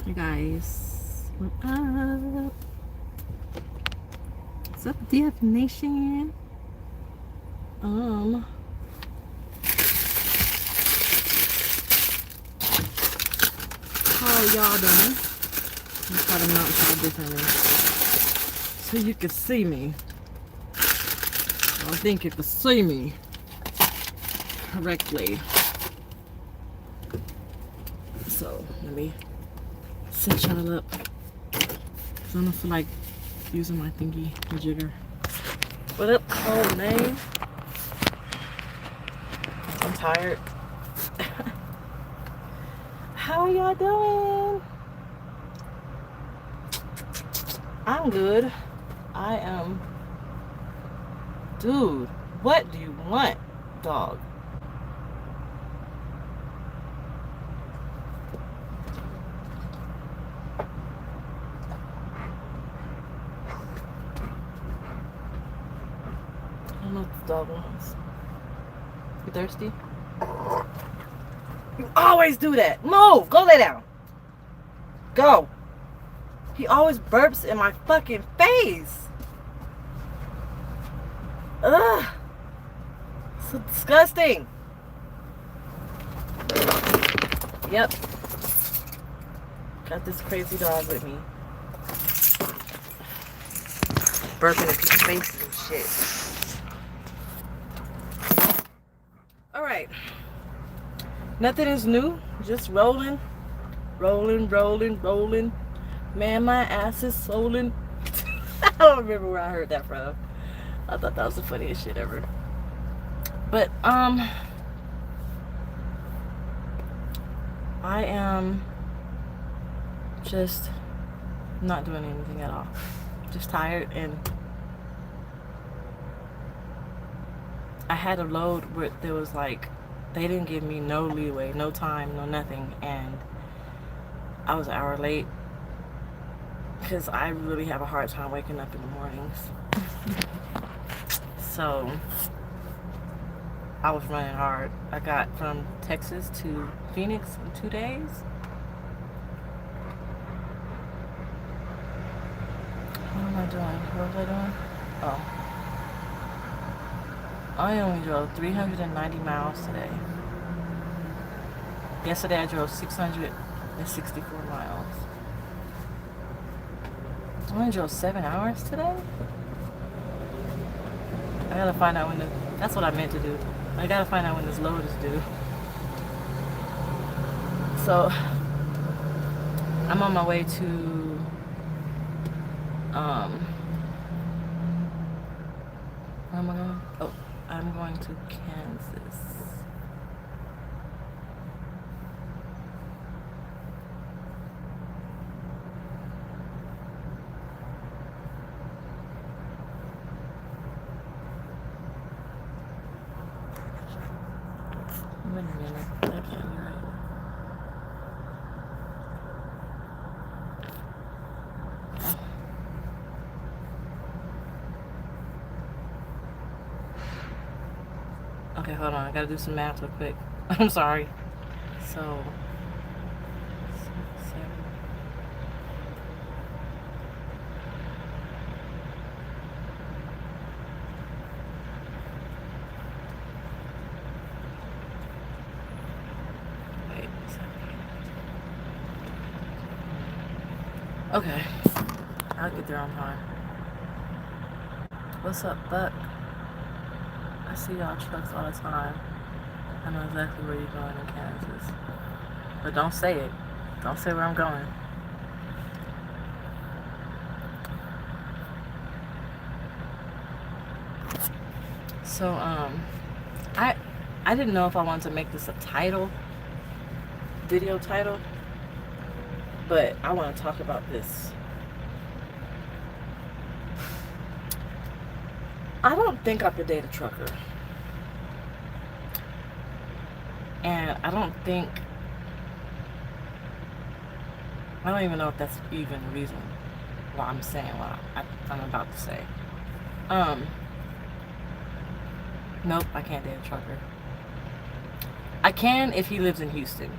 Hey guys, what up? What's up, DF Nation? How y'all doing? I'm trying to mount y'all differently so you can see me. I think you can see me correctly. So let me set y'all up. I don't feel like using my thingy jigger. What up, cold name? I'm tired. How y'all doing? I'm good. I am. Dude, what do you want, dog? I don't know what the dog wants. You thirsty? You always do that. Move! Go lay down. Go. He always burps in my fucking face. Ugh. So disgusting. Yep. Got this crazy dog with me. Burping in people's faces and shit. Alright. Nothing is new. Just rolling. Rolling. Man, my ass is swollen. I don't remember where I heard that from. I thought that was the funniest shit ever. But, I am just not doing anything at all. Just tired, and I had a load where there was like, they didn't give me no leeway, no time, no nothing, and I was an hour late because I really have a hard time waking up in the mornings. So I was running hard. I got from Texas to Phoenix in 2 days. What am I doing? What was I doing? Oh. I only drove 390 miles today. Yesterday I drove 664 miles. I only drove 7 hours today? I gotta find out when that's what I meant to do. I gotta find out when this load is due. So, I'm on my way to, where am I going? Oh, I'm going to Kansas. Wait a minute, that can't be right. Okay, hold on, I gotta do some math real quick. I'm sorry. So, 7. Wait a second. Okay, I'll get there on time. What's up, Buck? I see y'all trucks all the time. I know exactly where you're going in Kansas. But don't say it. Don't say where I'm going. So, I didn't know if I wanted to make this a video title, but I want to talk about this. I don't think I could date a trucker. And I don't even know if that's even the reason why I'm saying what I'm about to say. Nope, I can't date a trucker. I can if he lives in Houston.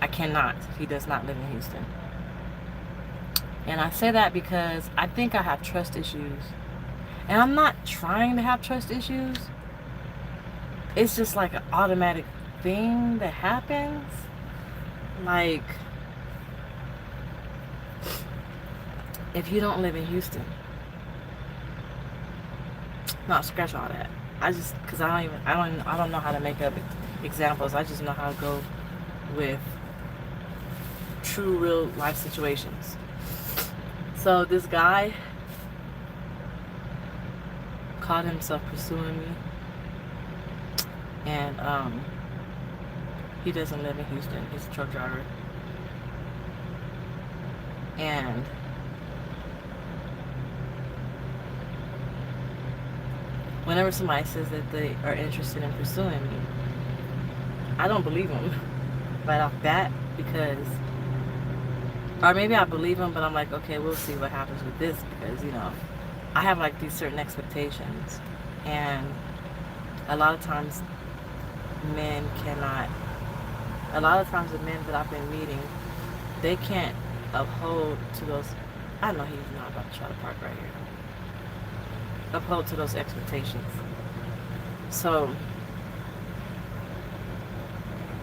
I cannot. He does not live in Houston. And I say that because I think I have trust issues. And I'm not trying to have trust issues. It's just like an automatic thing that happens. Like, if you don't live in Houston, no, scratch all that. Cause I don't know how to make up examples. I just know how to go with true real life situations. So this guy caught himself pursuing me, and he doesn't live in Houston. He's a truck driver, and whenever somebody says that they are interested in pursuing me, I don't believe them right off bat, because, or maybe I believe them, but I'm like, okay, we'll see what happens with this, because, you know, I have like these certain expectations, and a lot of times the men that I've been meeting, they can't uphold to those, I know he's not about to try to park right here, uphold to those expectations. So,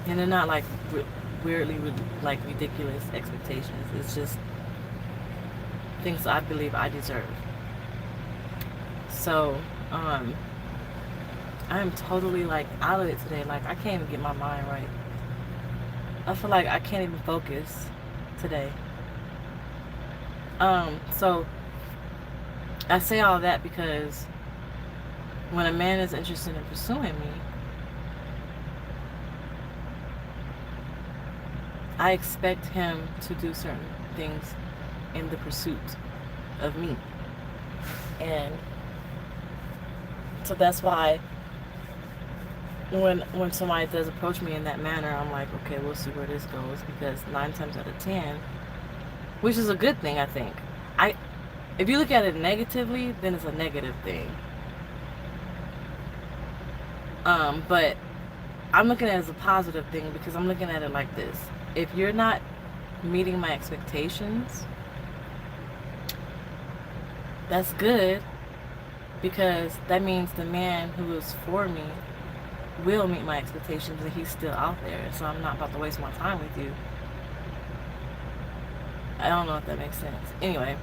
and they're not like weirdly like ridiculous expectations. It's just things I believe I deserve. So I am totally like out of it today. Like, I can't even get my mind right. I feel like I can't even focus today. So I say all that because when a man is interested in pursuing me, I expect him to do certain things in the pursuit of me. And so that's why when somebody does approach me in that manner, I'm like, okay, we'll see where this goes, because 9 times out of 10, which is a good thing, I think. If you look at it negatively, then it's a negative thing. But I'm looking at it as a positive thing, because I'm looking at it like this. If you're not meeting my expectations, that's good, because that means the man who is for me will meet my expectations, and he's still out there. So I'm not about to waste my time with you. I don't know if that makes sense. Anyway,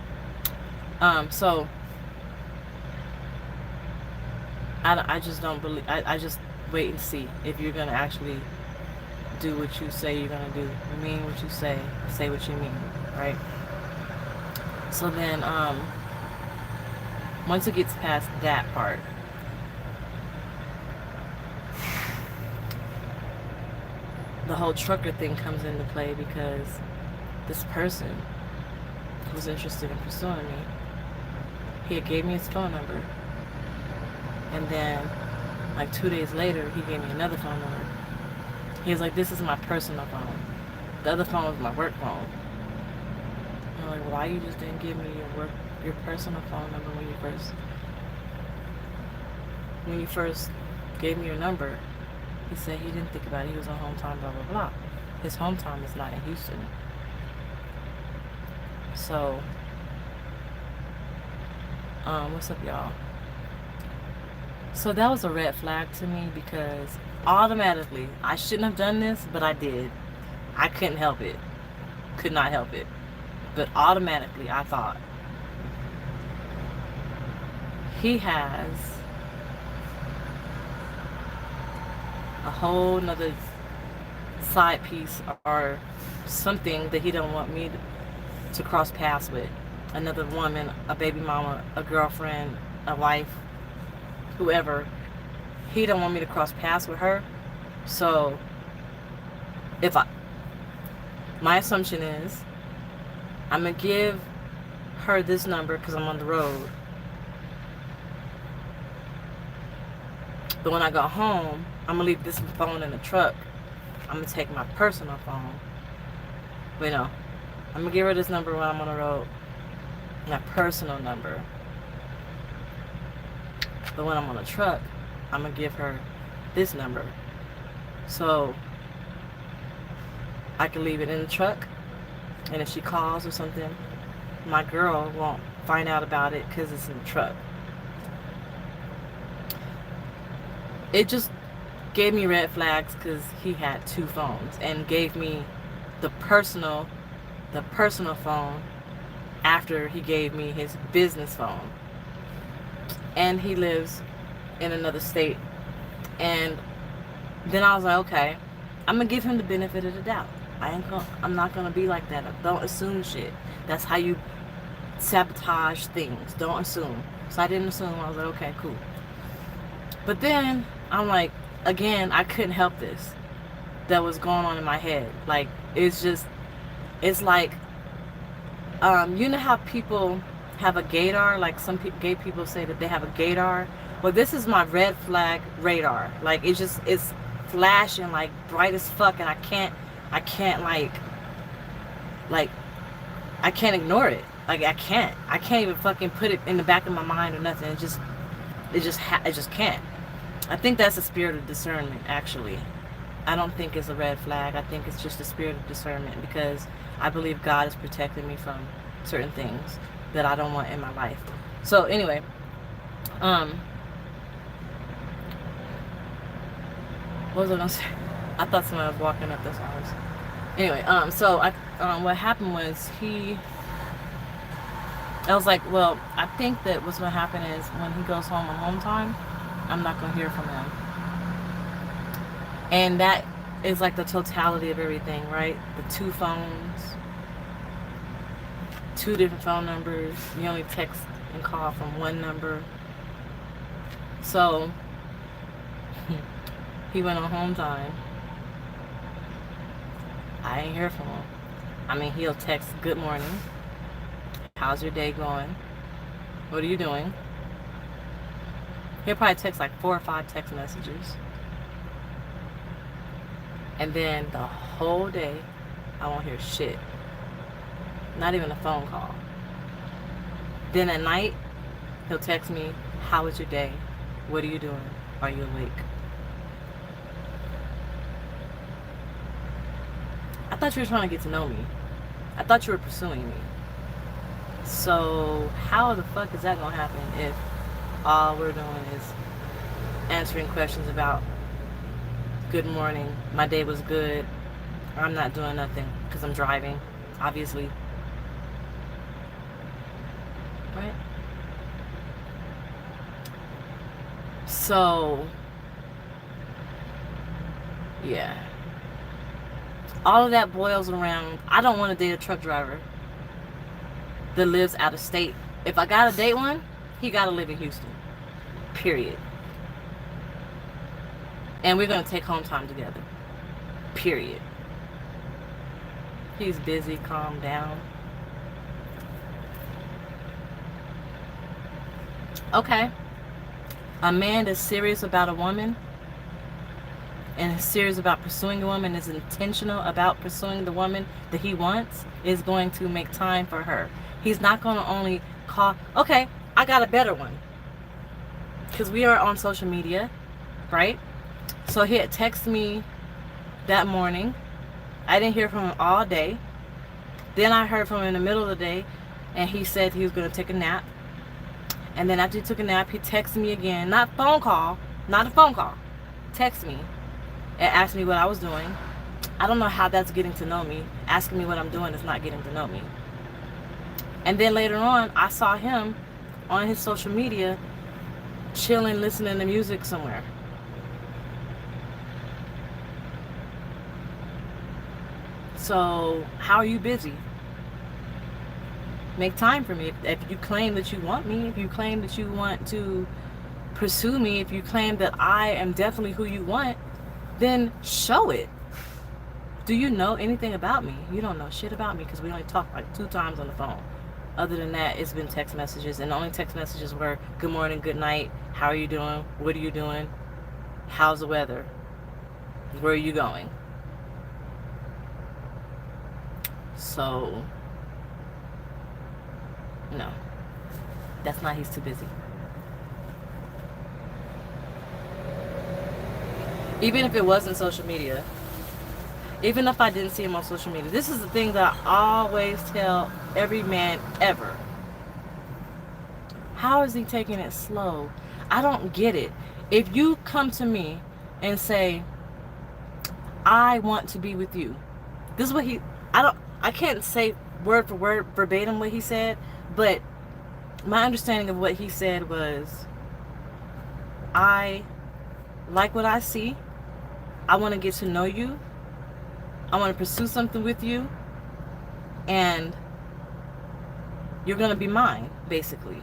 so I just don't believe. I just wait and see if you're gonna actually do what you say you're gonna do, mean what you say what you mean, right? So then, once it gets past that part, the whole trucker thing comes into play, because this person who's interested in pursuing me, he had gave me his phone number, and then like 2 days later he gave me another phone number. He was like, this is my personal phone. The other phone was my work phone. I'm like, why you just didn't give me your personal phone number when you first gave me your number? He said he didn't think about it. He was on home time, blah, blah, blah. His home time is not in Houston. So, what's up, y'all? So that was a red flag to me, because automatically, I shouldn't have done this, but I did. I couldn't help it. Could not help it. But automatically, I thought, he has a whole nother side piece or something that he don't want me to cross paths with. Another woman, a baby mama, a girlfriend, a wife, whoever. He don't want me to cross paths with her. So my assumption is, I'm gonna give her this number because I'm on the road. But when I go home, I'm gonna leave this phone in the truck. I'm gonna take my personal phone. But no, I'm gonna give her this number when I'm on the road, my personal number. But when I'm on the truck, I'm gonna give her this number. So I can leave it in the truck, and if she calls or something, my girl won't find out about it because it's in the truck. It just gave me red flags because he had 2 phones, and gave me the personal phone after he gave me his business phone. And he lives in another state. And then I was like, okay, I'm gonna give him the benefit of the doubt. I'm not gonna be like that. Don't assume shit. That's how you sabotage things. Don't assume. So I didn't assume. I was like, okay, cool. But then I'm like, again, I couldn't help this that was going on in my head. Like, it's like, you know how people have a gaydar? Like, some gay people say that they have a gaydar. Well, this is my red flag radar. Like, it's flashing like bright as fuck, and I can't I can't ignore it. Like, I can't even fucking put it in the back of my mind or nothing. It just can't. I think that's a spirit of discernment, actually. I don't think it's a red flag. I think it's just a spirit of discernment, because I believe God is protecting me from certain things that I don't want in my life. So anyway, what was I gonna say? I thought someone was walking up this house. Anyway, so what happened was I was like, well, I think that what's gonna happen is when he goes home on home time, I'm not gonna hear from him. And that is like the totality of everything, right? The 2 phones, 2 different phone numbers. You only text and call from 1 number. So he went on home time. I ain't hear from him. I mean, he'll text, good morning. How's your day going? What are you doing? He'll probably text like 4 or 5 text messages. And then the whole day, I won't hear shit. Not even a phone call. Then at night, he'll text me, how was your day? What are you doing? Are you awake? I thought you were trying to get to know me. I thought you were pursuing me. So how the fuck is that gonna happen if all we're doing is answering questions about good morning, my day was good, I'm not doing nothing because I'm driving, obviously, right? So yeah, all of that boils around, I don't want to date a truck driver that lives out of state. If I gotta date one, he gotta live in Houston, period. And we're gonna take home time together, period. He's busy, calm down. Okay, a man that's serious about a woman and is serious about pursuing a woman, is intentional about pursuing the woman that he wants, is going to make time for her. He's not going to only call, okay, I got a better one. Because we are on social media, right? So he had texted me that morning. I didn't hear from him all day. Then I heard from him in the middle of the day, and he said he was going to take a nap. And then after he took a nap, he texted me again. Not phone call, not a phone call. Text me and asked me what I was doing. I don't know how that's getting to know me. Asking me what I'm doing is not getting to know me. And then later on, I saw him on his social media chilling, listening to music somewhere. So, how are you busy? Make time for me. If you claim that you want me, if you claim that you want to pursue me, if you claim that I am definitely who you want, then show it. Do you know anything about me? You don't know shit about me because we only talked like 2 times on the phone. Other than that, it's been text messages, and the only text messages were good morning, good night, how are you doing, what are you doing, how's the weather, where are you going? So, no, that's not, he's too busy. Even if it wasn't social media, Even if I didn't see him on social media. This is the thing that I always tell every man ever. How is he taking it slow? I don't get it. If you come to me and say, I want to be with you. This is what I can't say word for word verbatim what he said, but my understanding of what he said was, I like what I see. I want to get to know you. I want to pursue something with you. And you're going to be mine, basically.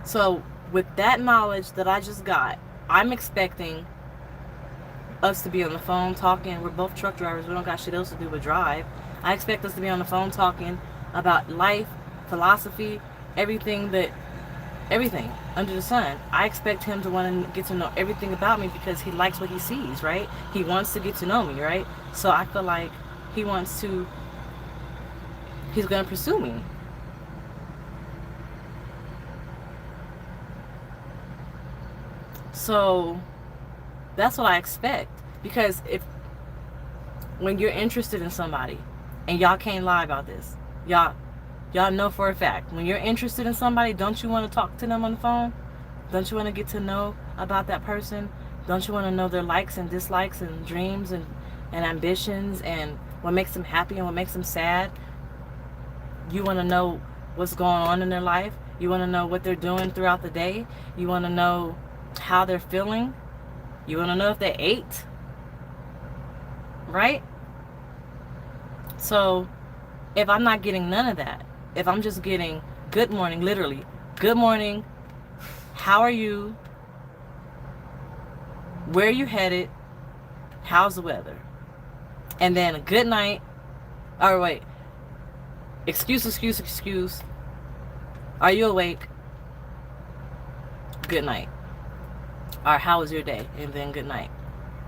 So with that knowledge that I just got, I'm expecting us to be on the phone talking. We're both truck drivers. We don't got shit else to do but drive. I expect us to be on the phone talking about life, philosophy, everything under the sun. I expect him to want to get to know everything about me because he likes what he sees, right? He wants to get to know me, right? So I feel like he's going to pursue me. So that's what I expect. Because when you're interested in somebody, and y'all can't lie about this, y'all know for a fact, when you're interested in somebody, don't you want to talk to them on the phone? Don't you want to get to know about that person? Don't you want to know their likes and dislikes and dreams and ambitions and what makes them happy and what makes them sad? You want to know what's going on in their life. You want to know what they're doing throughout the day. You want to know how they're feeling. You want to know if they ate. Right? So if I'm not getting none of that, if I'm just getting good morning, literally, good morning, how are you? Where are you headed? How's the weather? And then a good night. Or wait. Excuse. Are you awake? Good night. Or how was your day? And then good night.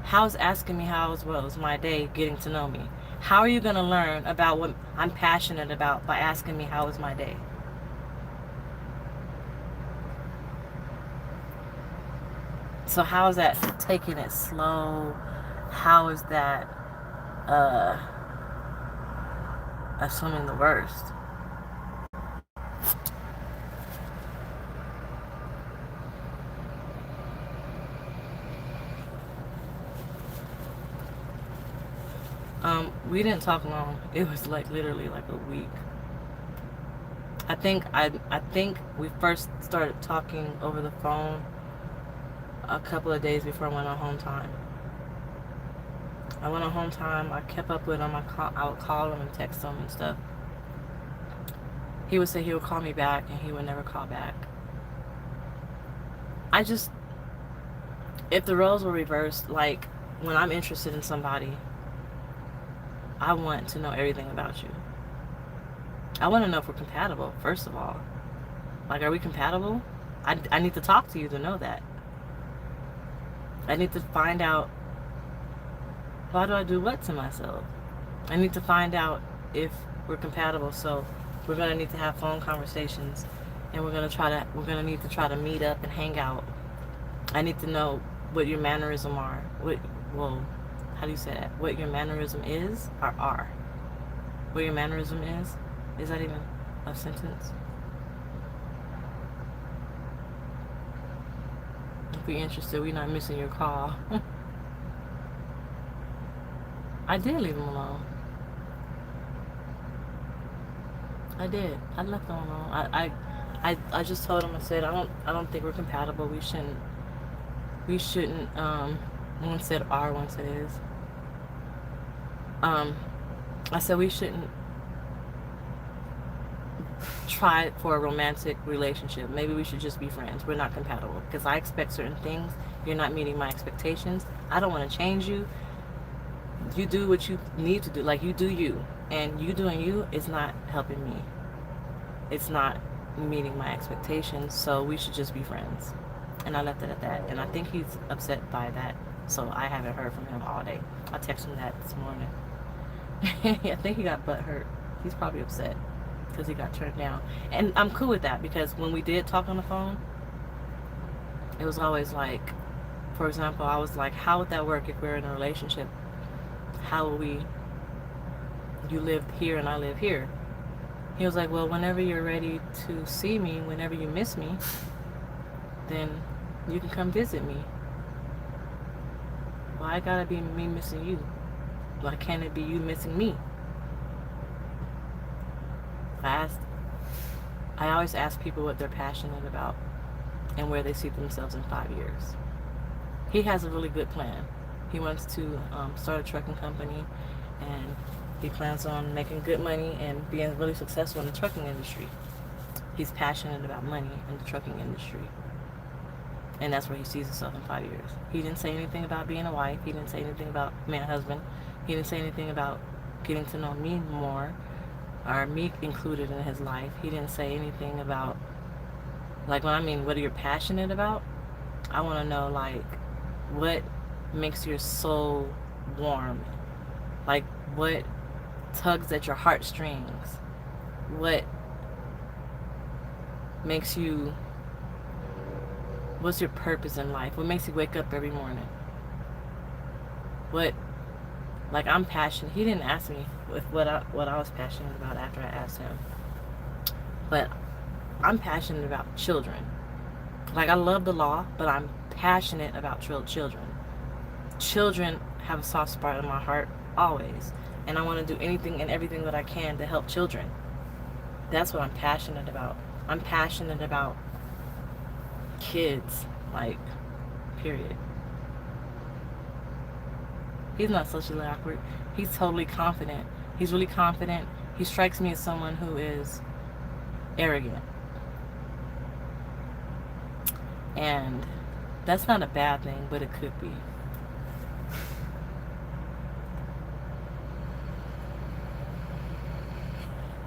How's asking me how was my day, getting to know me? How are you going to learn about what I'm passionate about by asking me how was my day? So how is that taking it slow? How is that assuming the worst? We didn't talk long. It was like literally like a week. I think we first started talking over the phone a couple of days before I went on home time. I went on home time. I kept up with him. I would call him and text him and stuff. He would say he would call me back, and he would never call back. If the roles were reversed, like when I'm interested in somebody, I want to know everything about you. I want to know if we're compatible, first of all. Like, are we compatible? I need to talk to you to know that. I need to find out, why do I do what to myself? I need to find out if we're compatible. So we're going to need to have phone conversations, and we're going to need to try to meet up and hang out. I need to know what your mannerism are. How do you say that? What your mannerism is, or are. What your mannerism is? Is that even a sentence? If you're interested, we're not missing your call. I did leave him alone. I did. I left him alone. I just told him, I said, I don't think we're compatible. We shouldn't, one said are, one said is. I said we shouldn't try for a romantic relationship. Maybe we should just be friends. We're not compatible because I expect certain things. You're not meeting my expectations. I don't want to change you. You do what you need to do. Like, you do you. And you doing you is not helping me. It's not meeting my expectations. So we should just be friends. And I left it at that. And I think he's upset by that. So I haven't heard from him all day. I texted him that this morning. I think he got butthurt. He's probably upset because he got turned down. And I'm cool with that because when we did talk on the phone, it was always like, For example, I was like, how would that work if we're in a relationship? How will you live here and I live here? He was like, well, whenever you're ready to see me, whenever you miss me, then you can come visit me. Why gotta be me missing you? Why can't it be you missing me? I always ask people what they're passionate about and where they see themselves in 5 years. He has a really good plan. He wants to start a trucking company, and he plans on making good money and being really successful in the trucking industry. He's passionate about money in the trucking industry. And that's where he sees himself in 5 years. He didn't say anything about being a wife. He didn't say anything about being a husband. He didn't say anything about getting to know me more, or me included in his life. He didn't say anything about, like, when I mean, what are you passionate about? I want to know, like, what makes your soul warm? Like, what tugs at your heartstrings? What makes you, what's your purpose in life? What makes you wake up every morning? What, like, I'm passionate. He didn't ask me what I was passionate about after I asked him. But I'm passionate about children. Like, I love the law, but I'm passionate about children. Children have a soft spot in my heart always. And I want to do anything and everything that I can to help children. That's what I'm passionate about. I'm passionate about kids, like, period. He's not socially awkward. He's totally confident. He's really confident. He strikes me as someone who is arrogant. And that's not a bad thing, but it could be.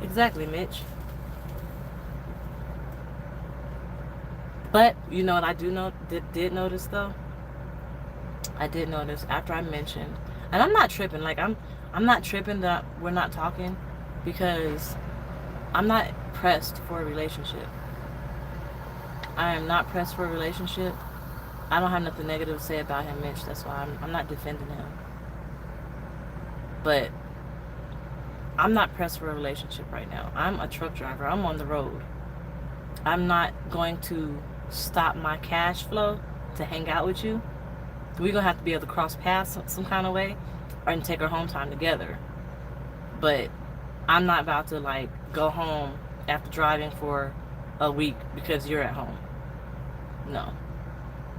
Exactly, Mitch. But you know what I did notice though? I did notice after I mentioned, and I'm not tripping, like I'm not tripping that we're not talking, because I'm not pressed for a relationship. I am not pressed for a relationship. I don't have nothing negative to say about him, Mitch. That's why I'm not defending him. But I'm not pressed for a relationship right now. I'm a truck driver. I'm on the road. I'm not going to stop my cash flow to hang out with you. We're going to have to be able to cross paths some kind of way, or take our home time together. But I'm not about to, like, go home after driving for a week because you're at home. No.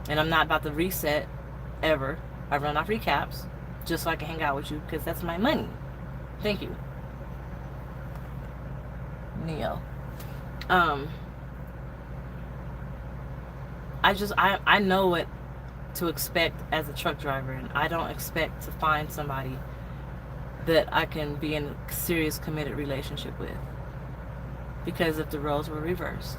And I'm not about to reset ever. I run off recaps just so I can hang out with you, because that's my money. Thank you, Neo. I know what to expect as a truck driver, and I don't expect to find somebody that I can be in a serious committed relationship with, because if the roles were reversed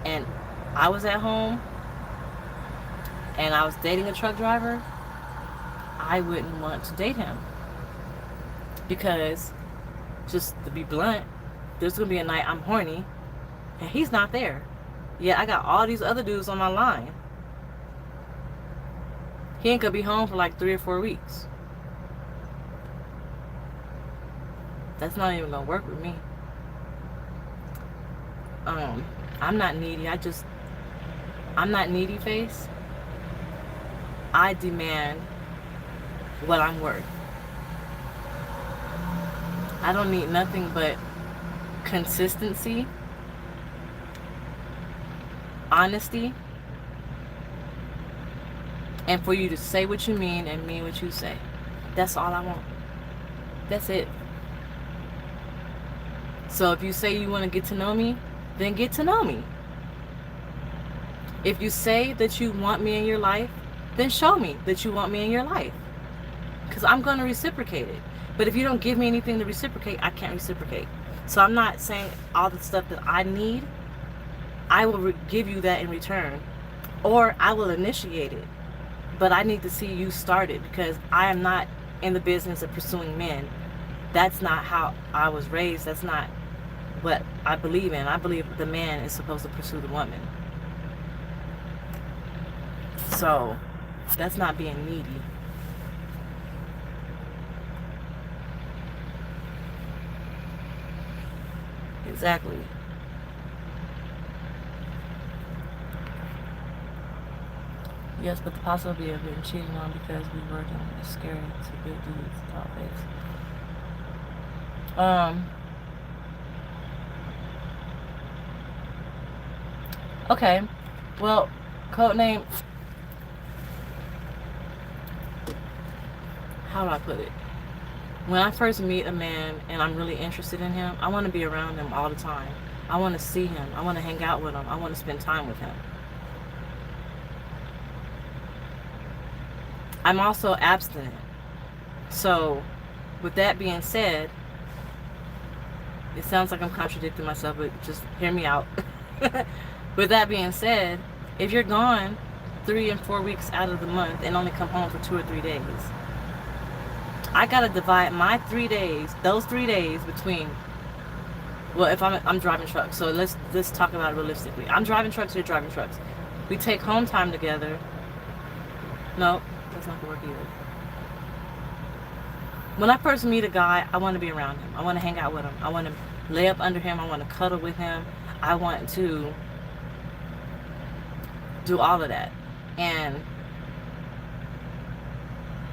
and I was at home and I was dating a truck driver, I wouldn't want to date him, because, just to be blunt, there's gonna be a night I'm horny and he's not there. Yeah, I got all these other dudes on my line. He ain't gonna be home for like 3 or 4 weeks. That's not even gonna work with me. I'm not needy. I'm not needy face. I demand what I'm worth. I don't need nothing but consistency, honesty, and for you to say what you mean and mean what you say. That's all I want. That's it. So if you say you want to get to know me, then get to know me. If you say that you want me in your life, then show me that you want me in your life, because I'm going to reciprocate it. But if you don't give me anything to reciprocate, I can't reciprocate. So I'm not saying all the stuff that I need, I will give you that in return, or I will initiate it. But I need to see you start it, because I am not in the business of pursuing men. That's not how I was raised. That's not what I believe in. I believe the man is supposed to pursue the woman. So that's not being needy. Exactly. Yes, but the possibility of being cheated on because we working is scary to good dudes. DollFace. Okay. Well, codename. How do I put it? When I first meet a man and I'm really interested in him, I want to be around him all the time. I want to see him. I want to hang out with him. I want to spend time with him. I'm also abstinent. So, with that being said, it sounds like I'm contradicting myself, but just hear me out. With that being said, if you're gone 3 and 4 weeks out of the month and only come home for 2 or 3 days, I gotta divide my 3 days, those 3 days between, well, if I'm driving trucks, so let's talk about it realistically. I'm driving trucks, you're driving trucks. We take home time together. No, that's not gonna work either. When I first meet a guy, I want to be around him. I want to hang out with him. I want to lay up under him. I want to cuddle with him. I want to do all of that. And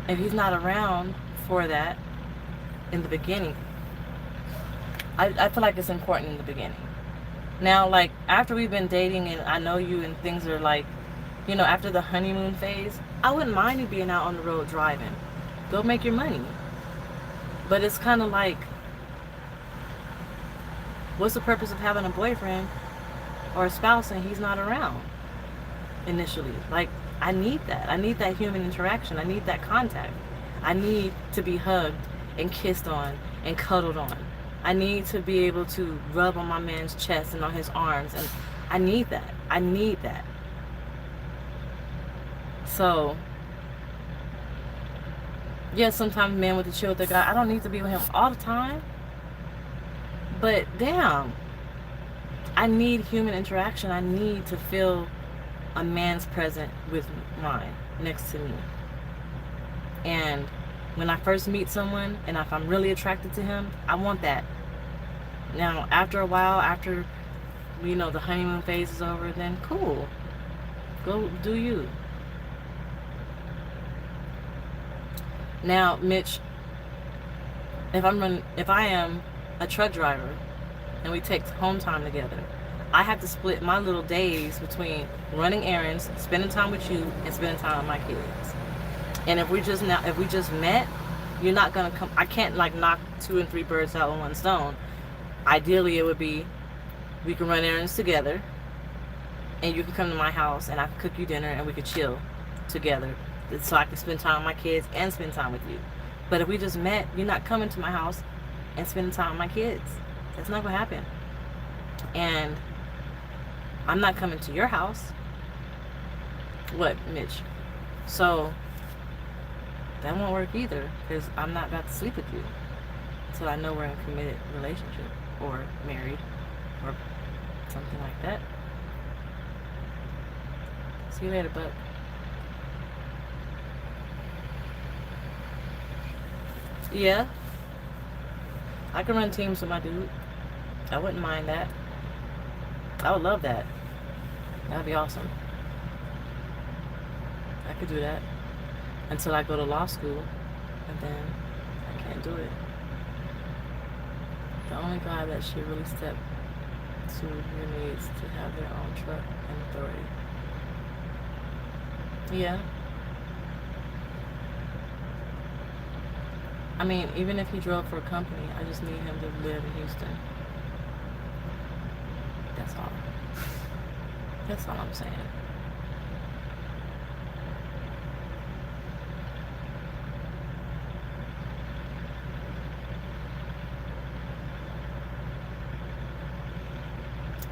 if he's not around for that in the beginning, I feel like it's important in the beginning. Now, like, after we've been dating and I know you and things are like, you know, after the honeymoon phase, I wouldn't mind you being out on the road driving. Go make your money. But it's kind of like, what's the purpose of having a boyfriend or a spouse and he's not around initially? Like, I need that. I need that human interaction. I need that contact. I need to be hugged and kissed on and cuddled on. I need to be able to rub on my man's chest and on his arms. And I need that. I need that. So, yeah, sometimes men with the chill with their guy, I don't need to be with him all the time. But damn, I need human interaction. I need to feel a man's presence with mine next to me. And when I first meet someone and if I'm really attracted to him, I want that. Now, after a while, after, you know, the honeymoon phase is over, then cool. Go do you. Now, Mitch, if I am a truck driver and we take home time together, I have to split my little days between running errands, spending time with you, and spending time with my kids. And if we just met, you're not gonna come. I can't like knock 2 and 3 birds out with one stone. Ideally, it would be we can run errands together, and you can come to my house and I can cook you dinner and we could chill together, so I can spend time with my kids and spend time with you. But if we just met, you're not coming to my house and spending time with my kids. That's not gonna happen. And I'm not coming to your house. What, Mitch? So that won't work either, because I'm not about to sleep with you until I know we're in a committed relationship or married or something like that. See you later, bud. Yeah, I can run teams with my dude. I wouldn't mind that. I would love that. That'd be awesome. I could do that until I go to law school, and then I can't do it. The only guy that should really step to your needs to have their own truck and authority. Yeah. I mean, even if he drove for a company, I just need him to live in Houston. That's all. That's all I'm saying.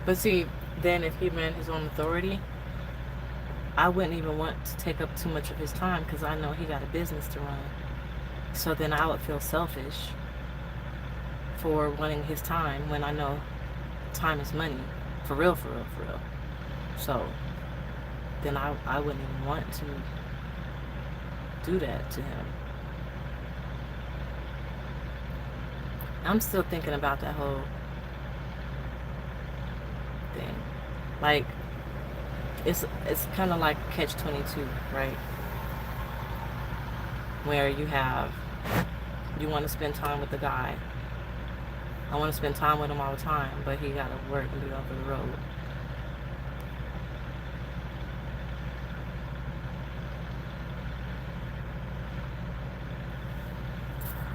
But see, then if he ran his own authority, I wouldn't even want to take up too much of his time because I know he got a business to run. So then I would feel selfish for wanting his time when I know time is money. For real, for real, for real. So then I wouldn't even want to do that to him. I'm still thinking about that whole thing. Like, it's kind of like catch-22, right? Where you want to spend time with the guy. I want to spend time with him all the time, but he got to work and be off the road.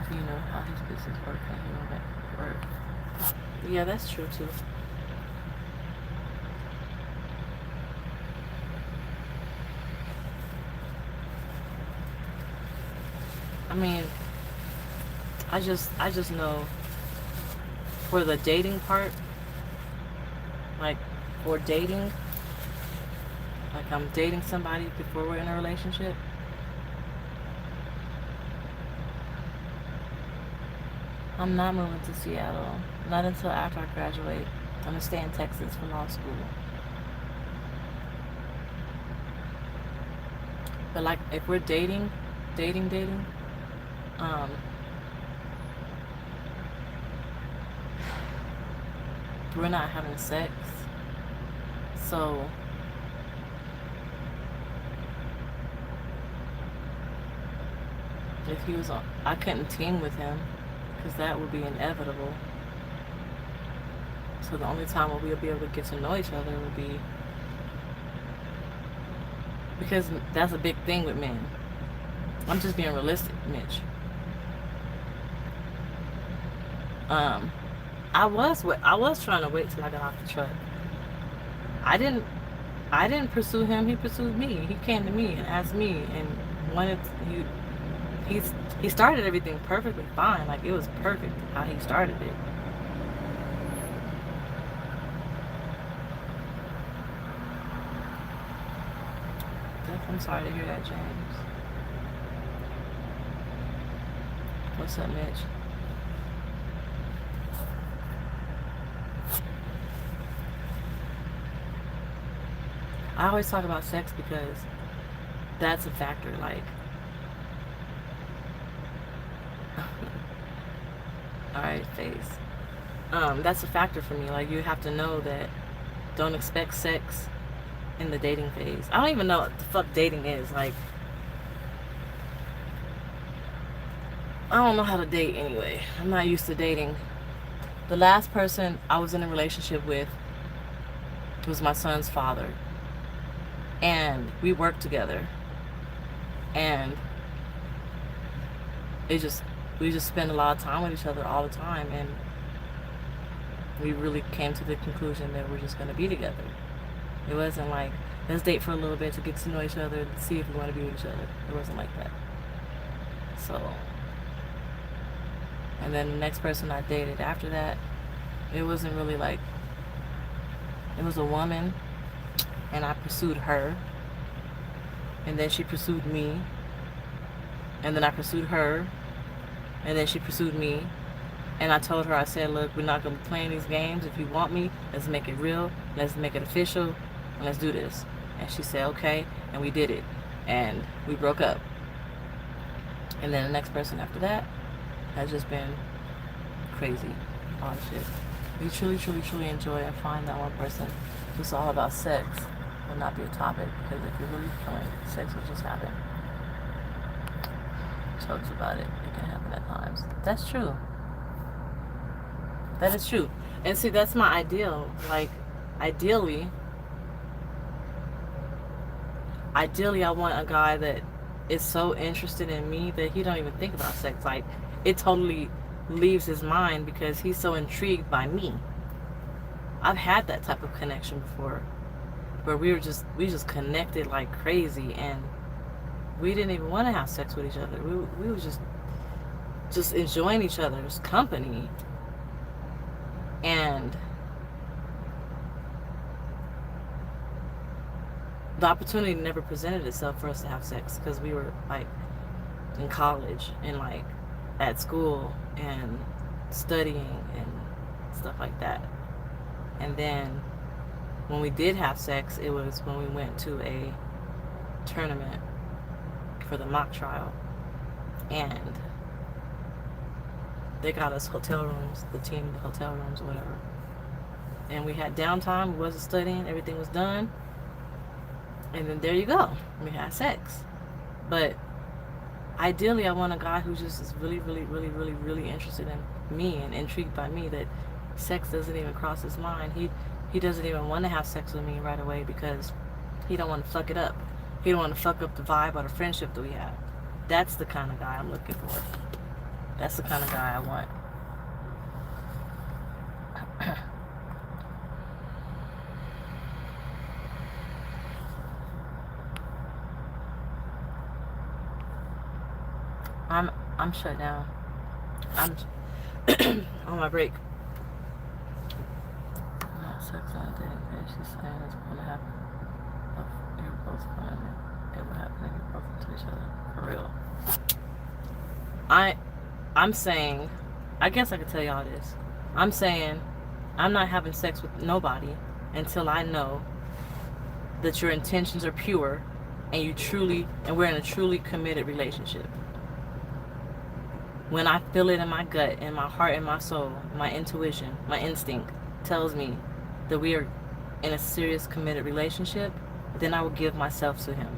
You know how his business work and he know that work. Yeah, that's true too. I mean, I just know for the dating part, like for dating, like I'm dating somebody before we're in a relationship. I'm not moving to Seattle. Not until after I graduate. I'm gonna stay in Texas for law school. But like if we're dating, we're not having sex. So if he was on, I couldn't team with him because that would be inevitable. So the only time we'll be able to get to know each other would be, because that's a big thing with men. I'm just being realistic, Mitch. I was trying to wait till I got off the truck. I didn't pursue him. He pursued me. He came to me and asked me and wanted he started everything perfectly fine. Like, it was perfect how he started it. I'm sorry to hear that, James. What's up, Mitch? I always talk about sex because that's a factor. Like, all right, face. That's a factor for me. Like, you have to know that. Don't expect sex in the dating phase. I don't even know what the fuck dating is. Like, I don't know how to date anyway. I'm not used to dating. The last person I was in a relationship with was my son's father. And we worked together. And we just spend a lot of time with each other all the time, and we really came to the conclusion that we're just gonna be together. It wasn't like, let's date for a little bit to get to know each other and see if we want to be with each other. It wasn't like that. So, and then the next person I dated after that, it wasn't really like, it was a woman, and I pursued her, and then she pursued me, and then I pursued her, and then she pursued me, and I told her, I said, look, we're not going to be playing these games. If you want me, let's make it real, let's make it official, and let's do this. And she said, okay, and we did it, and we broke up. And then the next person after that has just been crazy, all the shit. We truly enjoy and find that one person who's all about sex will not be a topic, because if you're really feeling, sex will just happen. Jokes about it can happen at times. That's true. That is true. And see, that's my ideal. Like, ideally I want a guy that is so interested in me that he don't even think about sex. Like, it totally leaves his mind because he's so intrigued by me. I've had that type of connection before, where we just connected like crazy, and we didn't even want to have sex with each other. We were just enjoying each other's company. And the opportunity never presented itself for us to have sex because we were like in college and like at school and studying and stuff like that. And then When we did have sex, it was when we went to a tournament for the mock trial, and they got us hotel rooms, the team, the hotel rooms or whatever, and we had downtime. We wasn't studying, everything was done, and then there you go, we had sex. But ideally, I want a guy who just is really, really, really, really, really interested in me and intrigued by me, that sex doesn't even cross his mind. He doesn't even want to have sex with me right away because he don't want to fuck it up. He don't want to fuck up the vibe or the friendship that we have. That's the kind of guy I'm looking for. That's the kind of guy I want. I'm shut down. I'm on my break. Not sex on a dating page. She's saying it's going to happen. If you're both fine, it will happen if you're both into each other. For real. I'm saying, I guess I could tell y'all this. I'm saying I'm not having sex with nobody until I know that your intentions are pure and we're in a truly committed relationship. When I feel it in my gut, in my heart, in my soul, my intuition, my instinct tells me that we are in a serious committed relationship, then I will give myself to him.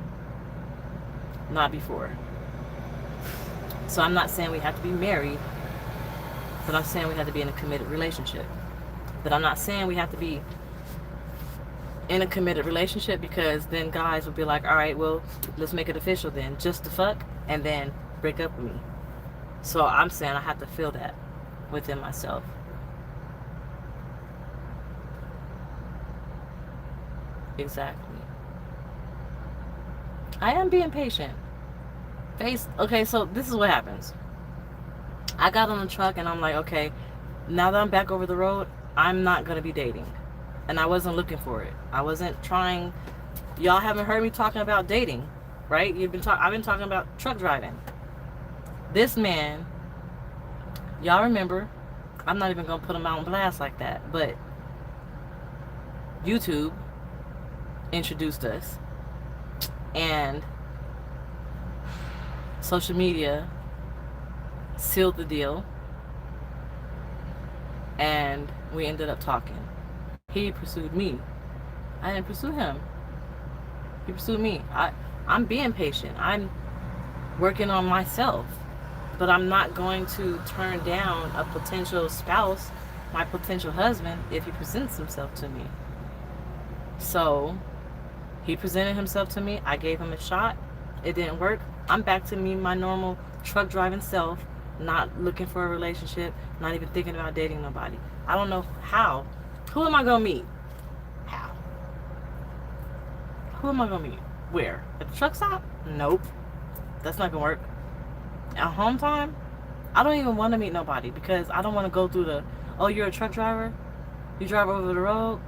Not before. So I'm not saying we have to be married, but I'm saying we have to be in a committed relationship. But I'm not saying we have to be in a committed relationship, because then guys will be like, all right, well, let's make it official then, just to fuck, and then break up with me. So I'm saying I have to feel that within myself. Exactly. I am being patient. Okay, so this is what happens. I got on the truck and I'm like, okay, now that I'm back over the road, I'm not going to be dating. And I wasn't looking for it. I wasn't trying. Y'all haven't heard me talking about dating, right? I've been talking about truck driving. This man, y'all remember, I'm not even going to put him out on blast like that, but YouTube introduced us, and social media sealed the deal, and we ended up talking. He pursued me. I didn't pursue him. He pursued me. I'm being patient. I'm working on myself. But I'm not going to turn down a potential spouse, my potential husband, if he presents himself to me. So he presented himself to me. I gave him a shot. It didn't work. I'm back to me, my normal truck driving self, not looking for a relationship, not even thinking about dating nobody. I don't know how. Who am I going to meet? How? Who am I going to meet? Where? At the truck stop? Nope. That's not going to work. At home time, I don't even want to meet nobody, because I don't want to go through the, oh, you're a truck driver? You drive over the road?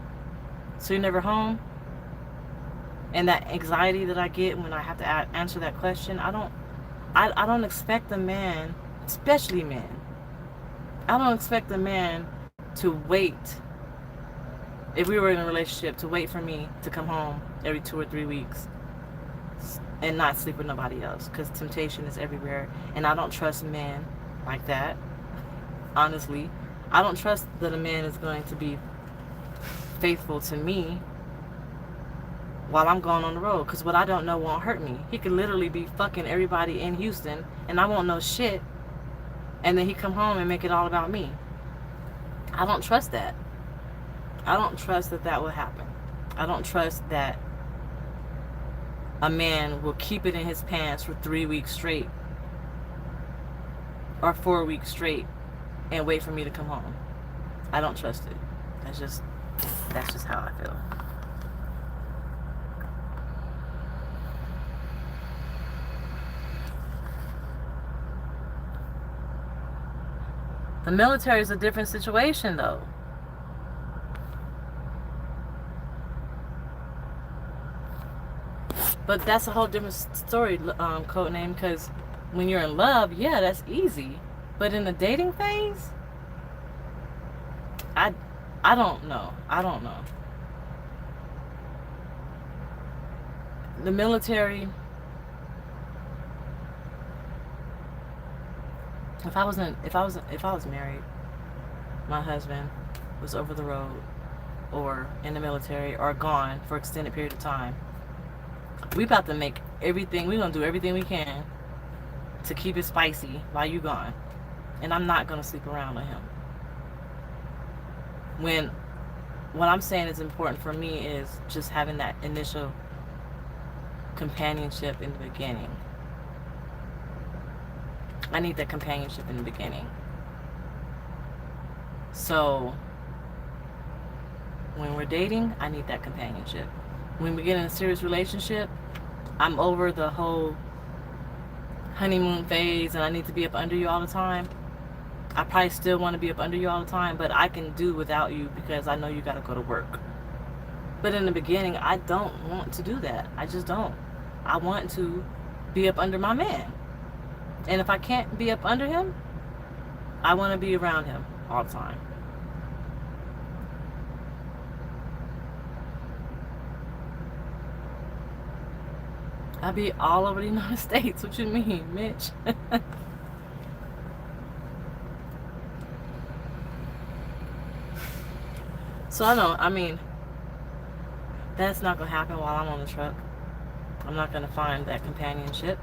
So you're never home? And that anxiety that I get when I have to answer that question, I don't expect a man, especially men, I don't expect a man to wait, if we were in a relationship, to wait for me to come home every 2 or 3 weeks and not sleep with nobody else, because temptation is everywhere, and I don't trust men like that. Honestly, I don't trust that a man is going to be faithful to me while I'm going on the road, because what I don't know won't hurt me. He could literally be fucking everybody in Houston and I won't know shit, and then he come home and make it all about me. I don't trust that. I don't trust that that will happen. I don't trust that a man will keep it in his pants for 3 weeks straight or 4 weeks straight and wait for me to come home. I don't trust it. That's just how I feel. The military is a different situation, though. But that's a whole different story, Codename, because when you're in love, yeah, that's easy. But in the dating phase, I don't know. I don't know. the military, if I was married, my husband was over the road or in the military or gone for extended period of time, we about to make everything, we gonna do everything we can to keep it spicy while you gone. And I'm not gonna sleep around with him. When what I'm saying is important for me is just having that initial companionship in the beginning. I need that companionship in the beginning. So when we're dating, I need that companionship. When we get in a serious relationship, I'm over the whole honeymoon phase and I need to be up under you all the time. I probably still want to be up under you all the time, but I can do without you because I know you got to go to work. But in the beginning, I don't want to do that. I just don't. I want to be up under my man. And if I can't be up under him, I want to be around him all the time. I be all over the United States. What you mean, Mitch? So I mean, that's not going to happen while I'm on the truck. I'm not going to find that companionship.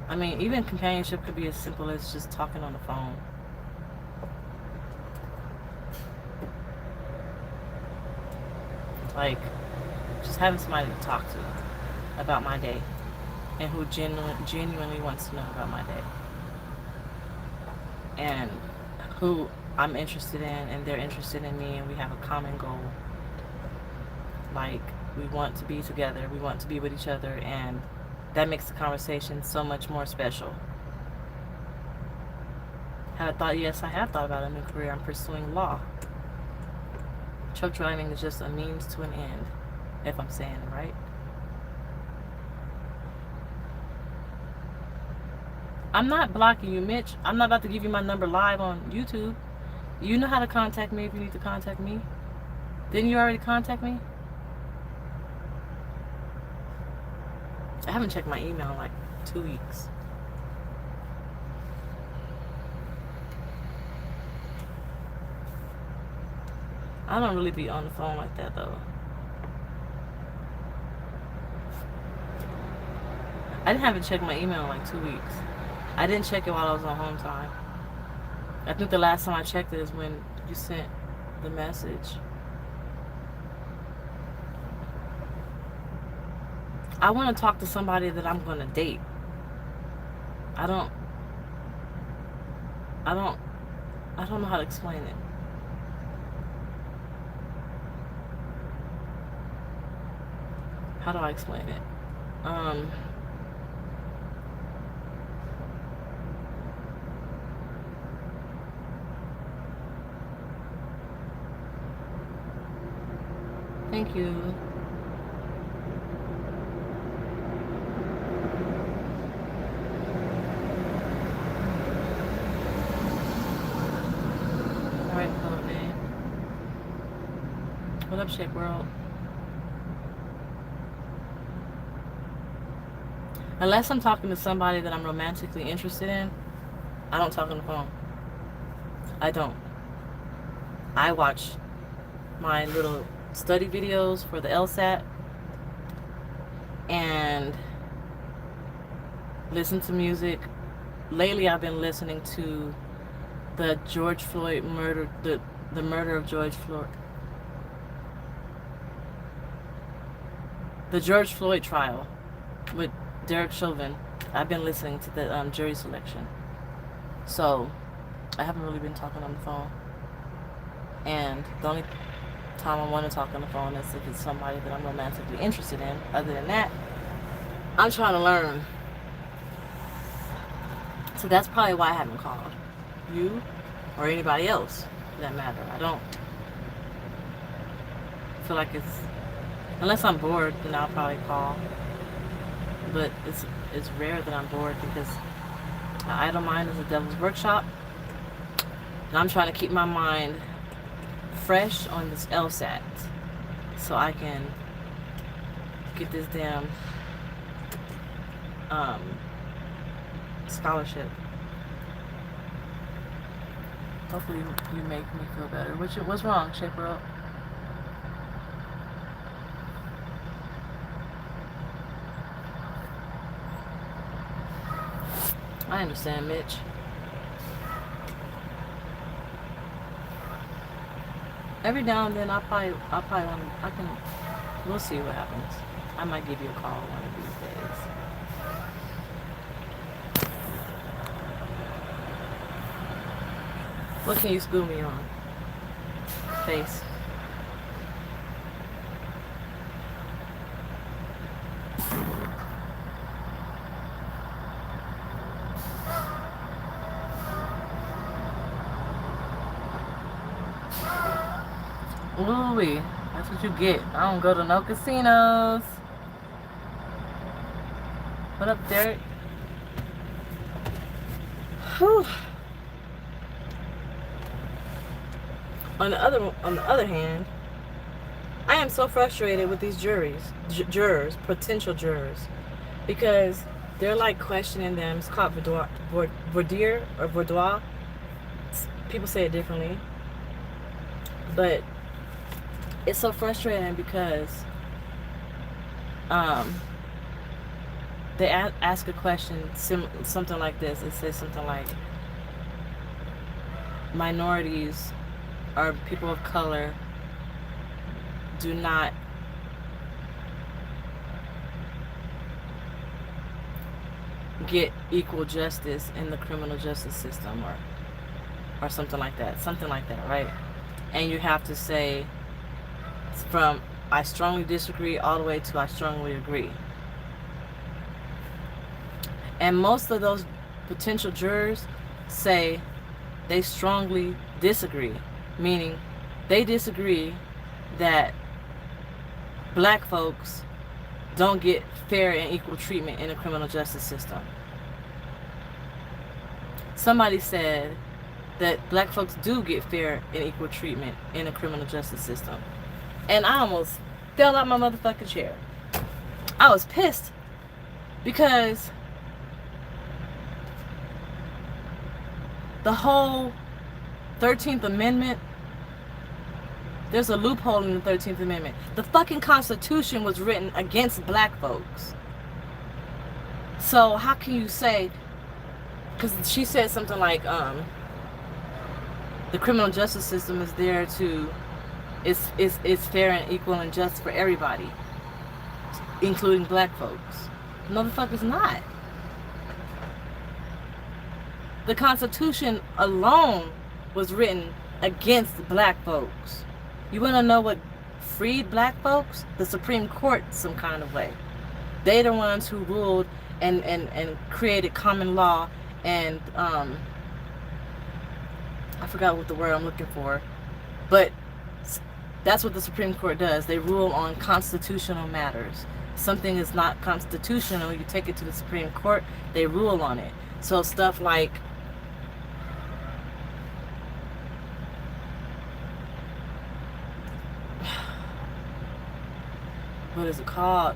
I mean, even companionship could be as simple as just talking on the phone. Like, just having somebody to talk to about my day and who genuinely wants to know about my day. And who I'm interested in and they're interested in me and we have a common goal. Like, we want to be together, we want to be with each other, and that makes the conversation so much more special. Have I thought? Yes, I have thought about a new career. I'm pursuing law. Truck driving is just a means to an end, if I'm saying it right. I'm not blocking you, Mitch. I'm not about to give you my number live on YouTube. You know how to contact me if you need to contact me. Didn't you already contact me? I haven't checked my email in like 2 weeks. I don't really be on the phone like that though. I haven't checked my email in like 2 weeks. I didn't check it while I was on home time. I think the last time I checked it is when you sent the message. I want to talk to somebody that I'm going to date. I don't know how to explain it. How do I explain it? Thank you. Alright, hello, man. What up, Shake World? Unless I'm talking to somebody that I'm romantically interested in, I don't talk on the phone. I don't. I watch my little study videos for the LSAT and listen to music. Lately I've been listening to the George Floyd murder, the murder of George Floyd. The George Floyd trial with Derek Chauvin. I've been listening to the jury selection. So I haven't really been talking on the phone. And the only time I want to talk on the phone is if it's somebody that I'm romantically interested in. Other than that, I'm trying to learn. So that's probably why I haven't called you or anybody else for that matter. I don't feel like it's, unless I'm bored, then I'll probably call. But it's rare that I'm bored because an idle mind is a devil's workshop. And I'm trying to keep my mind fresh on this LSAT so I can get this damn scholarship. Hopefully you make me feel better. What's wrong, Shaper Up? I understand, Mitch. Every now and then we'll see what happens. I might give you a call one of these days. What can you school me on? Face. Ooh-wee. That's what you get. I don't go to no casinos. What up, Derek? Whew. On the other hand, I am so frustrated with these jurors, potential jurors, because they're like questioning them. It's called voir dire or voudoir. People say it differently, but it's so frustrating because they ask a question, something like this. It says something like, minorities or people of color do not get equal justice in the criminal justice system, or something like that, right? And you have to say from I strongly disagree all the way to I strongly agree. And most of those potential jurors say they strongly disagree, meaning they disagree that black folks don't get fair and equal treatment in the criminal justice system. Somebody said that black folks do get fair and equal treatment in the criminal justice system. And I almost fell out my motherfucking chair. I was pissed because the whole 13th Amendment, there's a loophole in the 13th Amendment. The fucking Constitution was written against black folks. So how can you say, because she said something like, the criminal justice system is there to, it's fair and equal and just for everybody, including black folks. Motherfuckers not. The Constitution alone was written against black folks. You want to know what freed black folks? The Supreme Court some kind of way. They the ones who ruled and created common law and I forgot what the word I'm looking for, but that's what the Supreme Court does. They rule on constitutional matters. Something is not constitutional, you take it to the Supreme Court, they rule on it. So stuff like what is it called?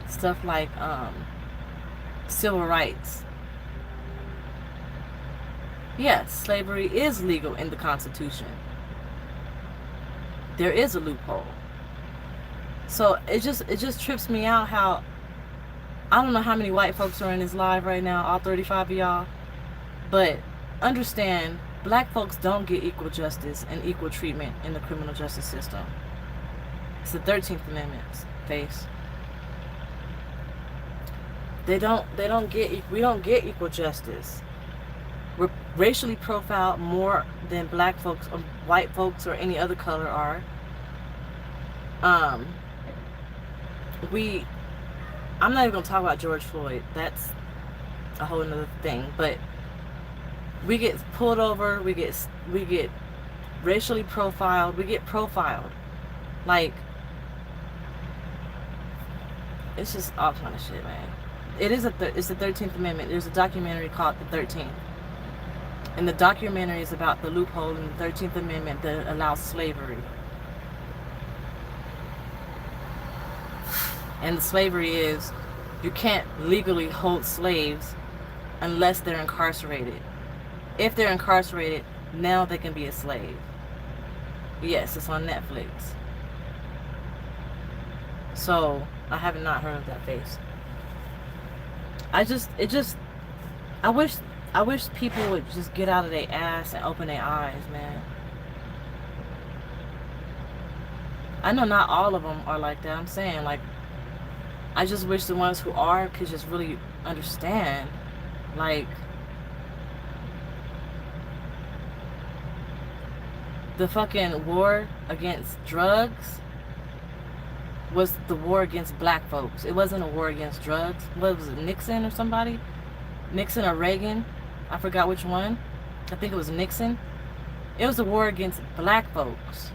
Stuff like civil rights. Yes, slavery is legal in the Constitution. There is a loophole. So it just trips me out how, I don't know how many white folks are in this live right now, all 35 of y'all, but understand, black folks don't get equal justice and equal treatment in the criminal justice system. It's the 13th Amendment, face. We don't get equal justice. We're racially profiled more than black folks or white folks or any other color are. I'm not even gonna talk about George Floyd. That's a whole another thing. But we get pulled over. We get racially profiled. We get profiled. Like, it's just all kind of shit, man. It's the 13th Amendment. There's a documentary called The 13th. And the documentary is about the loophole in the 13th Amendment that allows slavery. And the slavery is, you can't legally hold slaves unless they're incarcerated. If they're incarcerated, now they can be a slave. Yes, it's on Netflix. So, I have not heard of that face. I wish people would just get out of their ass and open their eyes, man. I know not all of them are like that. I'm saying, like, I just wish the ones who are could just really understand. Like, the fucking war against drugs was the war against black folks. It wasn't a war against drugs. What was it, Nixon or somebody? Nixon or Reagan? I forgot which one. I think it was Nixon. It was a war against black folks.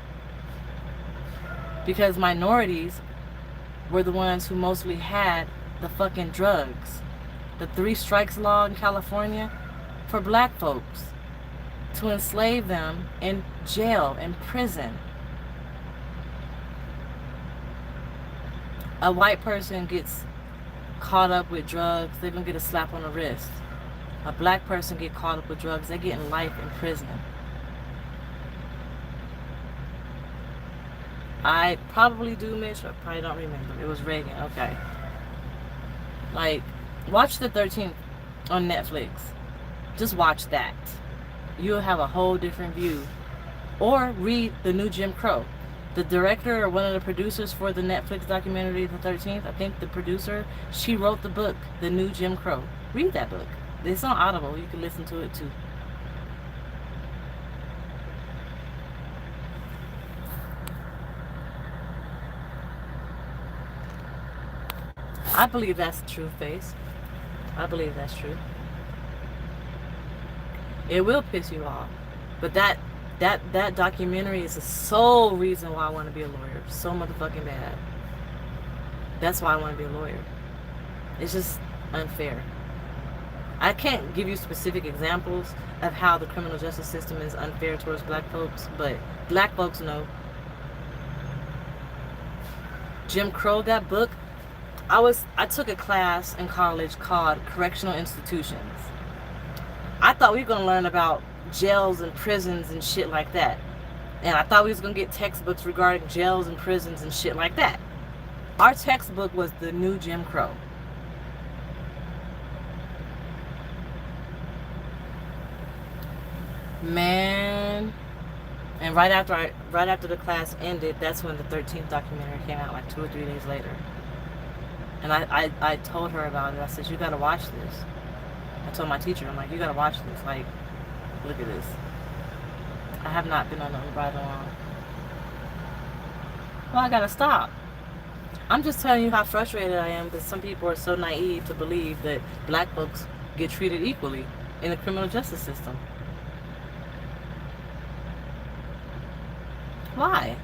Because minorities were the ones who mostly had the fucking drugs. The 3 strikes law in California for black folks, to enslave them in jail, in prison. A white person gets caught up with drugs, they're gonna get a slap on the wrist. A black person get caught up with drugs, they're getting life in prison. I probably do, Mitch. I probably don't remember. It was Reagan. Okay. Like, watch the 13th on Netflix. Just watch that. You'll have a whole different view. Or read The New Jim Crow. The director or one of the producers for the Netflix documentary, The 13th, I think the producer, she wrote the book, The New Jim Crow. Read that book. It's on Audible. You can listen to it too. I believe that's the true face. I believe that's true. It will piss you off. But that documentary is the sole reason why I want to be a lawyer. So motherfucking bad. That's why I want to be a lawyer. It's just unfair. I can't give you specific examples of how the criminal justice system is unfair towards black folks, but black folks know. Jim Crow, that book, I took a class in college called Correctional Institutions. I thought we were going to learn about jails and prisons and shit like that. And I thought we was going to get textbooks regarding jails and prisons and shit like that. Our textbook was The New Jim Crow. Man. And right after the class ended, that's when the 13th documentary came out, like 2 or 3 days later. And I told her about it. I said, you gotta watch this. I told my teacher, I'm like, you gotta watch this. Like, look at this. I have not been on a ride along. Well, I gotta stop. I'm just telling you how frustrated I am that some people are so naive to believe that black folks get treated equally in the criminal justice system. Why?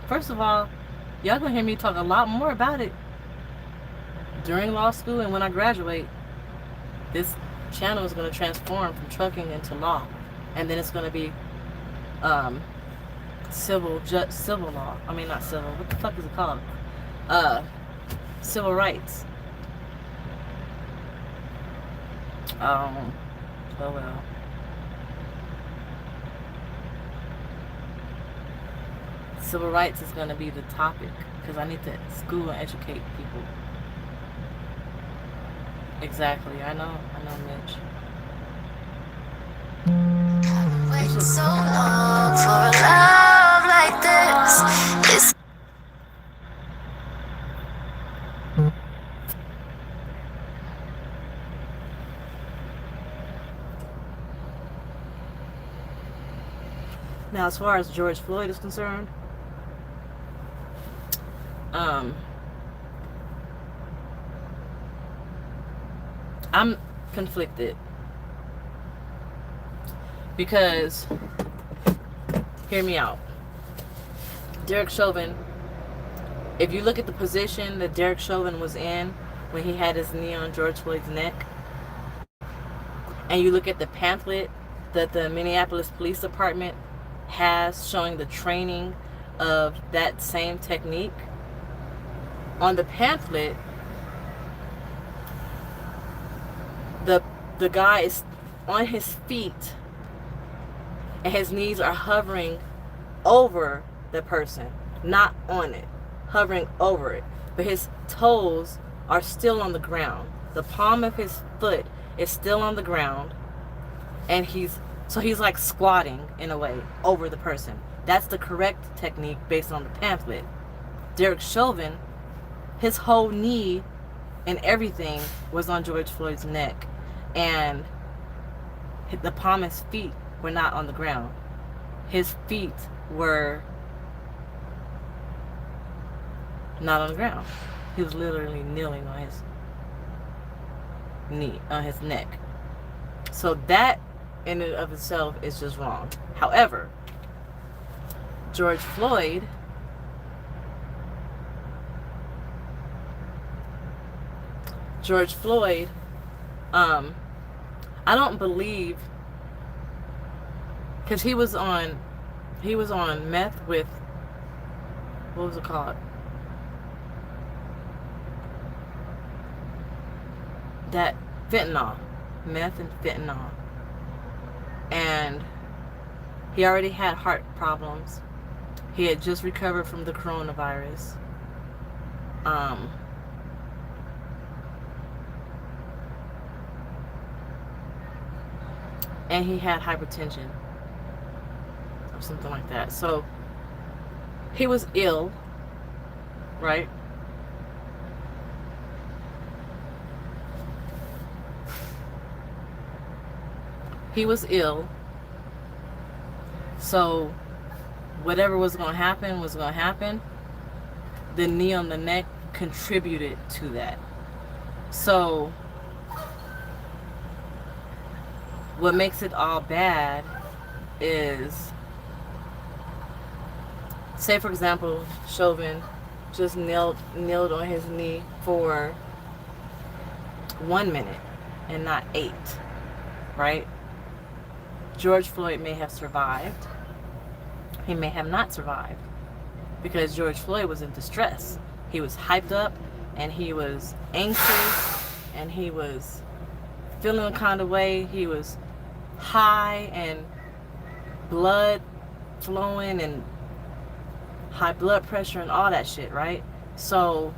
First of all, y'all gonna hear me talk a lot more about it during law school, and when I graduate, this channel is gonna transform from trucking into law, and then it's gonna be civil law. I mean, not civil. What the fuck is it called? Civil rights. Oh well. Civil rights is going to be the topic because I need to school and educate people. Exactly. I know, Mitch. Waiting so long for a love like this. Now, as far as George Floyd is concerned, I'm conflicted because, hear me out, Derek Chauvin, if you look at the position that Derek Chauvin was in when he had his knee on George Floyd's neck, and you look at the pamphlet that the Minneapolis Police Department has showing the training of that same technique, on the pamphlet, the guy is on his feet and his knees are hovering over the person, not on it, hovering over it. But his toes are still on the ground. The palm of his foot is still on the ground, and he's like squatting in a way over the person. That's the correct technique based on the pamphlet. Derek Chauvin, his whole knee and everything was on George Floyd's neck, and the palm of his feet were not on the ground. His feet were not on the ground. He was literally kneeling on his knee, on his neck. So that in and of itself is just wrong. However, George Floyd I don't believe, because he was on meth with, what was it called? That fentanyl, meth and fentanyl. And he already had heart problems. He had just recovered from the coronavirus. And he had hypertension or something like that. So he was ill, right? He was ill. So whatever was going to happen was going to happen. The knee on the neck contributed to that. So what makes it all bad is, say for example, Chauvin just kneeled on his knee for 1 minute and not 8, right? George Floyd may have survived. He may have not survived, because George Floyd was in distress. He was hyped up, and he was anxious, and he was feeling a kind of way. He was high and blood flowing and high blood pressure and all that shit, right? So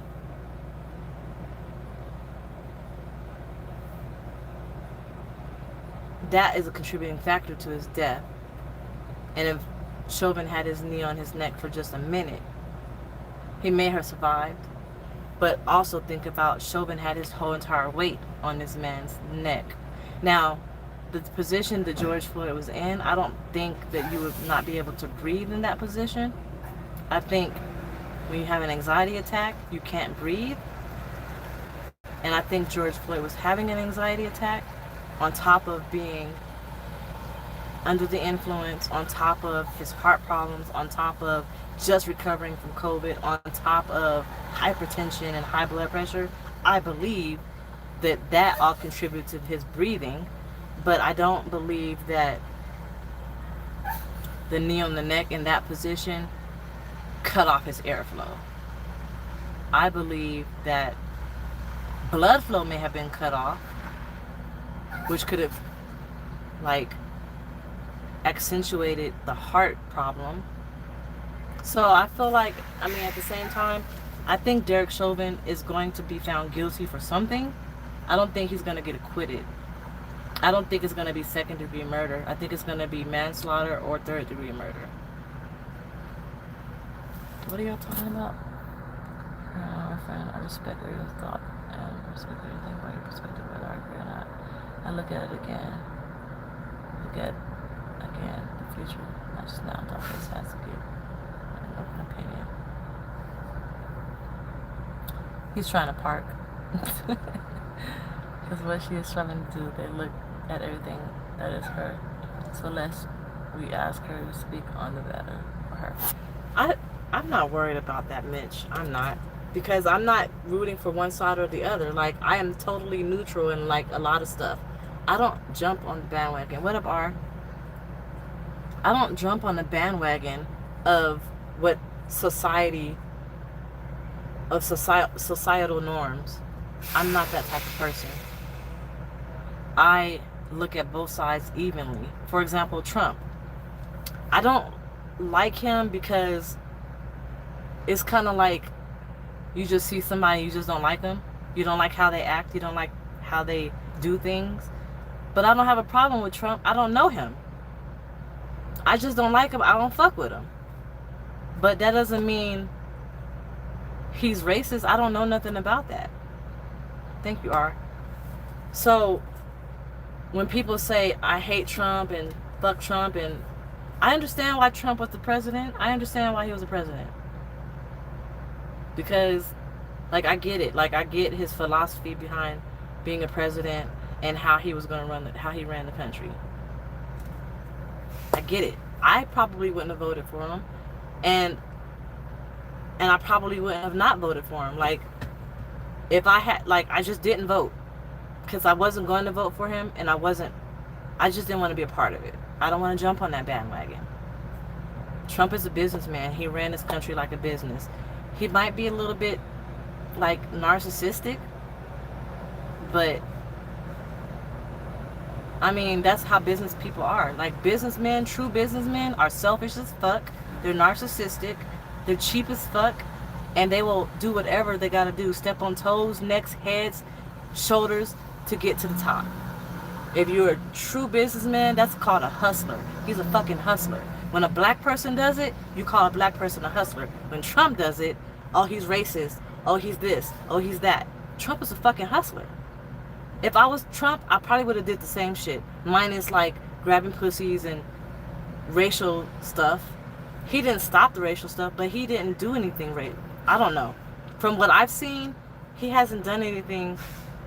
that is a contributing factor to his death. And if Chauvin had his knee on his neck for just a minute, he may have survived. But also think about, Chauvin had his whole entire weight on this man's neck. Now, the position that George Floyd was in, I don't think that you would not be able to breathe in that position. I think when you have an anxiety attack, you can't breathe. And I think George Floyd was having an anxiety attack on top of being under the influence, on top of his heart problems, on top of just recovering from COVID, on top of hypertension and high blood pressure. I believe that all contributed to his breathing, but I don't believe that the knee on the neck in that position cut off his airflow. I believe that blood flow may have been cut off, which could have accentuated the heart problem. So I feel like, at the same time, I think Derek Chauvin is going to be found guilty for something. I don't think he's going to get acquitted. I don't think it's going to be second-degree murder. I think it's going to be manslaughter or third-degree murder. What are y'all talking about? My friend, I respect your thought and respect everything about your perspective, whether I agree or not. I look at it again. The future, not just now. DollFace has to give an open opinion. He's trying to park. Because what she is trying to do, they look at everything that is her. So we ask her to speak on the matter for her. I'm not worried about that, Mitch. I'm not. Because I'm not rooting for one side or the other. I am totally neutral in a lot of stuff. I don't jump on the bandwagon. What up, R? I don't jump on the bandwagon of what society of societal norms. I'm not that type of person. I look at both sides evenly. For example, Trump. I don't like him because it's kind of like you just see somebody, you just don't like them. You don't like how they act. You don't like how they do things. But I don't have a problem with Trump. I don't know him. I just don't like him. I don't fuck with him. But that doesn't mean he's racist. I don't know nothing about that. Thank you, R. So when people say I hate Trump and fuck Trump, and I understand why Trump was the president. I understand why he was the president. Because, like, I get it. Like, I get his philosophy behind being a president and how he was going to how he ran the country. I get it. I probably wouldn't have voted for him. And I probably wouldn't have not voted for him. Like, if I had, like, I just didn't vote. Because I wasn't going to vote for him, and I just didn't want to be a part of it. I don't want to jump on that bandwagon. Trump is a businessman. He ran this country like a business. He might be a little bit, like, narcissistic, but I mean, that's how business people are. Like, businessmen, true businessmen are selfish as fuck. They're narcissistic. They're cheap as fuck. And they will do whatever they gotta do. Step on toes, necks, heads, shoulders to get to the top. If you're a true businessman, that's called a hustler. He's a fucking hustler. When a black person does it, you call a black person a hustler. When Trump does it, oh, he's racist. Oh, he's this. Oh, he's that. Trump is a fucking hustler. If I was Trump, I probably would have did the same shit. Minus, like, grabbing pussies and racial stuff. He didn't stop the racial stuff, but he didn't do anything I don't know. From what I've seen, he hasn't done anything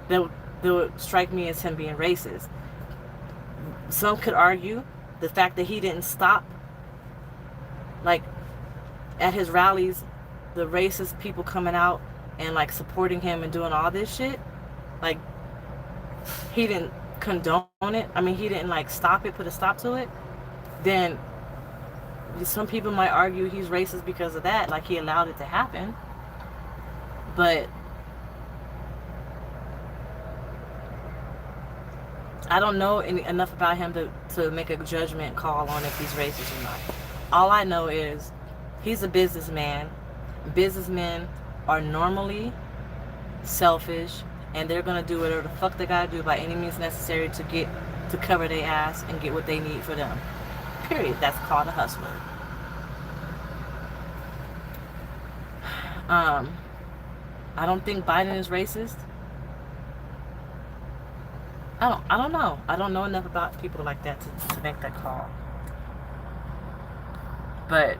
that would strike me as him being racist. Some could argue the fact that he didn't stop, like, at his rallies, the racist people coming out and, like, supporting him and doing all this shit. Like, he didn't condone it. I mean, he didn't, like, stop it, put a stop to it. Then some people might argue he's racist because of that, like, he allowed it to happen. But I don't know enough about him to make a judgment call on if he's racist or not. All I know is he's a businessman. Businessmen are normally selfish, and they're gonna do whatever the fuck they gotta do by any means necessary to cover their ass and get what they need for them. Period. That's called a hustler. I don't think Biden is racist. I don't know. I don't know enough about people like that to make that call. But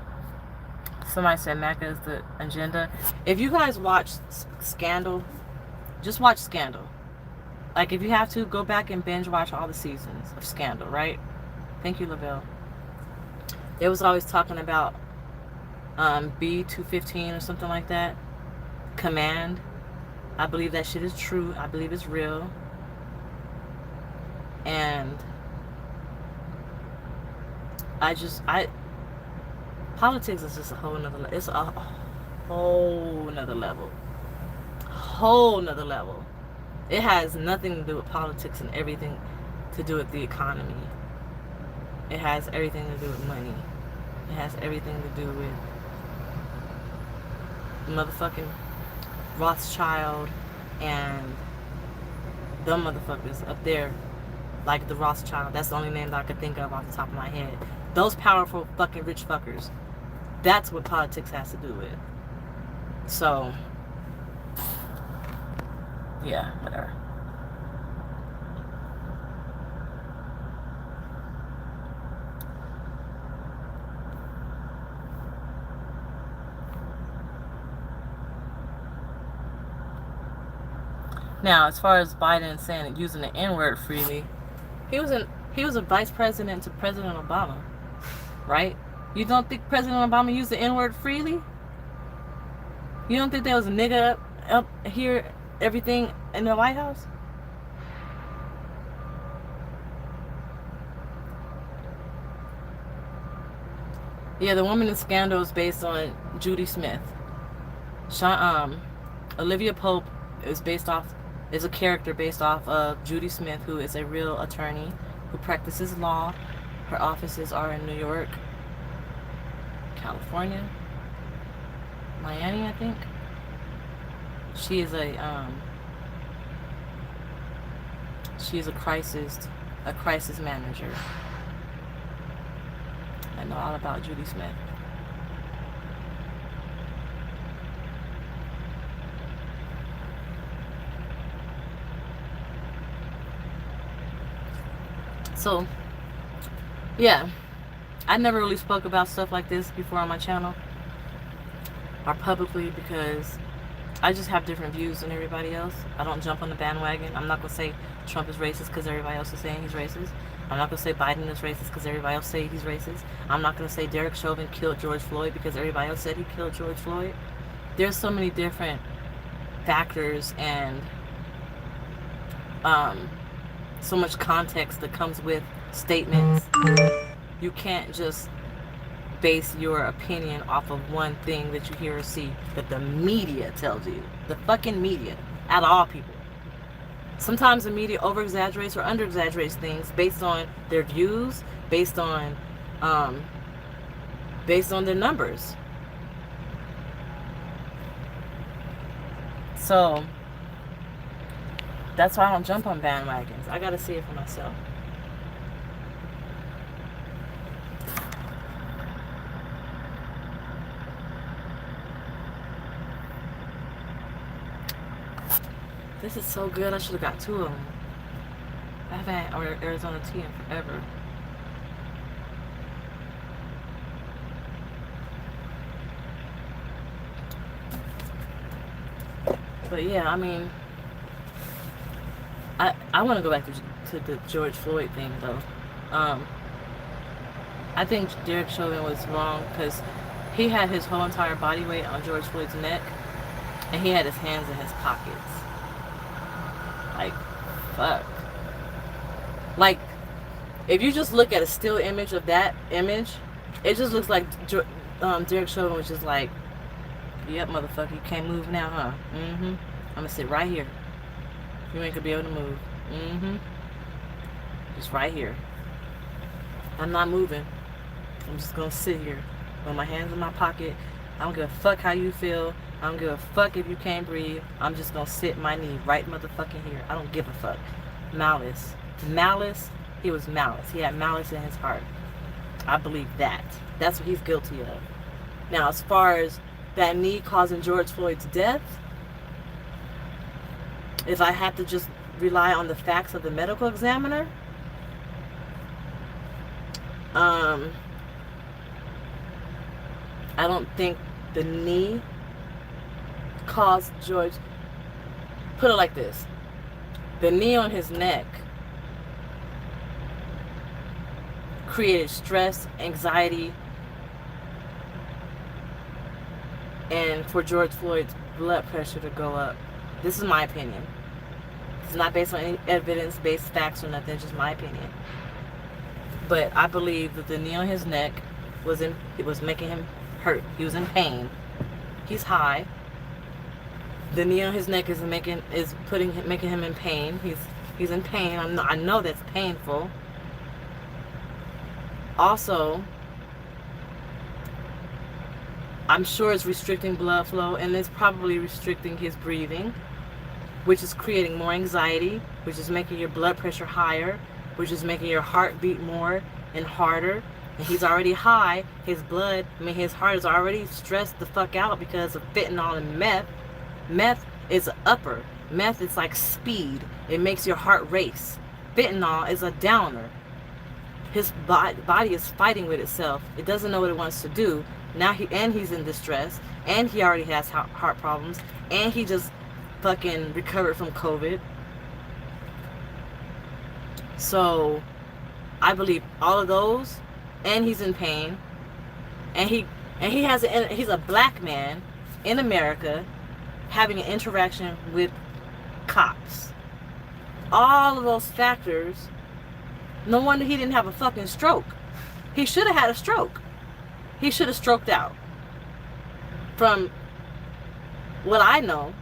somebody said MAGA is the agenda. If you guys watch Scandal, just watch Scandal. Like, if you have to, go back and binge watch all the seasons of Scandal, right? Thank you, Lavelle. They was always talking about B215 or something like that. Command. I believe that shit is true. I believe it's real. And politics is just a whole nother level. It's a whole nother level. Whole nother level. It has nothing to do with politics and everything to do with the economy. It has everything to do with money. It has everything to do with motherfucking Rothschild and them motherfuckers up there. Like the Rothschild. That's the only name that I could think of off the top of my head. Those powerful fucking rich fuckers. That's what politics has to do with. So, yeah, whatever. Now, as far as Biden saying using the N-word freely, he was a vice president to President Obama, right? You don't think President Obama used the N-word freely? You don't think there was a nigga up here, everything in the White House? Yeah, the woman in Scandal is based on Judy Smith. Olivia Pope is a character based off of Judy Smith, who is a real attorney who practices law. Her offices are in New York, California, Miami, I think. She is a crisis manager. I know all about Judy Smith. So, yeah, I never really spoke about stuff like this before on my channel or publicly because I just have different views than everybody else. I don't jump on the bandwagon. I'm not going to say Trump is racist because everybody else is saying he's racist. I'm not going to say Biden is racist because everybody else say he's racist. I'm not going to say Derek Chauvin killed George Floyd because everybody else said he killed George Floyd. There's so many different factors and so much context that comes with statements. You can't just base your opinion off of one thing that you hear or see that the media tells you. The fucking media, out of all people. Sometimes the media over-exaggerates or under-exaggerates things based on their views, based on their numbers. So that's why I don't jump on bandwagons. I gotta see it for myself. This is so good. I should have got 2 of them. I haven't had Arizona tea in forever. But yeah, I mean, I want to go back to the George Floyd thing though. I think Derek Chauvin was wrong because he had his whole entire body weight on George Floyd's neck, and he had his hands in his pockets. Like, fuck. Like, if you just look at a still image of that image, it just looks like Derek Chauvin was just like, yep, motherfucker, you can't move now, huh? I'm gonna sit right here. You ain't gonna be able to move. Just right here. I'm not moving. I'm just gonna sit here with my hands in my pocket. I don't give a fuck how you feel. I don't give a fuck if you can't breathe. I'm just gonna sit my knee right motherfucking here. I don't give a fuck. Malice. He was malice. He had malice in his heart. I believe that. That's what he's guilty of. Now, as far as that knee causing George Floyd's death, if I had to just rely on the facts of the medical examiner, I don't think the knee caused George. Put it like this: the knee on his neck created stress, anxiety, and for George Floyd's blood pressure to go up. This is my opinion. It's not based on any evidence-based facts or nothing. It's just my opinion. But I believe that the knee on his neck was making him hurt. He was in pain. He's high. The knee on his neck is making him in pain. He's in pain. I know that's painful. Also, I'm sure it's restricting blood flow, and it's probably restricting his breathing, which is creating more anxiety, which is making your blood pressure higher, which is making your heart beat more and harder. And he's already high. His heart is already stressed the fuck out because of fentanyl and meth. Meth is upper. Meth is like speed. It makes your heart race. Fentanyl is a downer. His body is fighting with itself. It doesn't know what it wants to do. Now he's in distress, and he already has heart problems, and he just fucking recovered from COVID. So I believe all of those, and he's in pain, and he's a black man in America having an interaction with cops. All of those factors. No wonder he didn't have a fucking stroke. He should have had a stroke. He should have stroked out. From what I know,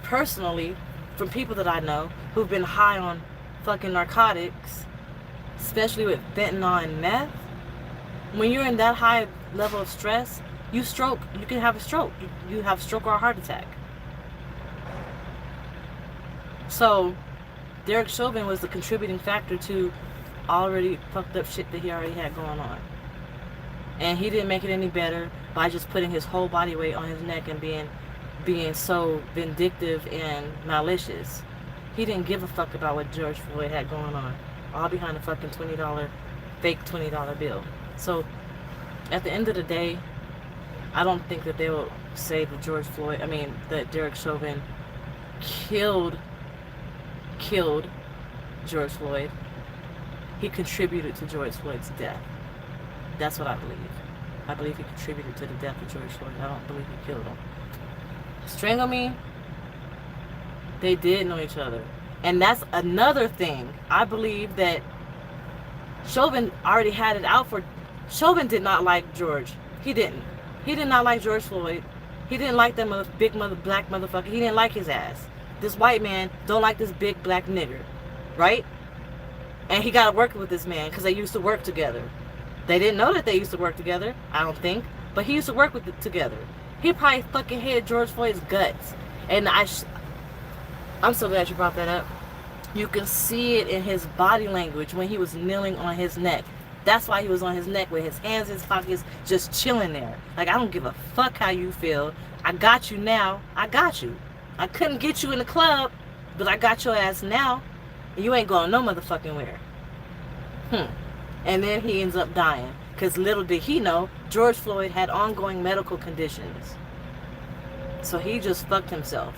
personally, from people that I know who've been high on fucking narcotics, especially with fentanyl and meth, when you're in that high level of stress, you can have a stroke. You have a stroke or a heart attack. So, Derek Chauvin was the contributing factor to already fucked up shit that he already had going on. And he didn't make it any better by just putting his whole body weight on his neck and being so vindictive and malicious. He didn't give a fuck about what George Floyd had going on. All behind a fucking fake $20 bill. So, at the end of the day, I don't think that they will say that that Derek Chauvin killed George Floyd. He contributed to George Floyd's death. That's what I believe. I believe he contributed to the death of George Floyd. I don't believe he killed him. Strangle me, they did know each other. And that's another thing. I believe that Chauvin already had it out for... Chauvin did not like George. He didn't. He did not like George Floyd. He didn't like that black motherfucker. He didn't like his ass. This white man don't like this big black nigger. Right? And he got to work with this man because they used to work together. They didn't know that they used to work together, I don't think. But he used to work with it together. He probably fucking hated George Floyd's guts. And I'm so glad you brought that up. You can see it in his body language when he was kneeling on his neck. That's why he was on his neck with his hands in his pockets, just chilling there. Like, I don't give a fuck how you feel. I got you now. I got you. I couldn't get you in the club, but I got your ass now. And you ain't going no motherfucking where. And then he ends up dying. Because little did he know, George Floyd had ongoing medical conditions. So he just fucked himself.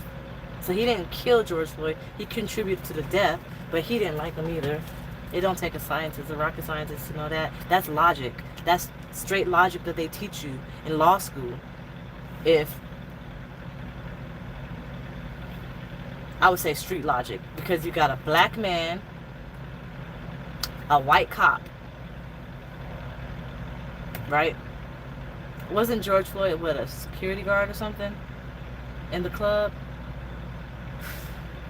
So he didn't kill George Floyd. He contributed to the death, but he didn't like him either. It don't take a scientist, a rocket scientist to know that. That's logic. That's straight logic that they teach you in law school. I would say street logic, because you got a black man, a white cop, right? Wasn't George Floyd, a security guard or something in the club?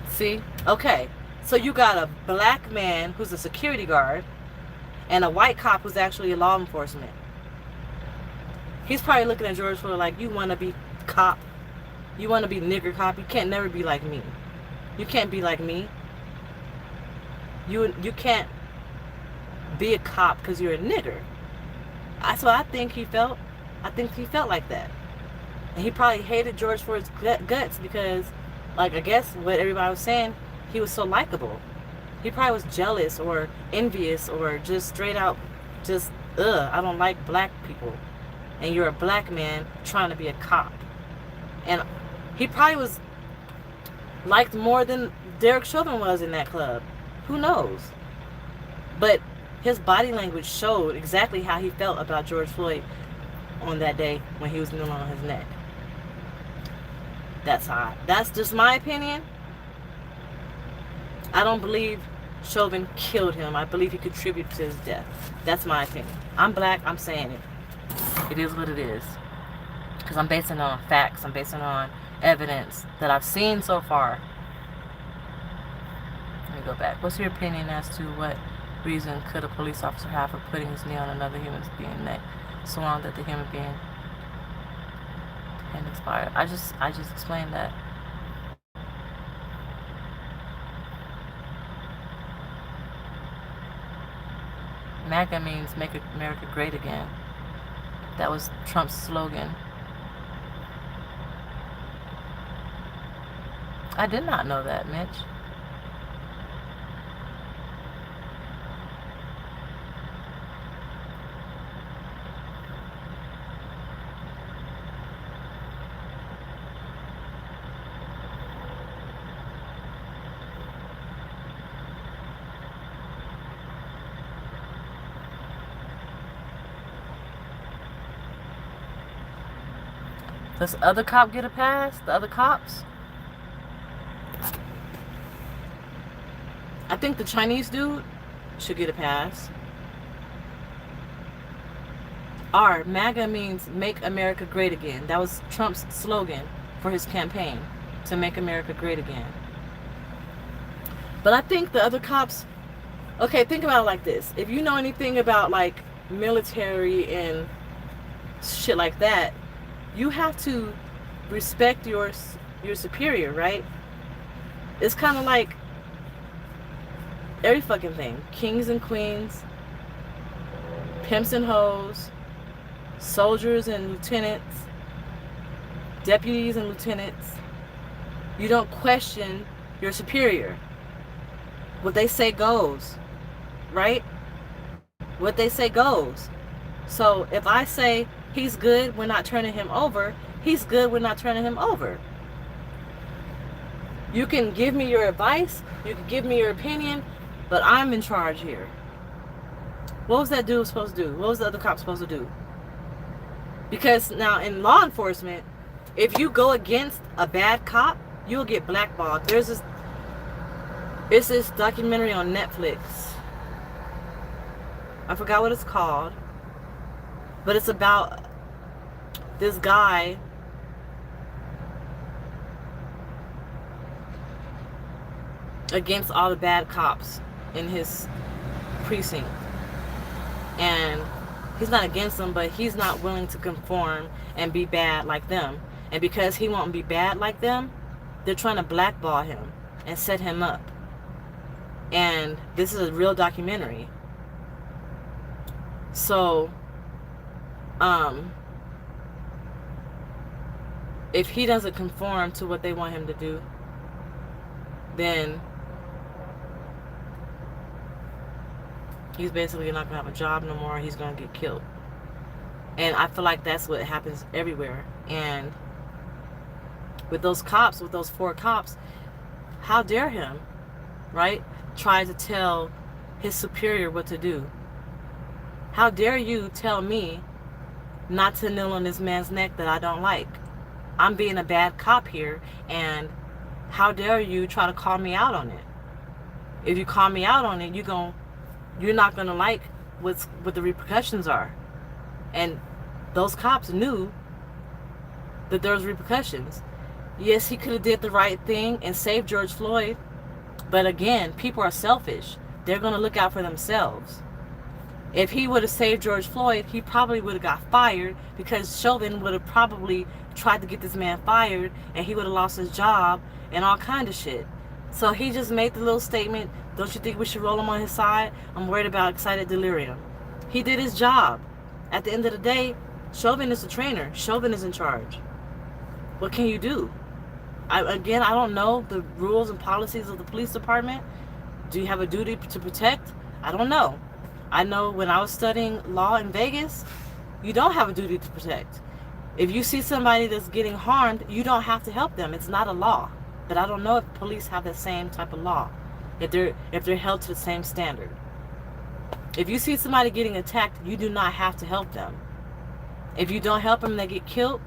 See? Okay. So you got a black man who's a security guard and a white cop who's actually a law enforcement. He's probably looking at George Floyd like, you want to be cop? You want to be nigger cop? You can't never be like me. You can't be like me. You can't be a cop because you're a nigger. That's what I think he felt. I think he felt like that. And he probably hated George Floyd's guts because, like, I guess what everybody was saying, he was so likable. He probably was jealous or envious or just straight out I don't like black people. And you're a black man trying to be a cop. And he probably was liked more than Derek Chauvin was in that club. Who knows? But his body language showed exactly how he felt about George Floyd on that day when he was kneeling on his neck. That's just my opinion. I don't believe Chauvin killed him. I believe he contributed to his death. That's my opinion. I'm black. I'm saying it. It is what it is. Because I'm basing it on facts. I'm basing it on evidence that I've seen so far. Let me go back. What's your opinion as to what reason could a police officer have for putting his knee on another human being's neck so long that the human being can expire? I just explained that. MAGA means make America great again. That was Trump's slogan. I did not know that, Mitch. Does the other cop get a pass? The other cops? I think the Chinese dude should get a pass. MAGA means Make America Great Again. That was Trump's slogan for his campaign, to make America great again. But I think the other cops, okay, think about it like this. If you know anything about like military and shit like that, you have to respect your superior, right? It's kind of like every fucking thing. Kings and queens, pimps and hoes, soldiers and lieutenants, deputies and lieutenants. You don't question your superior. What they say goes, right? What they say goes. So if I say he's good, we're not turning him over, he's good, we're not turning him over. You can give me your advice, you can give me your opinion, but I'm in charge here. What was that dude supposed to do? What was the other cop supposed to do? Because now in law enforcement, if you go against a bad cop, you'll get blackballed. It's this documentary on Netflix. I forgot what it's called, but it's about this guy against all the bad cops in his precinct. And he's not against them, but he's not willing to conform and be bad like them. And because he won't be bad like them, they're trying to blackball him and set him up. And this is a real documentary. So, if he doesn't conform to what they want him to do, then he's basically not going to have a job no more. He's going to get killed. And I feel like that's what happens everywhere. And with those cops, with those 4 cops, how dare him, right? Try to tell his superior what to do. How dare you tell me not to kneel on this man's neck that I don't like? I'm being a bad cop here, and how dare you try to call me out on it? If you call me out on it, you're not gonna like what the repercussions are. And those cops knew that there was repercussions. Yes, he could have did the right thing and saved George Floyd, but again, people are selfish. They're gonna look out for themselves. If he would have saved George Floyd, he probably would have got fired, because Chauvin would have probably tried to get this man fired, and he would have lost his job and all kind of shit. So he just made the little statement, don't you think we should roll him on his side? I'm worried about excited delirium. He did his job. At the end of the day, Chauvin is the trainer. Chauvin is in charge. What can you do? I don't know the rules and policies of the police department. Do you have a duty to protect? I don't know. I know when I was studying law in Vegas, you don't have a duty to protect. If you see somebody that's getting harmed, you don't have to help them. It's not a law. But I don't know if police have the same type of law, if they're held to the same standard. If you see somebody getting attacked, you do not have to help them. If you don't help them, they get killed.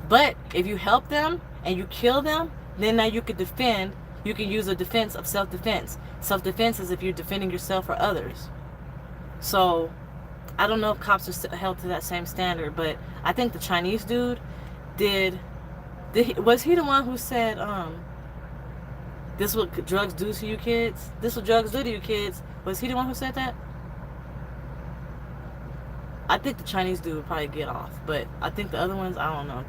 But if you help them and you kill them, then now you can defend. You can use a defense of self-defense. Self-defense is if you're defending yourself or others. So I don't know if cops are held to that same standard, but I think the Chinese dude was he the one who said, this is what drugs do to you kids? This is what drugs do to you kids. Was he the one who said that? I think the Chinese dude would probably get off, but I think the other ones, I don't know.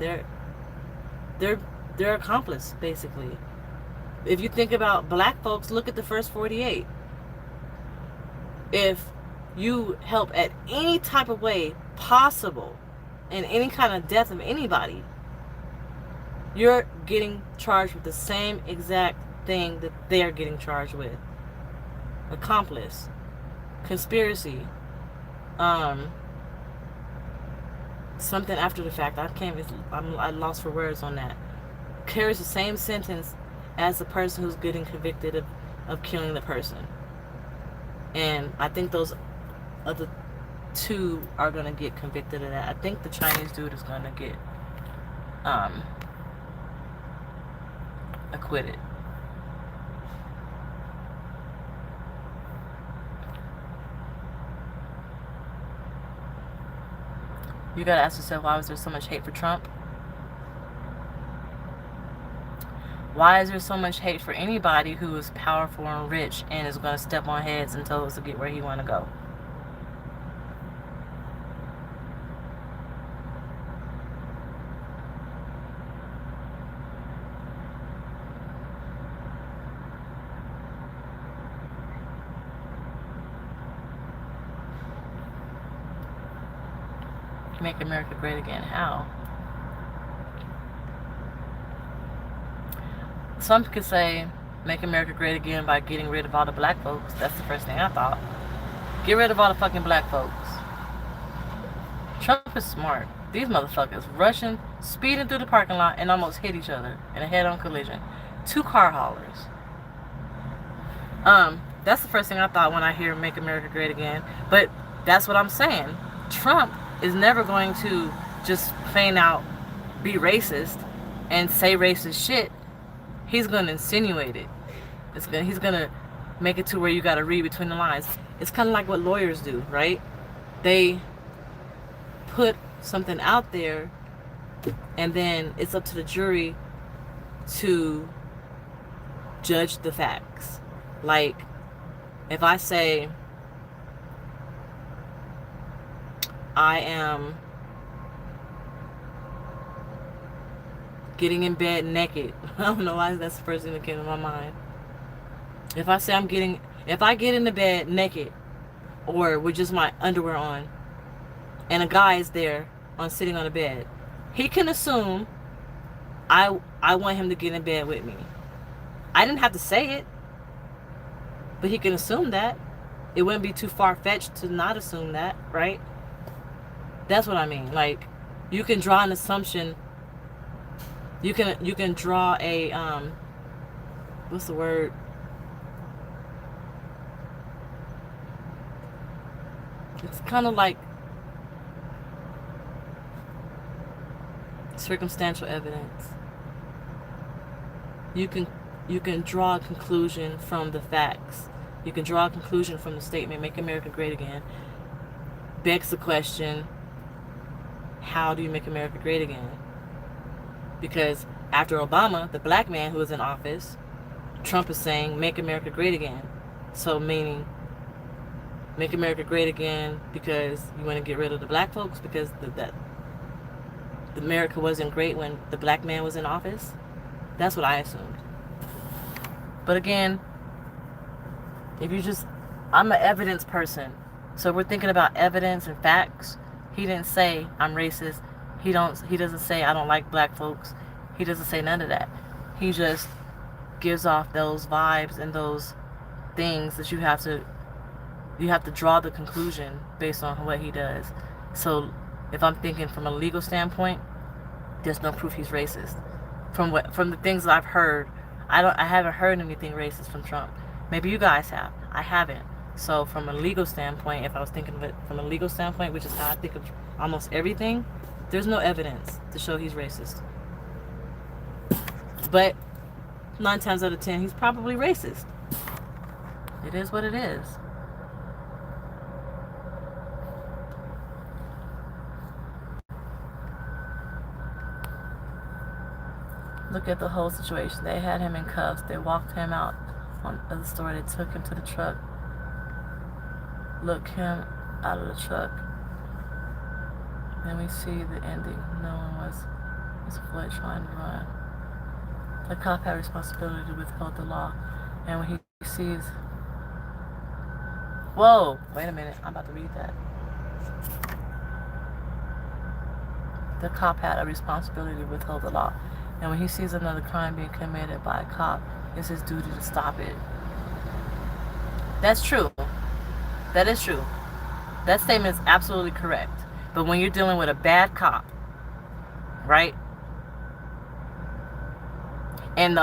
They're accomplice, basically. If you think about black folks, look at the first 48. If you help at any type of way possible in any kind of death of anybody, you're getting charged with the same exact thing that they're getting charged with. Accomplice, conspiracy, something after the fact. I lost for words on that. Carries the same sentence as the person who's getting convicted of killing the person. And I think those other 2 are going to get convicted of that. I think the Chinese dude is going to get acquitted. You gotta ask yourself, why was there so much hate for Trump? Why is there so much hate for anybody who is powerful and rich and is gonna step on heads and toes to get where he wanna go? Make America great again. How? Some could say make America great again by getting rid of all the black folks. That's the first thing I thought. Get rid of all the fucking black folks. Trump is smart. These motherfuckers rushing, speeding through the parking lot and almost hit each other in a head-on collision. 2 car haulers. That's the first thing I thought when I hear make America great again. But that's what I'm saying. Trump is never going to just feign out, be racist, and say racist shit. He's going to insinuate it. He's going to make it to where you got to read between the lines. It's kind of like what lawyers do, right? They put something out there, and then it's up to the jury to judge the facts. Like, if I say, I am getting in bed naked. I don't know why that's the first thing that came to my mind. If I say if I get into bed naked or with just my underwear on and a guy is there sitting on a bed, he can assume I want him to get in bed with me. I didn't have to say it, but he can assume that. It wouldn't be too far-fetched to not assume that, right? That's what I mean. Like, you can draw an assumption. You can draw a what's the word? It's kind of like circumstantial evidence. You can draw a conclusion from the facts. You can draw a conclusion from the statement, make America great again. Begs the question, how do you make America great again? Because after Obama, the black man who was in office, Trump is saying, make America great again. So meaning, make America great again because you want to get rid of the black folks because the America wasn't great when the black man was in office. That's what I assumed. But again, I'm an evidence person. So we're thinking about evidence and facts. He didn't say I'm racist. He doesn't say I don't like black folks. He doesn't say none of that. He just gives off those vibes and those things that you have to draw the conclusion based on what he does. So if I'm thinking from a legal standpoint, there's no proof he's racist. From the things that I've heard, I haven't heard anything racist from Trump. Maybe you guys have. I haven't. So from a legal standpoint, if I was thinking of it from a legal standpoint, which is how I think of almost everything, there's no evidence to show he's racist. But 9 times out of 10, he's probably racist. It is what it is. Look at the whole situation. They had him in cuffs. They walked him out of the store. They took him to the truck. Look him out of the truck. Then we see the ending. No one was Floyd trying to run. The cop had responsibility to withhold the law. And when he sees... Whoa! Wait a minute. I'm about to read that. The cop had a responsibility to withhold the law. And when he sees another crime being committed by a cop, it's his duty to stop it. That's true. That is true. That statement is absolutely correct. But when you're dealing with a bad cop, right? And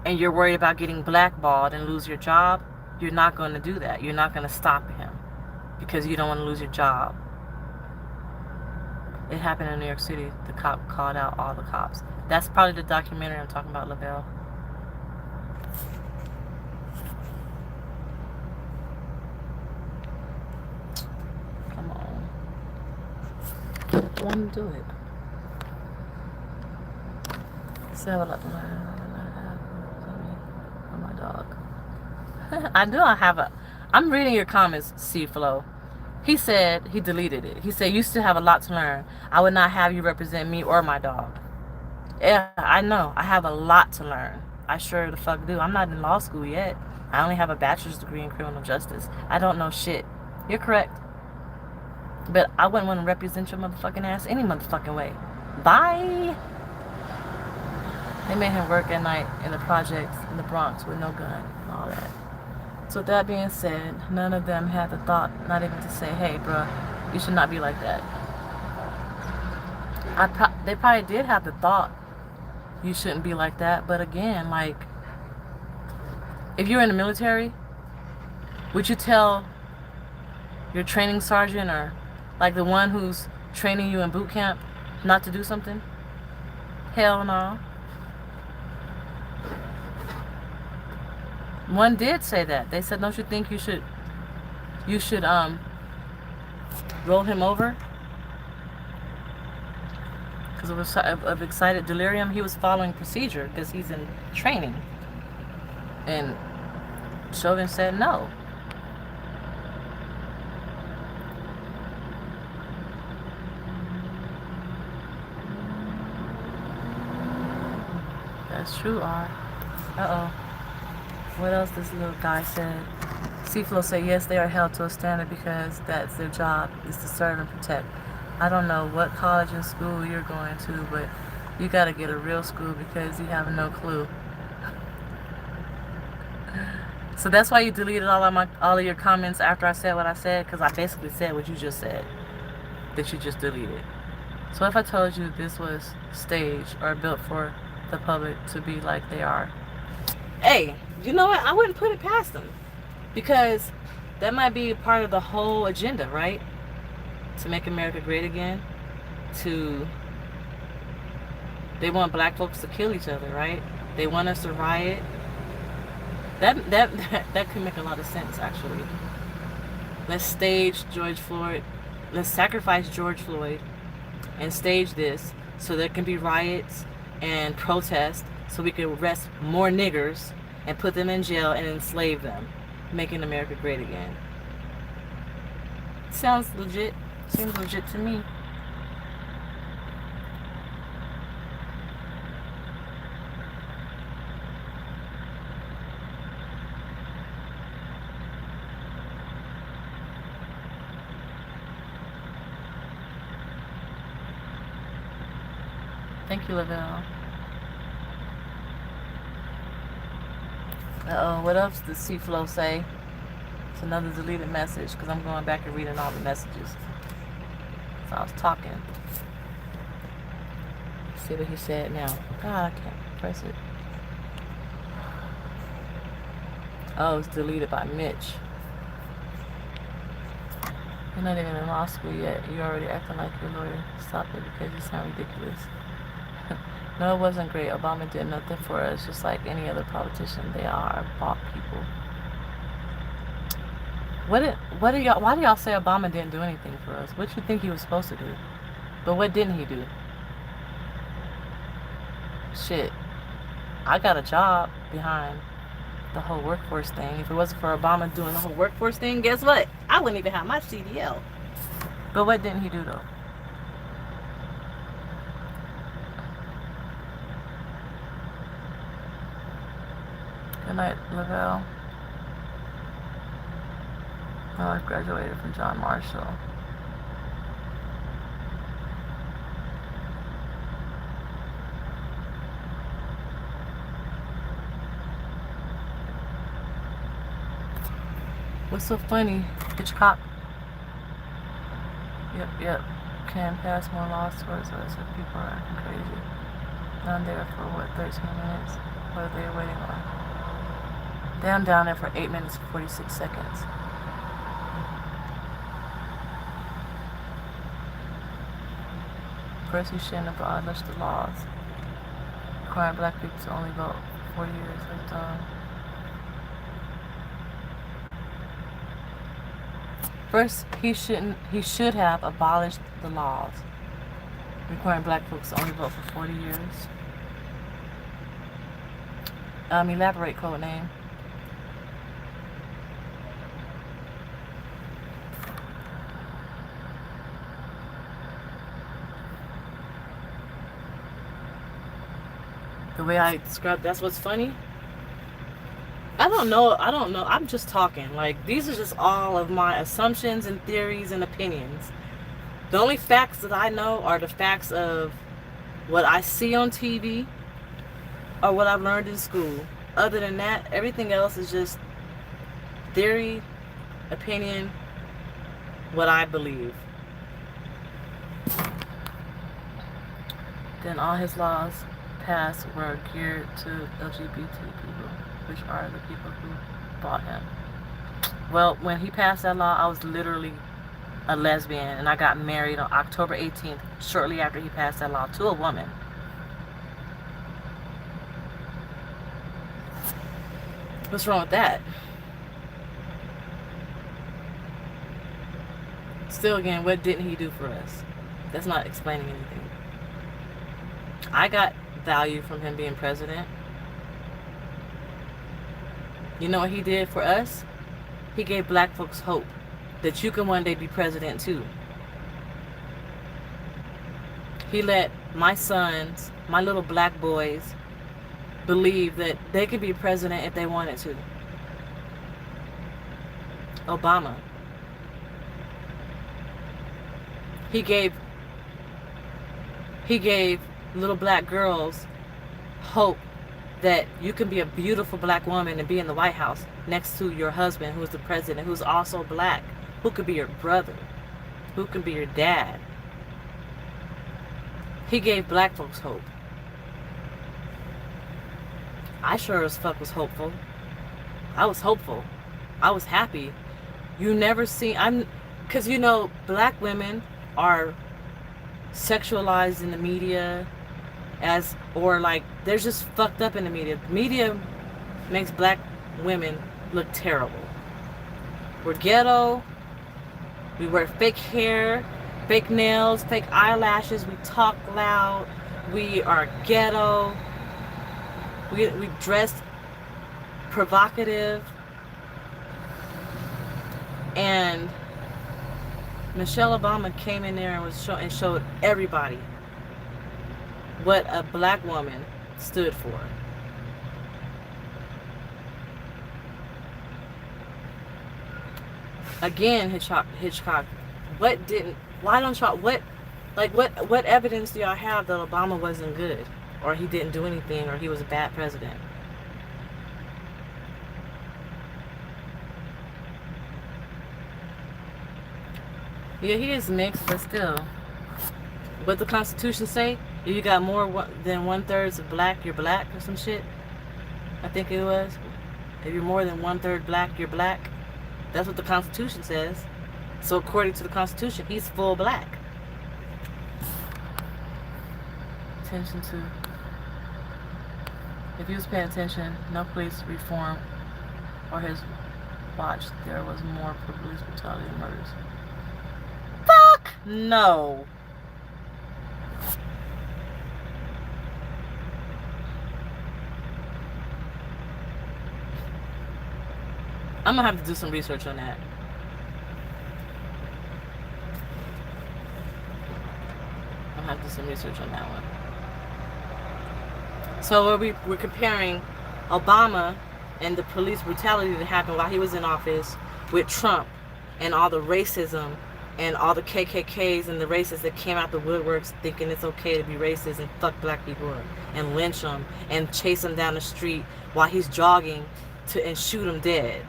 you're worried about getting blackballed and lose your job, you're not going to do that. You're not going to stop him because you don't want to lose your job. It happened in New York City. The cop called out all the cops. That's probably the documentary I'm talking about, LaBelle. Come on. want to do it. So I would like to learn from my dog. I have a. I'm reading your comments, C-Flow. He said he deleted it. He said, you still have a lot to learn. I would not have you represent me or my dog. Yeah, I know. I have a lot to learn. I sure the fuck do. I'm not in law school yet. I only have a bachelor's degree in criminal justice. I don't know shit. You're correct. But I wouldn't want to represent your motherfucking ass any motherfucking way. Bye. They made him work at night in the projects in the Bronx with no gun and all that. So with that being said, none of them had the thought, not even to say, hey, bruh, you should not be like that. They probably did have the thought, you shouldn't be like that. But again, like, if you're in the military, would you tell your training sergeant or like the one who's training you in boot camp not to do something? Hell no. One did say that. They said, don't you think you should roll him over? Because it was of excited delirium. He was following procedure because he's in training. And Chauvin said no. That's true, R. Uh-oh. What else this little guy said? C-Flow said, yes, they are held to a standard because that's their job, is to serve and protect. I don't know what college and school you're going to, but you got to get a real school because you have no clue. So that's why you deleted all of your comments after I said what I said, because I basically said what you just said, that you just deleted. So if I told you this was staged or built for the public to be like they are, hey, you know what? I wouldn't put it past them, because that might be part of the whole agenda, right? To make America great again. They want black folks to kill each other, right? They want us to riot. That could make a lot of sense, actually. Let's stage George Floyd. Let's sacrifice George Floyd and stage this so there can be riots and protests, so we can arrest more niggers and put them in jail and enslave them, making America great again. Sounds legit. Seems legit to me. Thank you, Lavelle. Uh-oh, what else does C-Flow say? It's another deleted message, because I'm going back and reading all the messages. So I was talking. Let's see what he said now. God, I can't press it. Oh, it's deleted by Mitch. You're not even in law school yet. You're already acting like your lawyer. Stop it, because you sound ridiculous. No, it wasn't great. Obama did nothing for us, just like any other politician. They are bought people. Why do y'all say Obama didn't do anything for us? What do you think he was supposed to do? But what didn't he do? Shit. I got a job behind the whole workforce thing. If it wasn't for Obama doing the whole workforce thing, guess what? I wouldn't even have my CDL. But what didn't he do, though? Good night, Lavelle. I graduated from John Marshall. What's so funny? Hitchcock. Yep. Can pass more laws towards us if people are acting crazy. Down there for what, 13 minutes? What are they waiting on? I'm down there for 8 minutes and 46 seconds. First, you shouldn't have abolished the laws requiring black people to only vote for 4 years. Like, first, he should have abolished the laws requiring black folks to only vote for 40 years. Elaborate, code name. The way I describe, that's what's funny. I don't know. I'm just talking. Like, these are just all of my assumptions and theories and opinions. The only facts that I know are the facts of what I see on TV or what I've learned in school. Other than that, everything else is just theory, opinion, what I believe. Then all his laws passed were geared to LGBT people, which are the people who bought him. Well, when he passed that law, I was literally a lesbian, and I got married on October 18th, shortly after he passed that law, to a woman. What's wrong with that? Still, again, what didn't he do for us? That's not explaining anything. I got value from him being president. You know what he did for us? He gave black folks hope that you can one day be president too. He let my sons, my little black boys, believe that they could be president if they wanted to. Obama. He gave little black girls hope that you can be a beautiful black woman and be in the White House next to your husband, who is the president, who's also black, who could be your brother, who could be your dad. He gave black folks hope. I sure as fuck was hopeful. I was hopeful. I was happy. You never see, because you know, black women are sexualized in the media or like, they're just fucked up in the media. Media makes black women look terrible. We're ghetto. We wear fake hair, fake nails, fake eyelashes. We talk loud. We are ghetto. We dress provocative. And Michelle Obama came in there and showed everybody what a black woman stood for. Again, Hitchcock, what evidence do y'all have that Obama wasn't good, or he didn't do anything, or he was a bad president? Yeah, he is mixed, but still. What the Constitution say? If you got more than 1/3 of black, you're black, or some shit. I think it was. If you're more than 1/3 black, you're black. That's what the Constitution says. So according to the Constitution, he's full black. Attention to. If he was paying attention, no police reform or his watch, there was more police brutality and murders. Fuck no. I'm gonna have to do some research on that. I'm gonna have to do some research on that one. So we're comparing Obama and the police brutality that happened while he was in office with Trump and all the racism and all the KKKs and the racists that came out the woodworks thinking it's okay to be racist and fuck black people up and lynch them and chase them down the street while he's jogging and shoot him dead.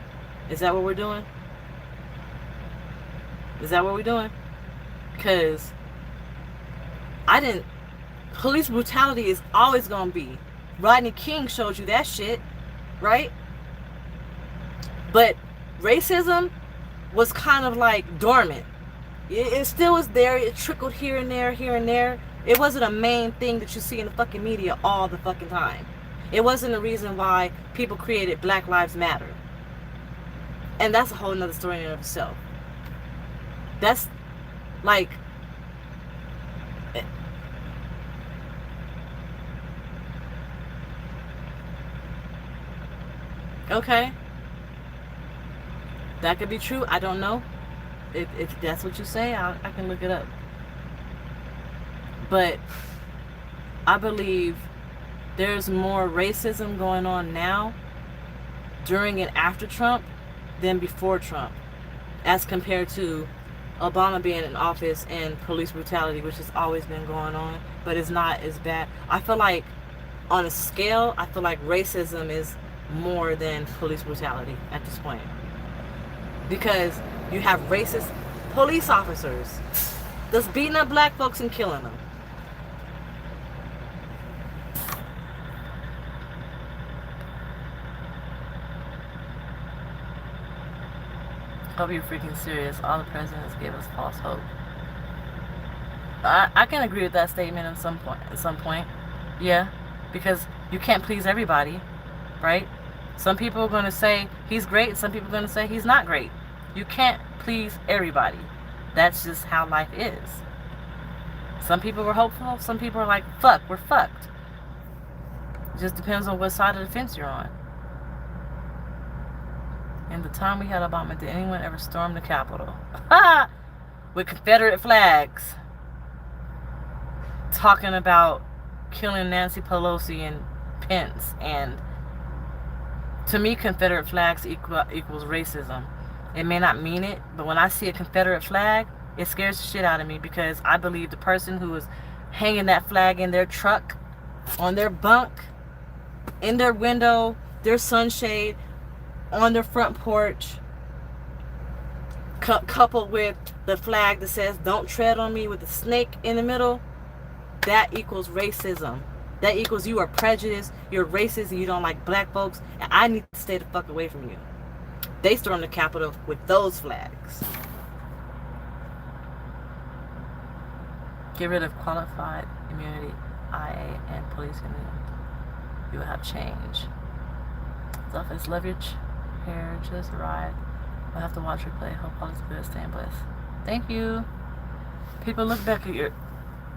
Is that what we're doing? Is that what we're doing? Because police brutality is always going to be. Rodney King showed you that shit, right? But racism was kind of like dormant. It still was there. It trickled here and there, here and there. It wasn't a main thing that you see in the fucking media all the fucking time. It wasn't the reason why people created Black Lives Matter. And that's a whole nother story in and of itself. That's like, Okay, that could be true. I don't know. If that's what you say, I can look it up. But I believe there's more racism going on now during and after Trump than before Trump, as compared to Obama being in office and police brutality, which has always been going on, but it's not as bad. I feel like on a scale, I feel like racism is more than police brutality at this point. Because you have racist police officers that's beating up black folks and killing them. Hope you're freaking serious. All the presidents gave us false hope. I can agree with that statement at some point. Yeah, because you can't please everybody, right? Some people are going to say he's great. Some people are going to say he's not great. You can't please everybody. That's just how life is. Some people were hopeful. Some people are like, fuck, we're fucked. It just depends on what side of the fence you're on. In the time we had Obama, did anyone ever storm the Capitol? With Confederate flags. Talking about killing Nancy Pelosi and Pence. And to me, Confederate flags equals racism. It may not mean it, but when I see a Confederate flag, it scares the shit out of me, because I believe the person who is hanging that flag in their truck, on their bunk, in their window, their sunshade, on their front porch, coupled with the flag that says "Don't tread on me" with a snake in the middle, that equals racism. That equals you are prejudiced, you're racist, and you don't like black folks, and I need to stay the fuck away from you. They stormed the Capitol with those flags. Get rid of qualified immunity, IA, and police immunity. You will have change. DollFace, love your hair, just right. We'll have to watch replay. Hope all is good. Stay blessed. Thank you. People look back at your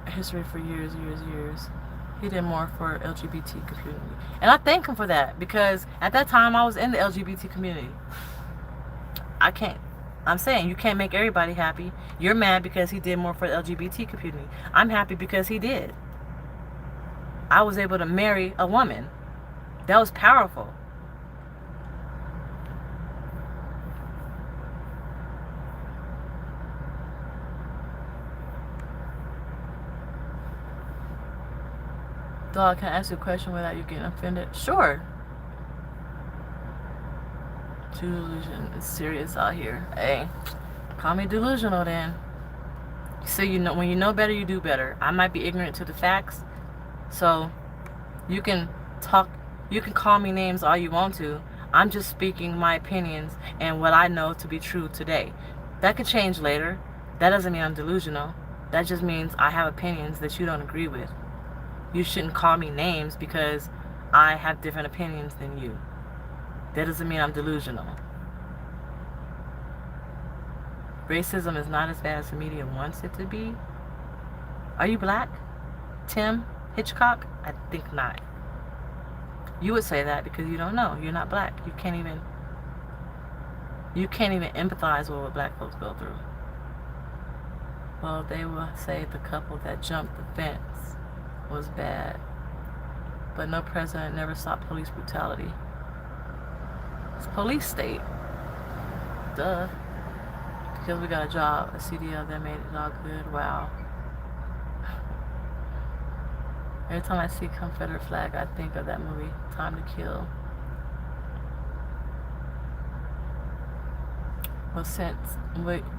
history for years. He did more for LGBT community. And I thank him for that, because at that time I was in the LGBT community. I'm saying you can't make everybody happy. You're mad because he did more for the LGBT community. I'm happy because he did. I was able to marry a woman. That was powerful. Dog, can I ask you a question without you getting offended? Sure. Delusion is serious out here. Hey, call me delusional then. So when you know better, you do better. I might be ignorant to the facts, so you can call me names all you want to. I'm just speaking my opinions and what I know to be true today. That could change later. That doesn't mean I'm delusional. That just means I have opinions that you don't agree with. You shouldn't call me names because I have different opinions than you. That doesn't mean I'm delusional. Racism is not as bad as the media wants it to be. Are you black? Tim Hitchcock? I think not. You would say that because you don't know. You're not black. You can't even empathize with what black folks go through. Well, they will say the couple that jumped the fence was bad, but no president never stopped police brutality. It's police state. Duh. Because we got a job, a CDL that made it all good. Wow. Every time I see Confederate flag, I think of that movie, Time to Kill.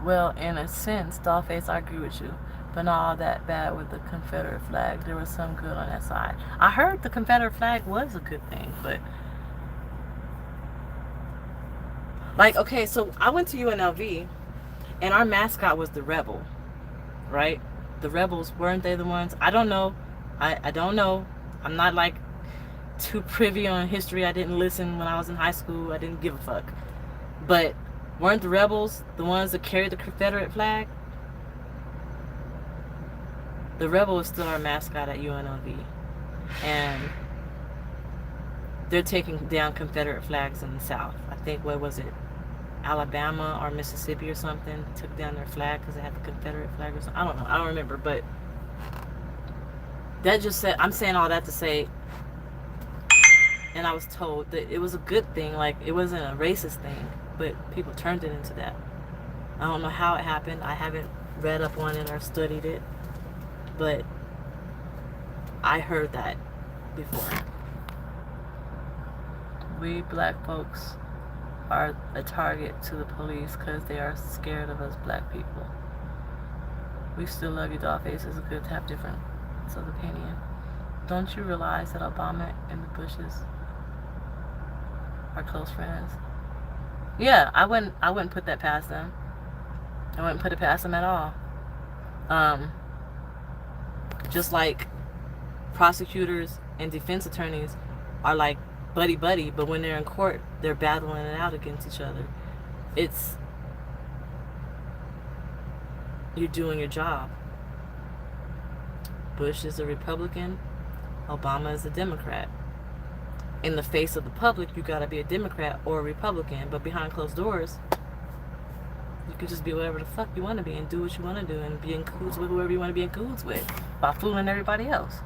Well, in a sense, DollFace, I agree with you, but not all that bad with the Confederate flag. There was some good on that side. I heard the Confederate flag was a good thing, but like, okay, so I went to UNLV, and our mascot was the rebel, right? The rebels, weren't they the ones? I don't know. I don't know. I'm not like too privy on history. I didn't listen when I was in high school. I didn't give a fuck. But weren't the rebels the ones that carried the Confederate flag? The rebel is still our mascot at UNLV. And they're taking down Confederate flags in the South. I think, what was it, Alabama or Mississippi or something, took down their flag because they had the Confederate flag or something. I don't know. I don't remember. But that just said, I'm saying all that to say, and I was told that it was a good thing. Like, it wasn't a racist thing, but people turned it into that. I don't know how it happened. I haven't read up on it or studied it, but I heard that before. We black folks are a target to the police because they are scared of us black people. We still love you, DollFace. It's good to have difference of opinion. Don't you realize that Obama and the Bushes are close friends? Yeah, I wouldn't put that past them. I wouldn't put it past them at all. Just like prosecutors and defense attorneys are like buddy, but when they're in court, they're battling it out against each other. It's, you're doing your job. Bush is a Republican, Obama is a Democrat. In the face of the public, you gotta be a Democrat or a Republican, but behind closed doors, you can just be whatever the fuck you want to be and do what you want to do and be in cahoots with whoever you want to be in cahoots with by fooling everybody else.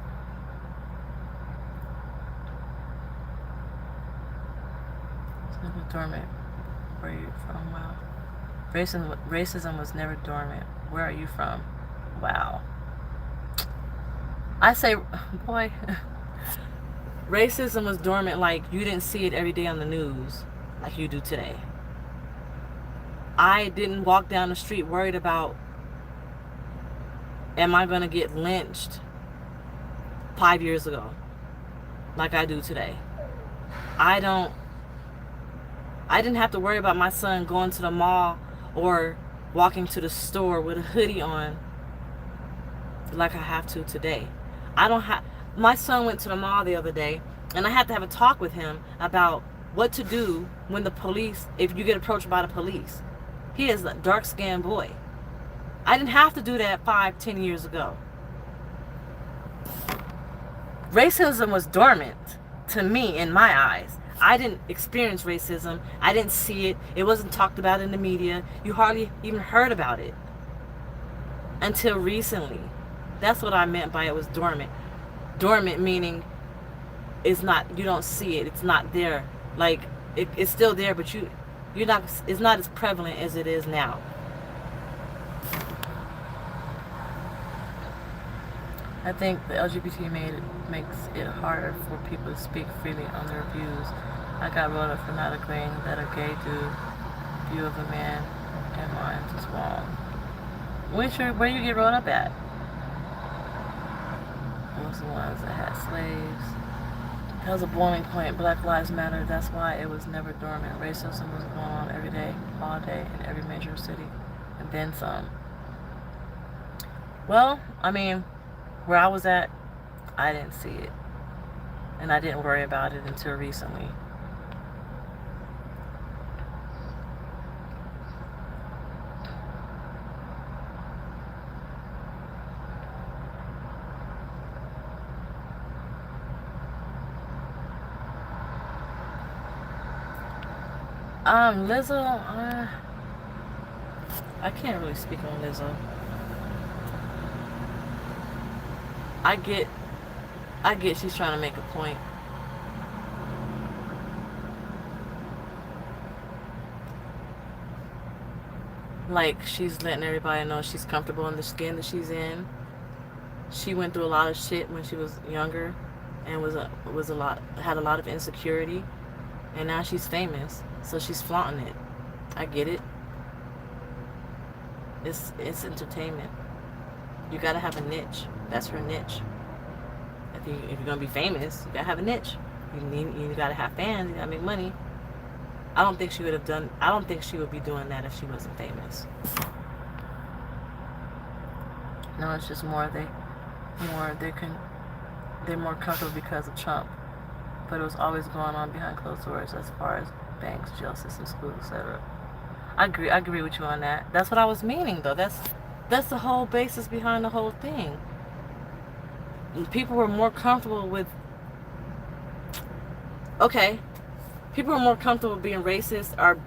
It's never dormant. Where are you from? Wow. Racism was never dormant. Where are you from? Wow. I say, boy, racism was dormant like you didn't see it every day on the news like you do today. I didn't walk down the street worried about, am I going to get lynched 5 years ago like I do today. I didn't have to worry about my son going to the mall or walking to the store with a hoodie on like I have to today. My son went to the mall the other day, and I had to have a talk with him about what to do when the police, if you get approached by the police. He is a dark-skinned boy. I didn't have to do that 5-10 years ago. Racism was dormant to me in my eyes. I didn't experience racism. I didn't see it. It wasn't talked about in the media. You hardly even heard about it until recently. That's what I meant by it was dormant. Dormant meaning it's not, you don't see it. It's not there. Like it's still there, but you're not. It's not as prevalent as it is now. I think the LGBT makes it harder for people to speak freely on their views. I got wrote up for not agreeing that a gay dude view of a man and mine is wrong. Where you get wrote up at? Was the ones that had slaves. That was a boiling point. Black Lives Matter. That's why it was never dormant. Racism was going on every day, all day, in every major city, and then some. Well, I mean, where I was at, I didn't see it, and I didn't worry about it until recently. Lizzo, I can't really speak on Lizzo. I get she's trying to make a point. Like, she's letting everybody know she's comfortable in the skin that she's in. She went through a lot of shit when she was younger and had a lot of insecurity, and now she's famous. So she's flaunting it. I get it. It's entertainment. You gotta have a niche. That's her niche. If you're gonna be famous, you gotta have a niche. You gotta have fans. You gotta make money. I don't think she would be doing that if she wasn't famous. No, it's just they're more comfortable because of Trump. But it was always going on behind closed doors as far as banks, jail systems, schools, etc. I agree with you on that. That's what I was meaning, though. That's the whole basis behind the whole thing. People were more comfortable with Okay, people are more comfortable being racist, are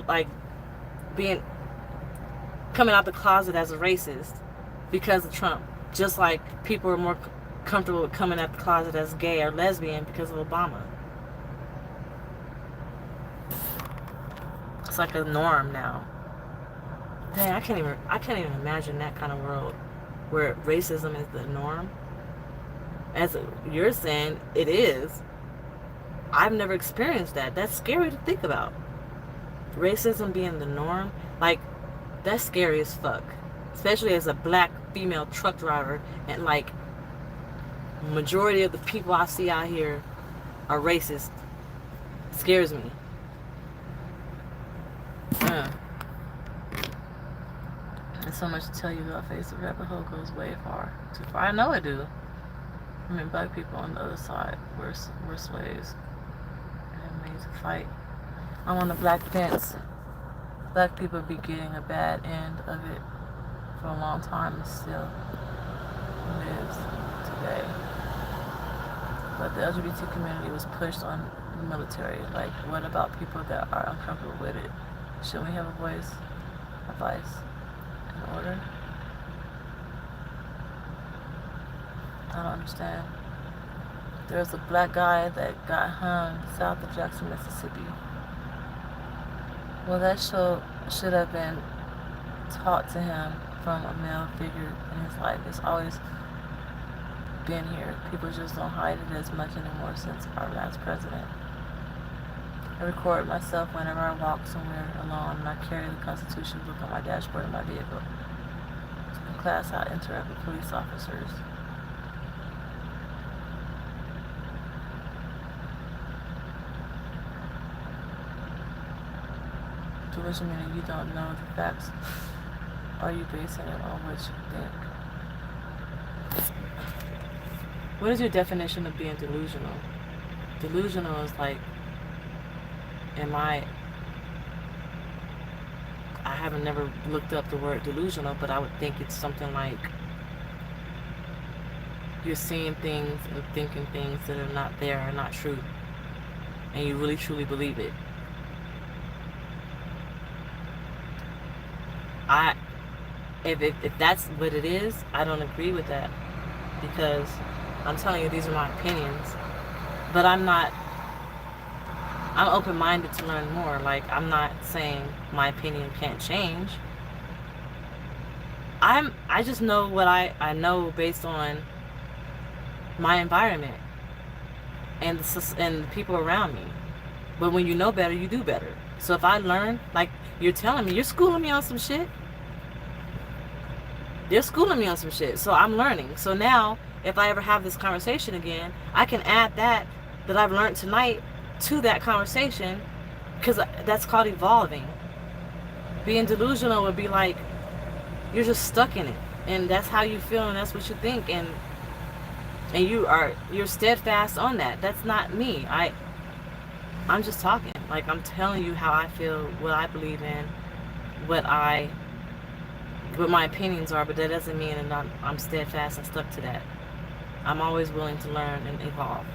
like being coming out the closet as a racist because of Trump. Just like people are more comfortable with coming out the closet as gay or lesbian because of Obama. It's like a norm now. Dang, I can't even imagine that kind of world where racism is the norm. As you're saying, it is. I've never experienced that. That's scary to think about. Racism being the norm, like, that's scary as fuck. Especially as a black female truck driver, and like majority of the people I see out here are racist. It scares me. There's so much to tell you about face. The rabbit hole goes way far. Too far. I know it do. I mean, black people on the other side were slaves and made to fight. I'm on the black fence. Black people be getting a bad end of it for a long time and still lives today. But the LGBT community was pushed on the military. Like, what about people that are uncomfortable with it? Shouldn't we have a voice, advice, and order? I don't understand. There's a black guy that got hung south of Jackson, Mississippi. Well, that should have been taught to him from a male figure in his life. It's always been here. People just don't hide it as much anymore since our last president. I record myself whenever I walk somewhere alone, and I carry the Constitution book on my dashboard of my vehicle. In class, I interact with police officers. Delusion meaning you don't know the facts. Are you basing it on what you think? What is your definition of being delusional? Delusional is like, I haven't never looked up the word delusional, but I would think it's something like you're seeing things and thinking things that are not there, are not true, and you really truly believe it. If that's what it is, I don't agree with that, because I'm telling you, these are my opinions, but I'm open-minded to learn more. Like, I'm not saying my opinion can't change. I just know what I know based on my environment and the people around me. But when you know better, you do better. So if I learn, like you're telling me, you're schooling me on some shit. They're schooling me on some shit. So I'm learning. So now, if I ever have this conversation again, I can add that I've learned tonight to that conversation, because that's called evolving. Being delusional would be like you're just stuck in it, and that's how you feel, and that's what you think, and you're steadfast on that. That's not me. I'm just talking. Like, I'm telling you how I feel, what I believe in, what my opinions are, but that doesn't mean that I'm steadfast and stuck to that. I'm always willing to learn and evolve.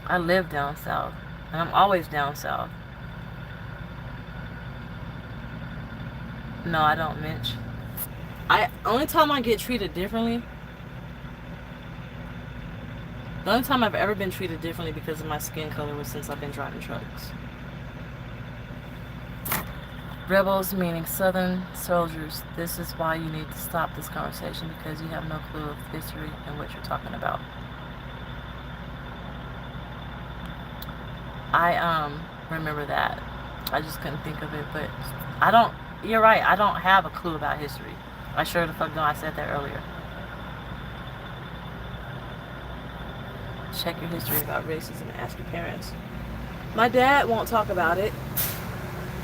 I live down south, and I'm always down south. No, I don't, Mitch. Only time I get treated differently, the only time I've ever been treated differently because of my skin color was since I've been driving trucks. Rebels, meaning Southern soldiers. This is why you need to stop this conversation, because you have no clue of history and what you're talking about. I remember that. I just couldn't think of it, but you're right, I don't have a clue about history. I sure the fuck don't. I said that earlier. Check your history about racism and ask your parents. My dad won't talk about it.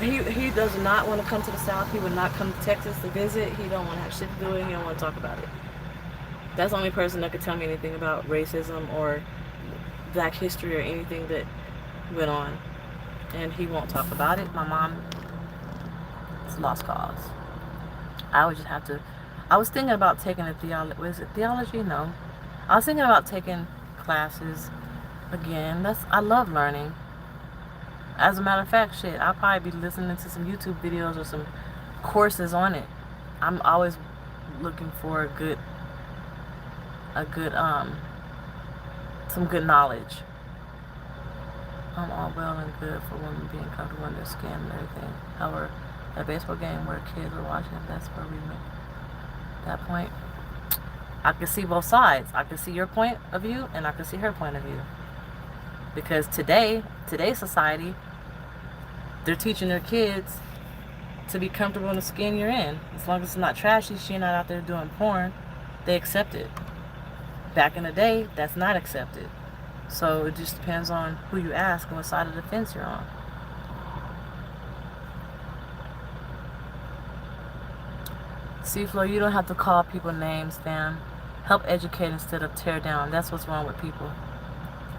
He does not want to come to the South. He would not come to Texas to visit. He don't want to have shit to do with it. He don't want to talk about it. That's the only person that could tell me anything about racism or black history or anything that went on. And he won't talk about it. My mom, it's a lost cause. I would just have to. I was thinking about taking a theology. No. I was thinking about taking classes again. I love learning. As a matter of fact, shit, I'll probably be listening to some YouTube videos or some courses on it. I'm always looking for some good knowledge. I'm all well and good for women being comfortable in their skin and everything. However, that baseball game where kids were watching, that's where we make that point. I can see both sides. I can see your point of view and I can see her point of view. Because today's society, they're teaching their kids to be comfortable in the skin you're in. As long as it's not trashy, she's not out there doing porn, they accept it. Back in the day, that's not accepted. So it just depends on who you ask and what side of the fence you're on. See, Floyd, you don't have to call people names, fam. Help educate instead of tear down. That's what's wrong with people.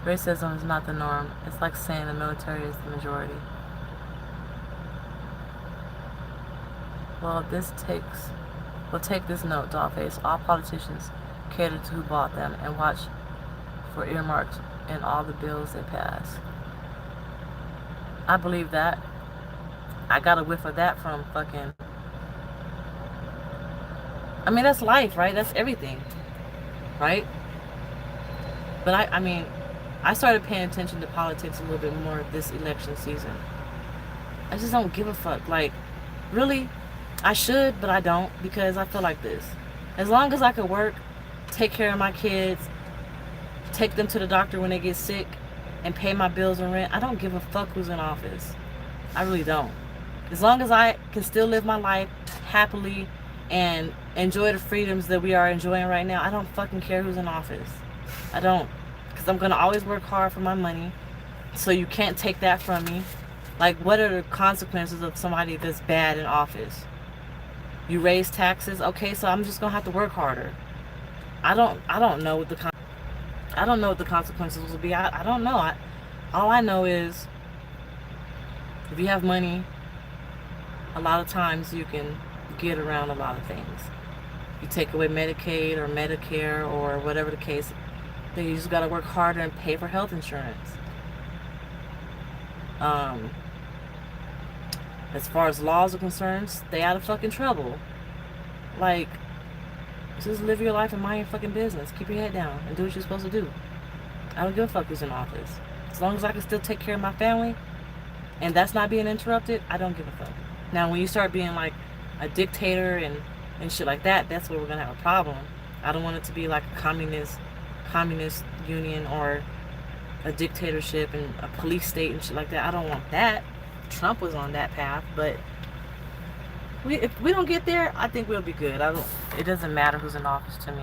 Racism is not the norm. It's like saying the military is the majority. Well, take this note, DollFace. All politicians cater to who bought them and watch for earmarks in all the bills they pass. I believe that. I got a whiff of that from fucking... I mean, that's life, right? That's everything, right? But I started paying attention to politics a little bit more this election season. I just don't give a fuck. Like, really? I should, but I don't, because I feel like this. As long as I could work, take care of my kids, take them to the doctor when they get sick, and pay my bills and rent, I don't give a fuck who's in office. I really don't. As long as I can still live my life happily and enjoy the freedoms that we are enjoying right now, I don't fucking care who's in office. I don't. Because I'm going to always work hard for my money, so you can't take that from me. Like, what are the consequences of somebody that's bad in office? You raise taxes, okay, so I'm just gonna have to work harder. I don't know what the consequences will be. I don't know. All I know is if you have money, a lot of times you can get around a lot of things. You take away Medicaid or Medicare or whatever the case, then you just gotta work harder and pay for health insurance. As far as laws are concerned, stay out of fucking trouble. Like, just live your life and mind your fucking business. Keep your head down and do what you're supposed to do. I don't give a fuck who's in office. As long as I can still take care of my family and that's not being interrupted, I don't give a fuck. Now, when you start being like a dictator and shit like that, that's where we're gonna have a problem. I don't want it to be like a communist union or a dictatorship and a police state and shit like that. I don't want that. Trump was on that path, but if we don't get there, I think we'll be good. It doesn't matter who's in office to me.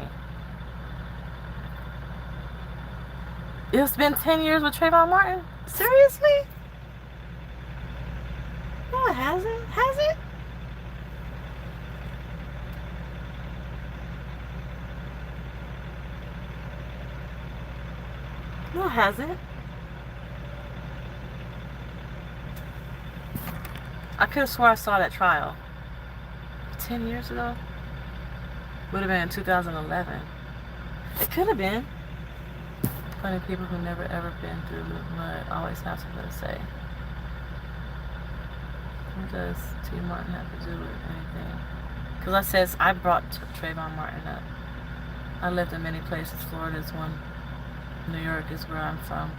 It's been 10 years with Trayvon Martin? Seriously? No, it hasn't. Has it? No, it hasn't. I could have swore I saw that trial 10 years ago. Would have been in 2011. It could have been. Funny people who never ever been through the mud always have something to say. What does T. Martin have to do with anything? Because I brought Trayvon Martin up. I lived in many places. Florida is one. New York is where I'm from.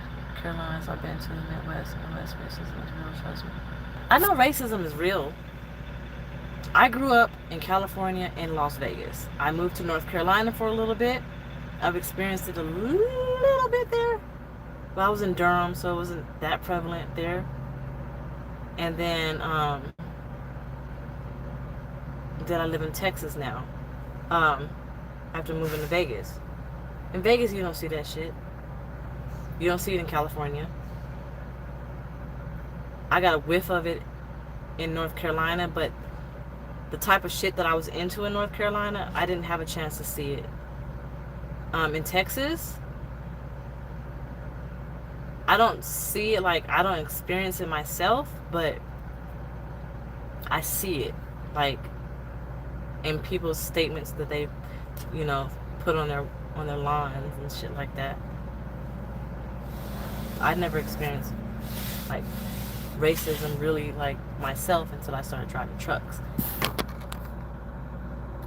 Carolinas, I've been to the Midwest and the West. Racism is real, trust me. I know racism is real. I grew up in California and Las Vegas. I moved to North Carolina for a little bit. I've experienced it a little bit there. But I was in Durham, so it wasn't that prevalent there. And then I live in Texas now. After moving to Vegas. In Vegas, you don't see that shit. You don't see it in California. I got a whiff of it in North Carolina, but the type of shit that I was into in North Carolina, I didn't have a chance to see it. In Texas, I don't see it, like, I don't experience it myself, but I see it, like, in people's statements that they, put on their on their lawns and shit like that. I never experienced like racism really like myself until I started driving trucks.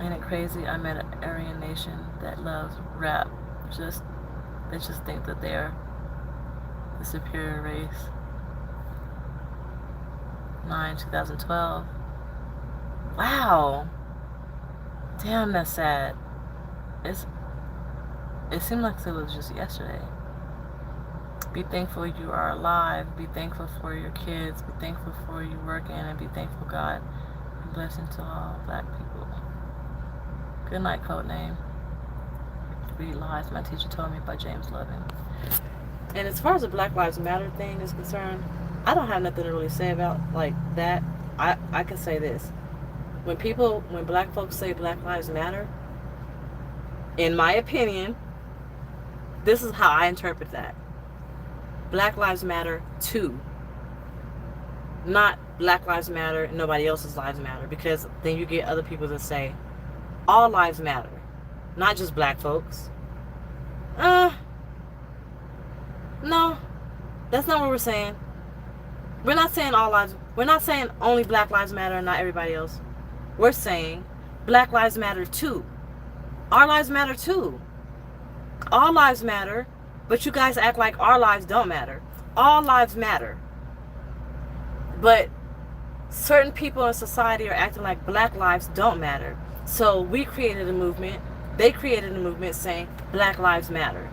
Ain't it crazy? I met an Aryan nation that loves rap. They just think that they're the superior race. 2012. Wow. Damn, that's sad. It seemed like it was just yesterday. Be thankful you are alive. Be thankful for your kids. Be thankful for you working, and be thankful God. Be blessing to all black people. Good night, Codename. Read Lies, My Teacher Told Me by James Lovin. And as far as the Black Lives Matter thing is concerned, I don't have nothing to really say about like that. I can say this. When black folks say Black Lives Matter, in my opinion, this is how I interpret that. Black Lives Matter too. Not Black Lives Matter and nobody else's lives matter, because then you get other people that say all lives matter, not just black folks. No, that's not what we're saying. We're not saying all lives. We're not saying only Black Lives Matter and not everybody else. We're saying Black Lives Matter too. Our lives matter too. All lives matter, but you guys act like our lives don't matter. All lives matter. But certain people in society are acting like black lives don't matter. So we created a movement. They created a movement saying Black Lives Matter.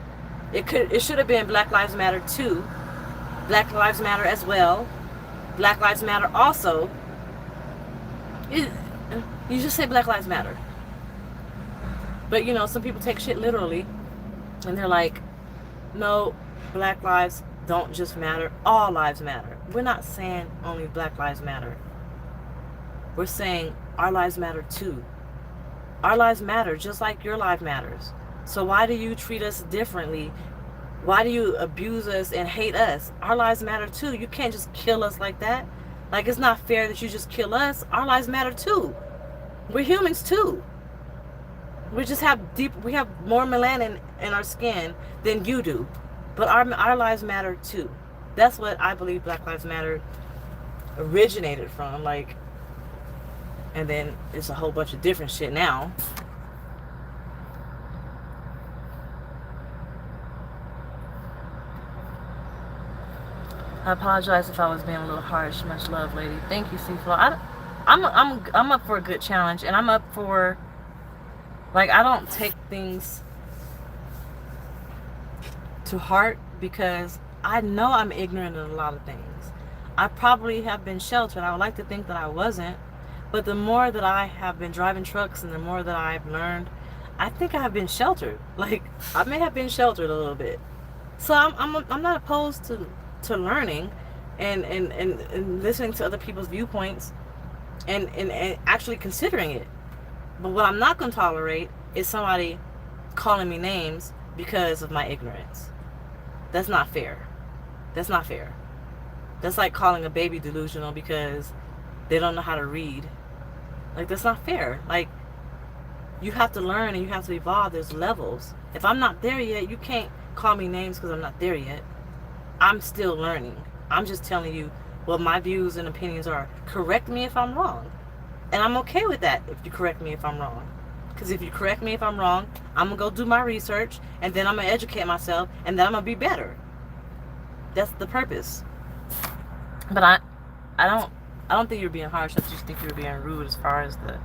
It should have been Black Lives Matter too. Black Lives Matter as well. Black Lives Matter also. You just say Black Lives Matter. But you know, some people take shit literally. And they're like, no, black lives don't just matter. All lives matter. We're not saying only Black Lives Matter. We're saying our lives matter too. Our lives matter just like your life matters. So why do you treat us differently? Why do you abuse us and hate us? Our lives matter too. You can't just kill us like that. Like, it's not fair that you just kill us. Our lives matter too. We're humans too. We have more melanin in our skin than you do. But our lives matter too. That's what I believe Black Lives Matter originated from. Like, and then it's a whole bunch of different shit now. I apologize if I was being a little harsh. Much love, lady. Thank you, C-Flow. I'm up for a good challenge, and I'm up for, like, I don't take things to heart because I know I'm ignorant in a lot of things. I probably have been sheltered. I would like to think that I wasn't, but the more that I have been driving trucks and the more that I've learned, I think I have been sheltered. Like, I may have been sheltered a little bit. So I'm not opposed to learning and listening to other people's viewpoints and actually considering it. But what I'm not going to tolerate is somebody calling me names because of my ignorance. That's not fair. That's not fair. That's like calling a baby delusional because they don't know how to read. Like, that's not fair. Like, you have to learn and you have to evolve. There's levels. If I'm not there yet, you can't call me names because I'm not there yet. I'm still learning. I'm just telling you what my views and opinions are. Correct me if I'm wrong. And I'm okay with that if you correct me if I'm wrong. Because if you correct me if I'm wrong, I'm going to go do my research, and then I'm going to educate myself, and then I'm going to be better. That's the purpose. But I don't think you're being harsh. I just think you're being rude as far as the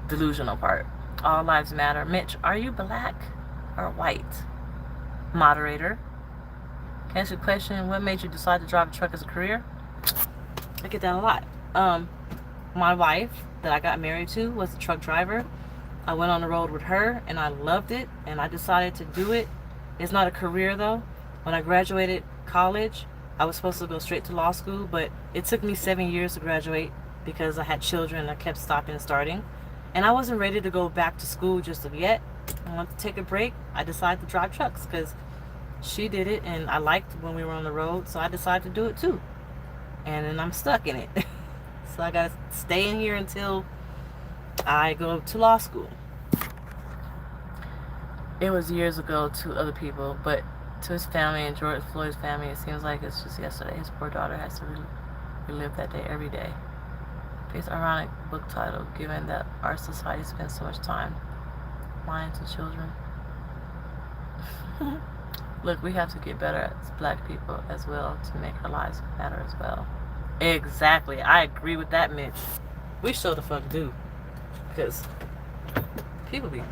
delusional part. All lives matter. Mitch, are you black or white? Moderator. Can I ask you a question? What made you decide to drive a truck as a career? I get that a lot. My wife that I got married to was a truck driver. I went on the road with her and I loved it and I decided to do it. It's not a career though. When I graduated college, I was supposed to go straight to law school, but it took me 7 years to graduate because I had children and I kept stopping and starting. And I wasn't ready to go back to school just yet. I wanted to take a break. I decided to drive trucks because she did it and I liked when we were on the road, so I decided to do it too. And then I'm stuck in it. So I gotta stay in here until I go to law school. It was years ago to other people, but to his family and George Floyd's family, it seems like it's just yesterday. His poor daughter has to relive that day every day. It's an ironic book title, given that our society spends so much time lying to children. Look, we have to get better as black people as well to make our lives matter as well. Exactly. I agree with that, Mitch. We sure the fuck do. Because people be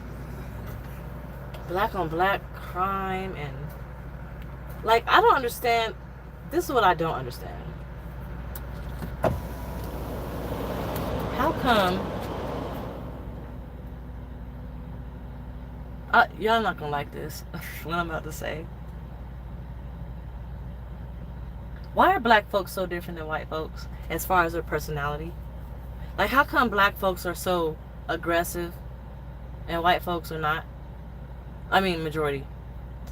black on black crime and like, I don't understand. This is what I don't understand. How come y'all not gonna like this what I'm about to say. Why are black folks so different than white folks as far as their personality? Like, how come black folks are so aggressive and white folks are not? I mean, majority.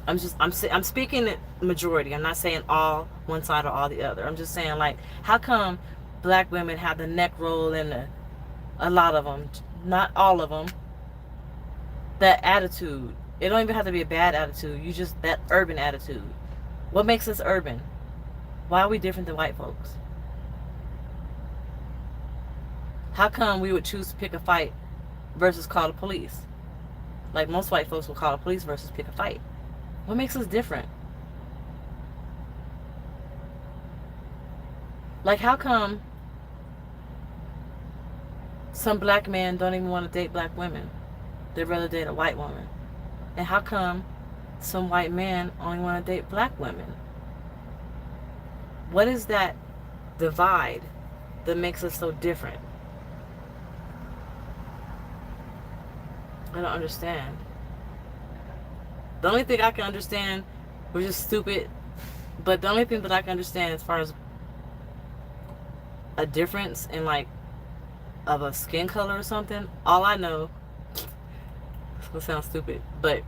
I'm speaking majority. I'm not saying all one side or all the other. I'm just saying, like, how come black women have the neck roll and a lot of them, not all of them, that attitude? It don't even have to be a bad attitude. You just, that urban attitude. What makes us urban? Why are we different than white folks? How come we would choose to pick a fight versus call the police? Like, most white folks will call the police versus pick a fight. What makes us different? Like, how come some black men don't even want to date black women? They'd rather date a white woman. And how come some white men only want to date black women? What is that divide that makes us so different? I don't understand. The only thing I can understand, which is stupid, but the only thing that I can understand as far as a difference in, like, of a skin color or something, all I know, it's gonna sound stupid, but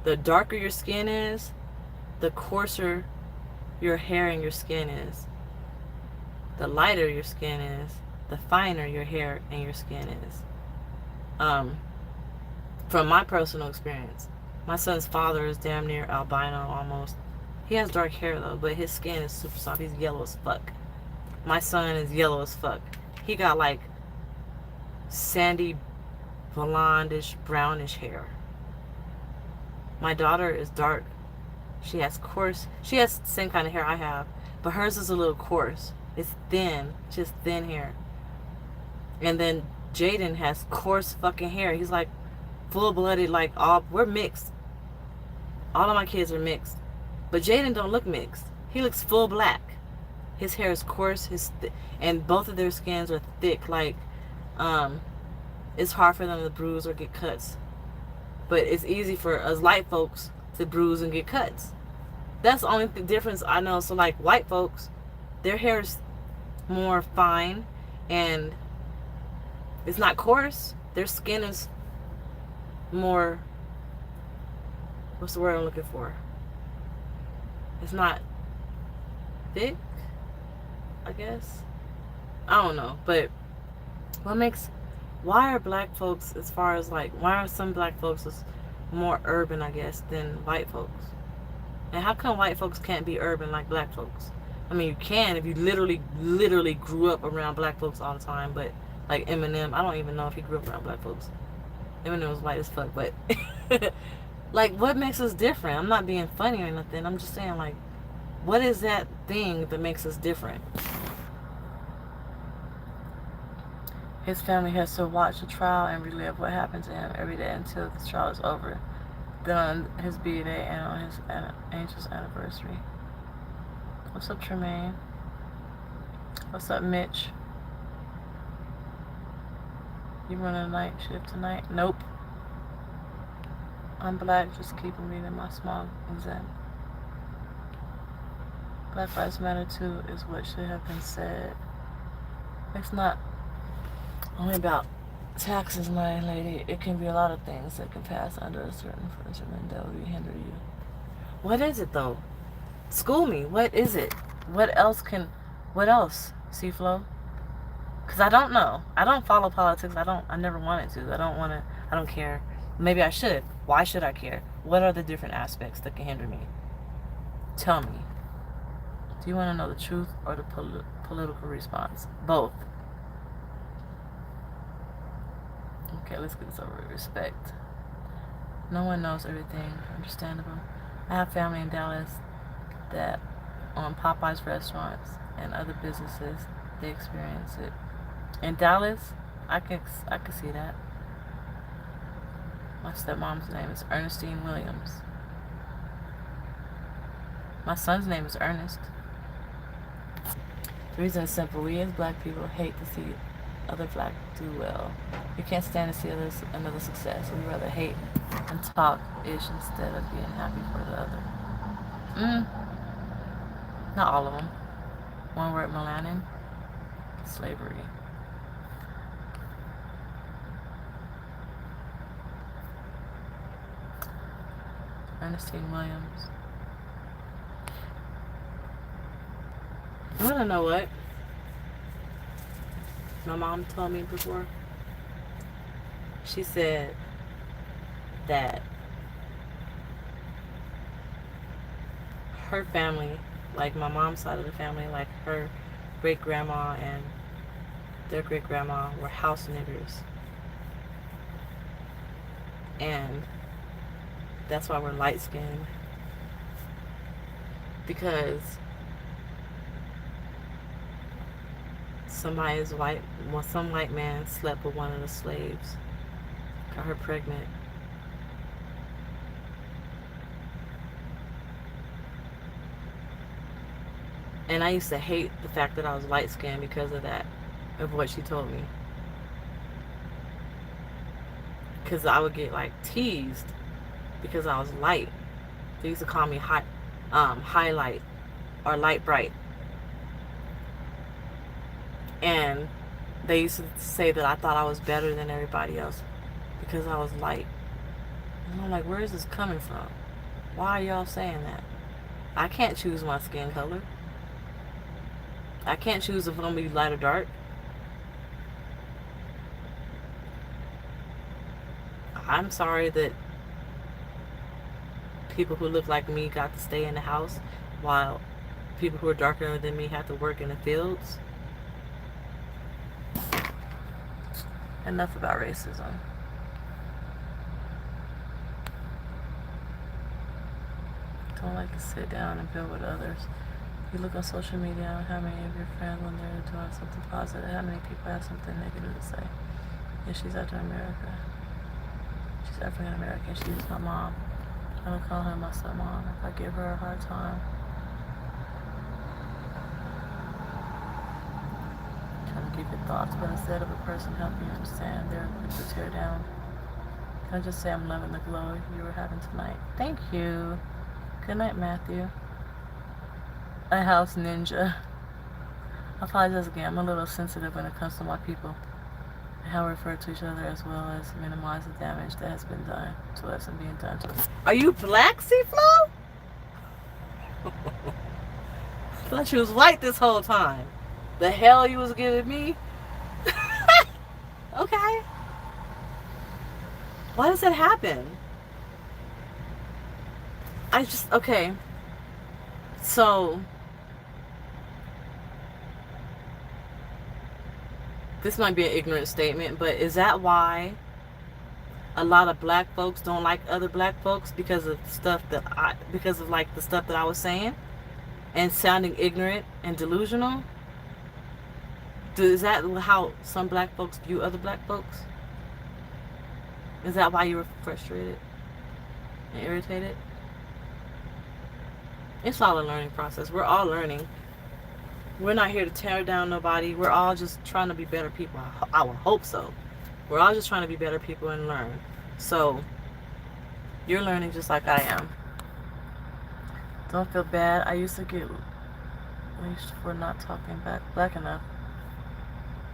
the darker your skin is, the coarser your hair and your skin is. The lighter your skin is, the finer your hair and your skin is. From my personal experience, my son's father is damn near albino almost. He has dark hair though, but his skin is super soft. He's yellow as fuck. My son is yellow as fuck. He got like sandy, blondish, brownish hair. My daughter is dark. She has the same kind of hair I have, but hers is a little coarse. It's thin, just thin hair. And then Jaden has coarse fucking hair. He's like full-blooded, like we're mixed. All of my kids are mixed. But Jaden don't look mixed. He looks full black. His hair is coarse, and both of their skins are thick, like it's hard for them to bruise or get cuts. But it's easy for us light folks to bruise and get cuts. That's the only difference I know. So like white folks, their hair is more fine and it's not coarse. Their skin is more, what's the word I'm looking for? It's not thick, I guess. I don't know. But why are black folks, as far as like, why are some black folks more urban, I guess, than white folks? And how come white folks can't be urban like black folks? I mean, you can if you literally grew up around black folks all the time. But like Eminem, I don't even know if he grew up around black folks. Eminem was white as fuck, but like, what makes us different? I'm not being funny or nothing. I'm just saying, like, what is that thing that makes us different? His family has to watch the trial and relive what happened to him every day until the trial is over. Then on his B-Day and on his angel's anniversary. What's up, Tremaine? What's up, Mitch? You running a night shift tonight? Nope. I'm black, just keeping me in my small exam. Black Lives Matter too is what should have been said. It's not only about taxes, my lady. It can be a lot of things that can pass under a certain regimen that will hinder you. What is it though? School me. What is it? What else, C-Flow? Because I don't know. I don't follow politics. I never wanted to. I don't care. Maybe I should. Why should I care? What are the different aspects that can hinder me? Tell me. Do you want to know the truth or the political response? Both. Okay, let's get this over with. Respect. No one knows everything. Understandable. I have family in Dallas that own Popeye's restaurants and other businesses. They experience it. In Dallas, I can see that. My stepmom's name is Ernestine Williams. My son's name is Ernest. The reason is simple. We as black people hate to see other black do well. We can't stand to see another success. We rather hate and talk ish instead of being happy for the other. Not all of them. One word, melanin. Slavery. Ernestine Williams. You wanna know what my mom told me before? She said that her family, like my mom's side of the family, like her great-grandma and their great-grandma were house niggers. And that's why we're light-skinned. Because some white man slept with one of the slaves, got her pregnant. And I used to hate the fact that I was light-skinned because of that, of what she told me. Because I would get like teased because I was light. They used to call me highlight or light bright. And they used to say that I thought I was better than everybody else because I was light. And I'm like, where is this coming from? Why are y'all saying that? I can't choose my skin color. I can't choose if I'm going to be light or dark. I'm sorry that people who look like me got to stay in the house while people who are darker than me have to work in the fields. Enough about racism. Don't like to sit down and build with others. You look on social media, how many of your friends, when they're doing something positive, how many people have something negative to say? Yeah, she's African American. She's African American. She's my mom. I don't call her my stepmom if I give her a hard time. Trying to keep your thoughts, but instead of a person helping you understand, they're quick to tear down. Can I just say I'm loving the glow you were having tonight? Thank you. Good night, Matthew. A house ninja. I apologize again. I'm a little sensitive when it comes to my people and how we refer to each other, as well as minimize the damage that has been done to us and being done to us. Are you black, C-Flow? I thought you was white this whole time. The hell you was giving me? Okay. Why does that happen? Okay. So, this might be an ignorant statement, but is that why a lot of black folks don't like other black folks? Because of the stuff that the stuff that I was saying and sounding ignorant and delusional? Is that how some black folks view other black folks? Is that why you were frustrated and irritated? It's all a learning process. We're all learning. We're not here to tear down nobody. We're all just trying to be better people. I would hope so. We're all just trying to be better people and learn. So, you're learning just like I am. Don't feel bad. I used to get lynched for not talking black enough.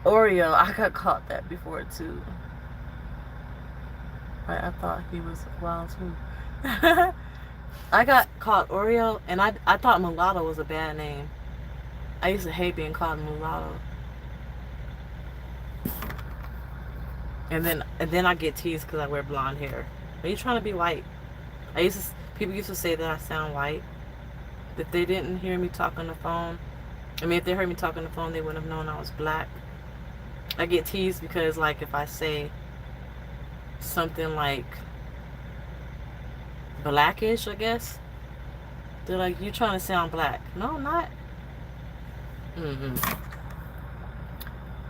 Oreo, I got caught that before too. Right, I thought he was wild too. I got called Oreo, and I thought mulatto was a bad name. I used to hate being called mulatto. And then I get teased because I wear blonde hair. Are you trying to be white? People used to say that I sound white. If they didn't hear me talk on the phone, if they heard me talk on the phone, they wouldn't have known I was black. I get teased because, like, if I say something like blackish, I guess, they're like, you trying to sound black. No, I'm not.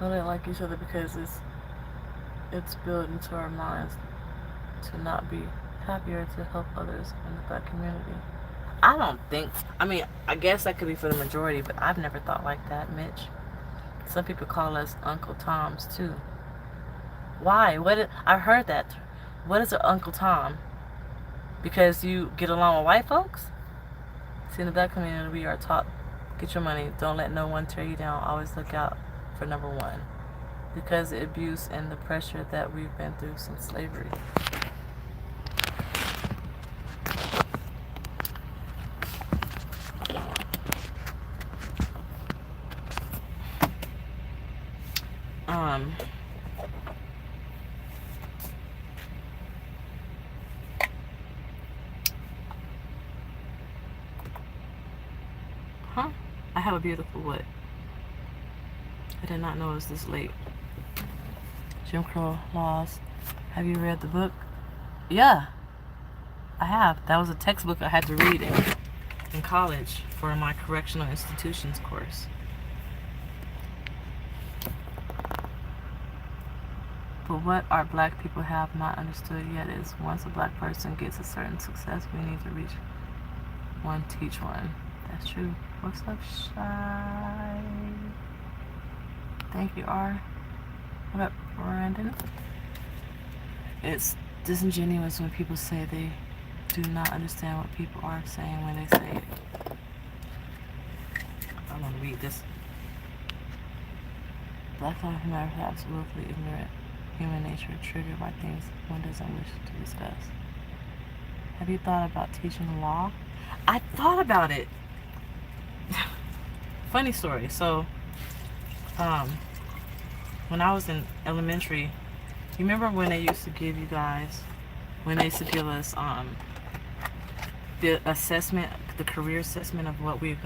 No, they like each other because it's built into our minds to not be happier, to help others in the black community. I don't think, I guess that could be for the majority, but I've never thought like that, Mitch. Some people call us Uncle Toms too. Why? I've heard that. What is an Uncle Tom? Because you get along with white folks? See, in the black community, we are taught, get your money, don't let no one tear you down, always look out for number one. Because of the abuse and the pressure that we've been through since slavery. I have a beautiful what? I did not know it was this late. Jim Crow Laws. Have you read the book? Yeah, I have. That was a textbook I had to read in college for my correctional institutions course. But what our black people have not understood yet is once a black person gets a certain success, we need to reach one, teach one. That's true. What's up, Shy? Thank you, R. What up, Brandon? It's disingenuous when people say they do not understand what people are saying when they say it. I'm gonna read this. Black lives matter is absolutely ignorant. Human nature triggered by things one doesn't wish to discuss. Have you thought about teaching law? I thought about it. Funny story. So, when I was in elementary, you remember when they used to give you guys, when they used to give us the assessment, the career assessment of what we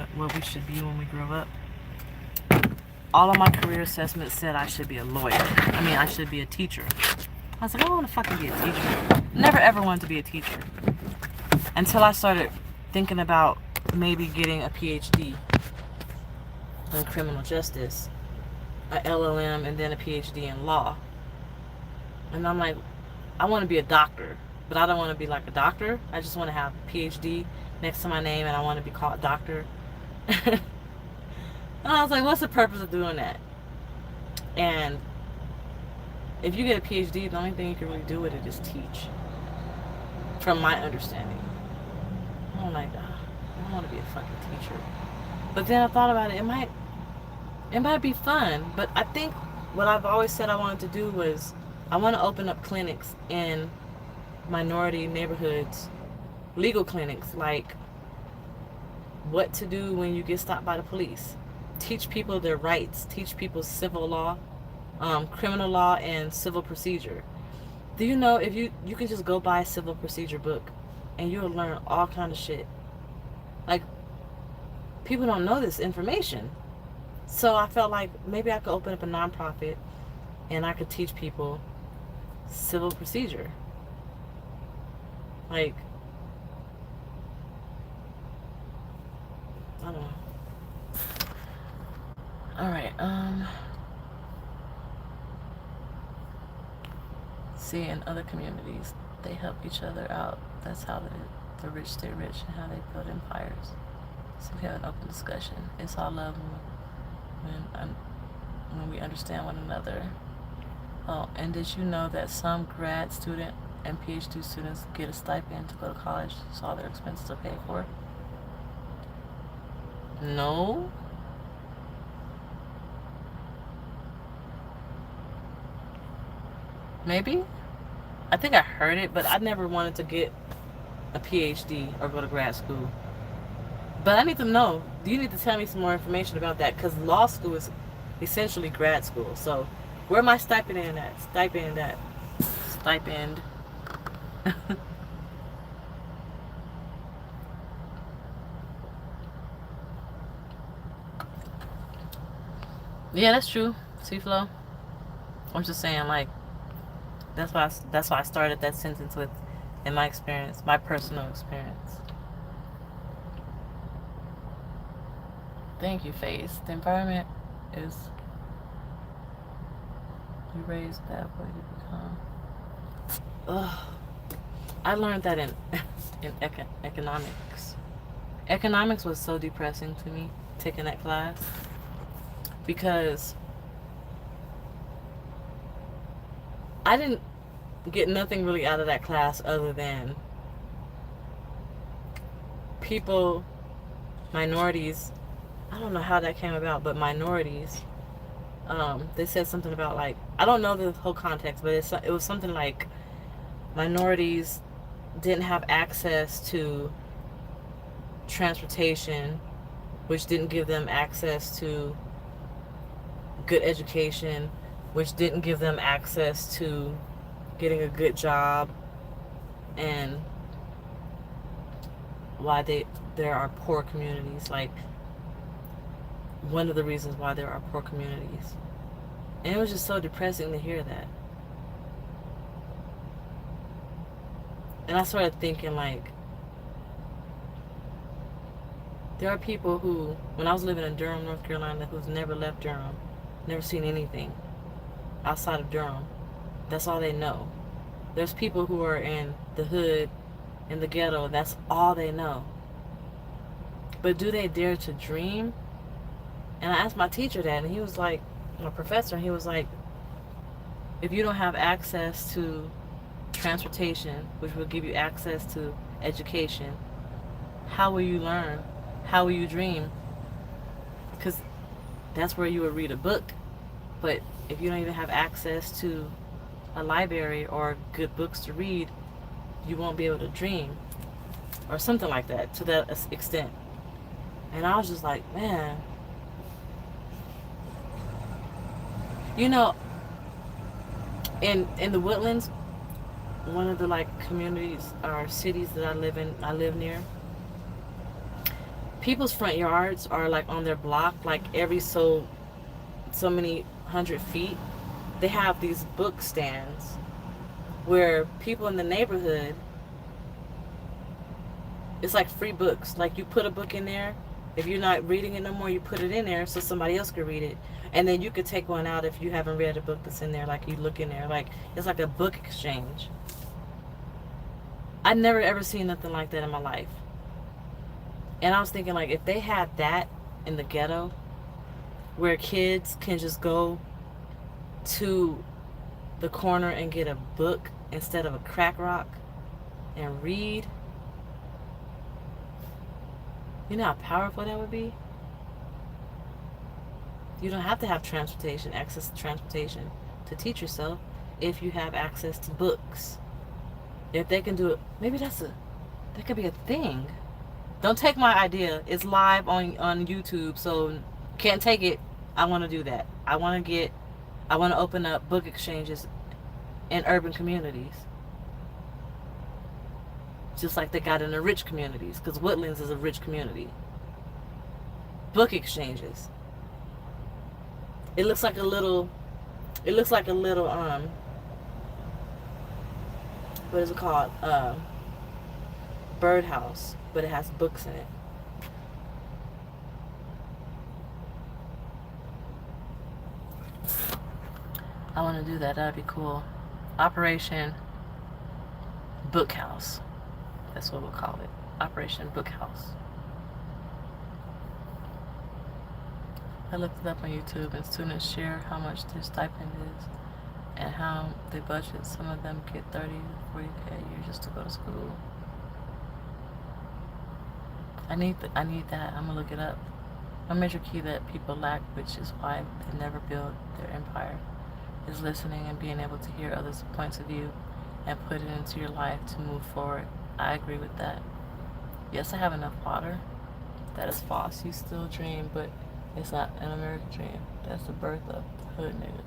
should be when we grow up? All of my career assessments said I should be a lawyer. I should be a teacher. I was like, I don't want to fucking be a teacher. Never ever wanted to be a teacher. Until I started thinking about maybe getting a PhD in criminal justice, a LLM, and then a PhD in law. And I'm like, I want to be a doctor, but I don't want to be like a doctor. I just want to have a PhD next to my name, and I want to be called doctor. And I was like, what's the purpose of doing that? And if you get a PhD, the only thing you can really do with it is teach, from my understanding. I'm like, I don't want to be a fucking teacher. But then I thought about it, it might be fun. But I think what I've always said I wanted to do was, I want to open up clinics in minority neighborhoods, legal clinics, like what to do when you get stopped by the police. Teach people their rights, teach people civil law, criminal law, and civil procedure. Do you know, if you can just go buy a civil procedure book and you'll learn all kind of shit. Like, people don't know this information. So I felt like maybe I could open up a nonprofit and I could teach people civil procedure. Like, I don't know. Alright, see, in other communities, they help each other out. That's how the rich stay rich and how they build empires. So we have an open discussion. It's all love when we understand one another. Oh, and did you know that some grad student and PhD students get a stipend to go to college, so all their expenses are paid for? No. Maybe? I think I heard it, but I never wanted to get a PhD or go to grad school. But I need to know. You need to tell me some more information about that, because law school is essentially grad school. So where my stipend at? Stipend. Yeah, that's true. See, Flo? I'm just saying, like, that's why I started that sentence with, in my experience, my personal experience. Thank you, Face. The environment is, you raise that what you become. Ugh. I learned that in in economics. Economics was so depressing to me, taking that class, because I didn't get nothing really out of that class other than people, minorities. I don't know how that came about, but minorities. They said something about, like, I don't know the whole context, but it was something like minorities didn't have access to transportation, which didn't give them access to good education, which didn't give them access to getting a good job, and why there are poor communities. Like, one of the reasons why there are poor communities. And it was just so depressing to hear that. And I started thinking, like, there are people who, when I was living in Durham, North Carolina, who's never left Durham, never seen anything outside of Durham. That's all they know. There's people who are in the hood, in the ghetto, that's all they know. But do they dare to dream? And I asked my teacher that, and he was like, my professor, he was like, if you don't have access to transportation, which will give you access to education, how will you learn? How will you dream? Because that's where you would read a book. But if you don't even have access to a library or good books to read, you won't be able to dream. Or something like that, to that extent. And I was just like, man. You know, in the Woodlands, one of the, like, communities or cities that I live near, people's front yards are, like, on their block, like, every so many 100 feet, they have these book stands where people in the neighborhood, it's like free books. Like, you put a book in there, if you're not reading it no more, you put it in there so somebody else could read it. And then you could take one out if you haven't read a book that's in there. Like, you look in there. Like, it's like a book exchange. I'd never ever seen nothing like that in my life. And I was thinking, like, if they had that in the ghetto, where kids can just go to the corner and get a book instead of a crack rock and read, you know how powerful that would be? You don't have to have transportation, access to transportation to teach yourself if you have access to books. If they can do it, maybe that could be a thing. Don't take my idea. It's live on YouTube, so can't take it. I want to do that. I want to open up book exchanges in urban communities. Just like they got in the rich communities, because Woodlands is a rich community. Book exchanges. It looks like a little, what is it called? Birdhouse, but it has books in it. I want to do that. That'd be cool. Operation Bookhouse. That's what we'll call it. Operation Bookhouse. I looked it up on YouTube, and students share how much their stipend is and how they budget. Some of them get 30 to 40K a year just to go to school. I need that. I'm gonna look it up. A major key that people lack, which is why they never build their empire, is listening and being able to hear others' points of view and put it into your life to move forward. I agree with that. Yes, I have enough water. That is false. You still dream, but it's not an American dream. That's the birth of the hood nigga.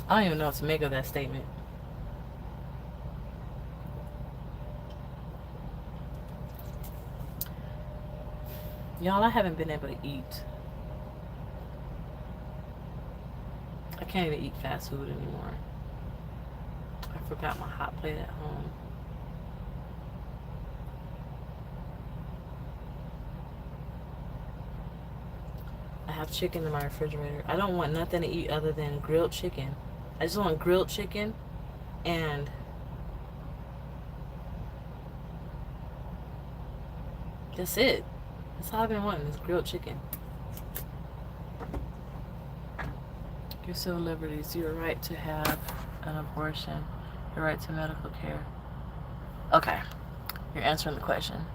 I don't even know what to make of that statement. Y'all, I haven't been able to eat. I can't even eat fast food anymore. I forgot my hot plate at home. I have chicken in my refrigerator. I don't want nothing to eat other than grilled chicken. I just want grilled chicken, and that's it. That's all I've been wanting, is grilled chicken. Your civil liberties, your right to have an abortion, your right to medical care. Okay, you're answering the question.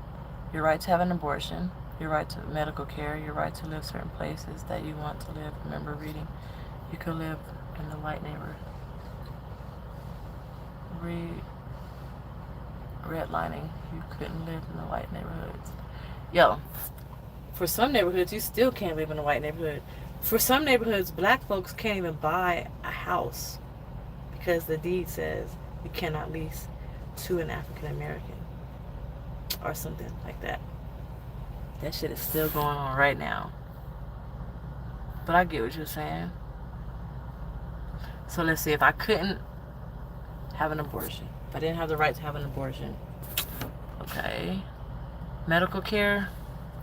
Your right to have an abortion, your right to medical care, your right to live certain places that you want to live. Remember reading, you could live in the white neighborhood. Redlining, you couldn't live in the white neighborhoods. Yo, for some neighborhoods, you still can't live in a white neighborhood. For some neighborhoods, black folks can't even buy a house because the deed says you cannot lease to an African American or something like that. That shit is still going on right now. But I get what you're saying. So let's see, if I couldn't have an abortion, if I didn't have the right to have an abortion, okay, medical care,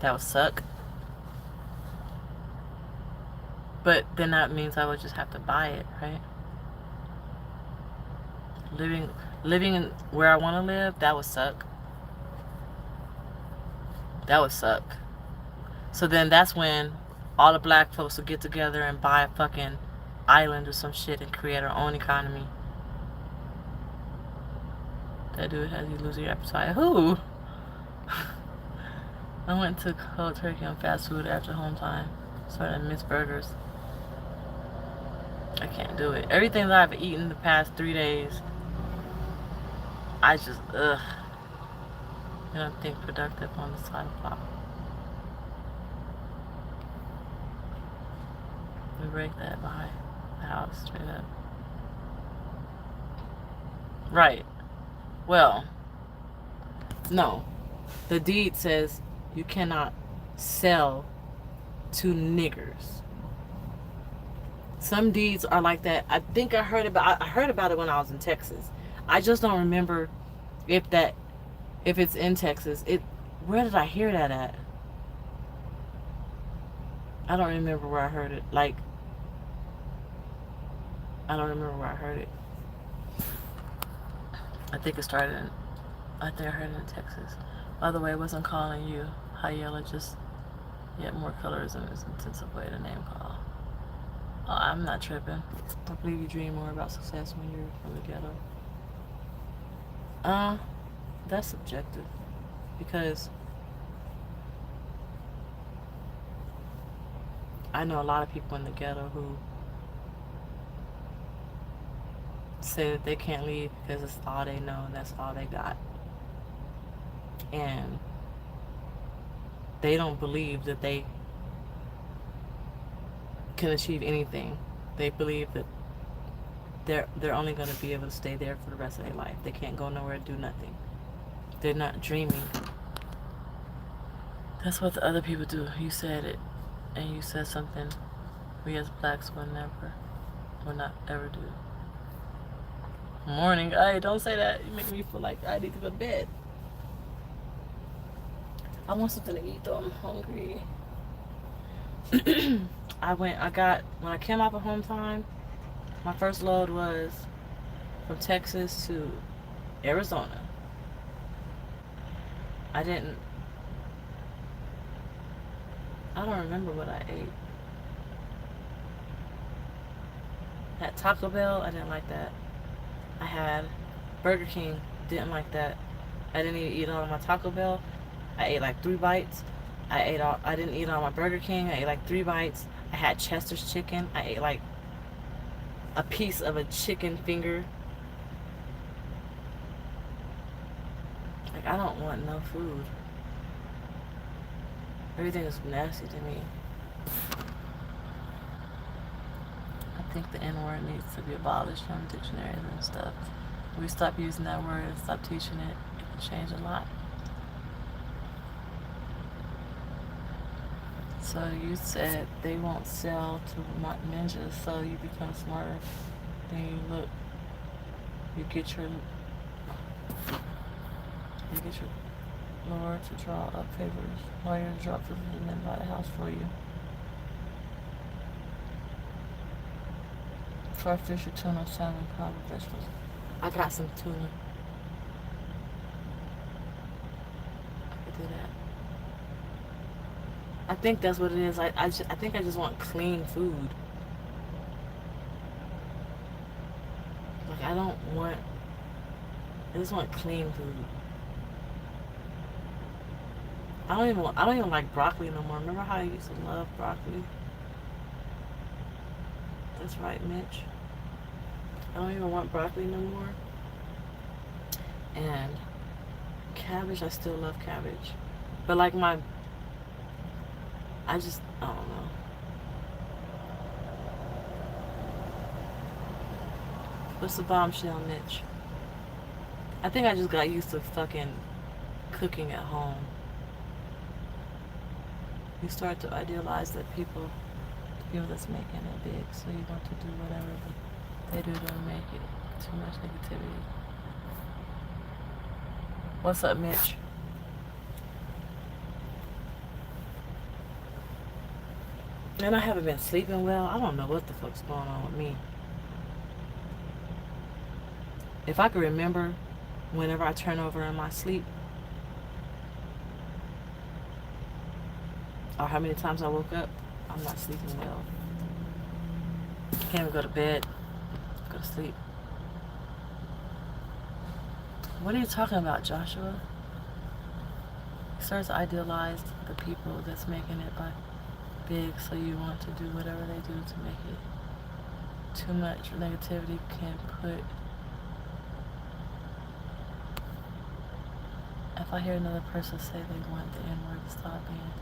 that would suck. But then that means I would just have to buy it, right? Living in where I want to live, that would suck. That would suck. So then that's when all the black folks will get together and buy a fucking island or some shit and create our own economy. That dude has you losing your appetite. Who? I went to cold turkey on fast food after home time. Started to miss burgers. I can't do it. Everything that I've eaten the past 3 days, I just, I don't think productive on the side of flop. We break that behind the house straight up. Right. Well, no. The deed says you cannot sell to niggers. Some deeds are like that. I think I heard about it when I was in Texas. I just don't remember if it's in Texas. Where did I hear that at? I don't remember where I heard it. I don't remember where I heard it. I think I heard it in Texas. By the way, I wasn't calling you high yellow, just yet more colorism is an intensive way to name call. Oh, I'm not tripping. I believe you dream more about success when you're from the ghetto. That's subjective. Because I know a lot of people in the ghetto who say that they can't leave because it's all they know and that's all they got. And they don't believe that they can achieve anything. They believe that they're only going to be able to stay there for the rest of their life. They can't go nowhere and do nothing. They're not dreaming. That's what the other people do. You said it, and you said something we as blacks will not ever do. Morning. Hey, don't say that. You make me feel like I need to go to bed. I want something to eat though. I'm hungry. When I came off of home time, my first load was from Texas to Arizona. I don't remember what I ate. At Taco Bell, I didn't like that. I had Burger King, didn't like that. I didn't even eat all of my Taco Bell. I ate like 3 bites. I didn't eat all my Burger King. I ate like 3 bites. I had Chester's chicken. I ate like a piece of a chicken finger. Like, I don't want no food. Everything is nasty to me. I I think the N-word needs to be abolished from dictionaries and stuff. If we stop using that word and stop teaching it, it can change a lot. So you said they won't sell to ninjas, so you become smarter than you look. You get your lawyer to draw up favors, and then buy the house for you. Fried fish or tuna, salmon, crab, vegetables. I got some tuna. I could do that. I think that's what it is. I think I just want clean food. Like I just want clean food. I don't even like broccoli no more. Remember how I used to love broccoli? That's right, Mitch. I don't even want broccoli no more. And cabbage, I still love cabbage. But like I don't know. What's the bombshell, Mitch? I think I just got used to fucking cooking at home. You start to idealize the people that's making it big, so you want to do whatever they do to make it. Too much negativity. What's up, Mitch? And I haven't been sleeping well. I don't know what the fuck's going on with me. If I could remember whenever I turn over in my sleep, or how many times I woke up, I'm not sleeping well. Can't even go to bed, go to sleep. What are you talking about, Joshua? You start to idealize the people that's making it big, so you want to do whatever they do to make it. Too much negativity can put. If I hear another person say they want the N-word to stop being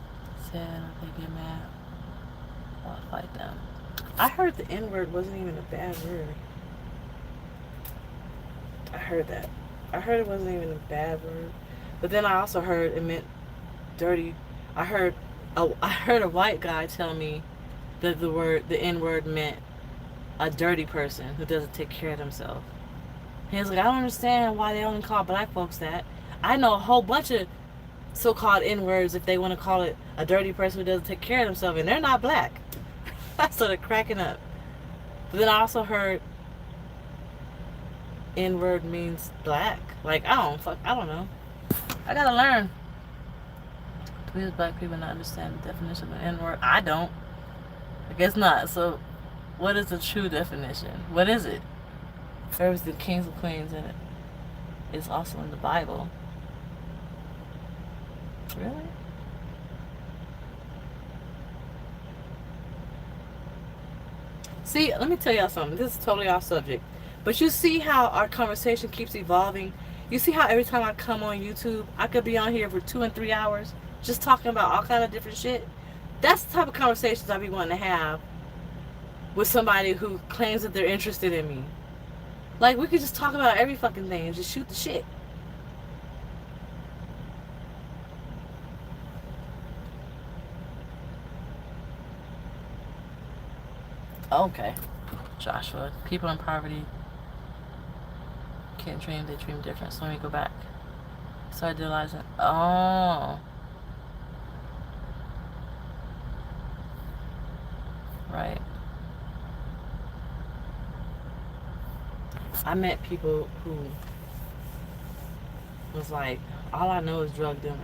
said or they get mad, I'll fight them. I heard the N-word wasn't even a bad word. I heard that. I heard it wasn't even a bad word. But then I also heard it meant dirty. I heard a white guy tell me that the N-word meant a dirty person who doesn't take care of themselves. He was like, I don't understand why they only call black folks that. I know a whole bunch of so-called N-words if they want to call it a dirty person who doesn't take care of themselves, and they're not black. I started cracking up. But then I also heard N-word means black. Like, I don't know. I gotta learn. Do we as black people not understand the definition of N-word? I don't. I guess not. So, what is the true definition? What is it? There was the kings and queens in it. It's also in the Bible. Really? See, let me tell y'all something. This is totally off subject. But you see how our conversation keeps evolving? You see how every time I come on YouTube, I could be on here for 2 and 3 hours just talking about all kind of different shit? That's the type of conversations I be wanting to have with somebody who claims that they're interested in me. Like, we could just talk about every fucking thing and just shoot the shit. Okay, Joshua. People in poverty can't dream, they dream different. So let me go back. Start realizing, oh. Right. I met people who was like, all I know is drug dealing.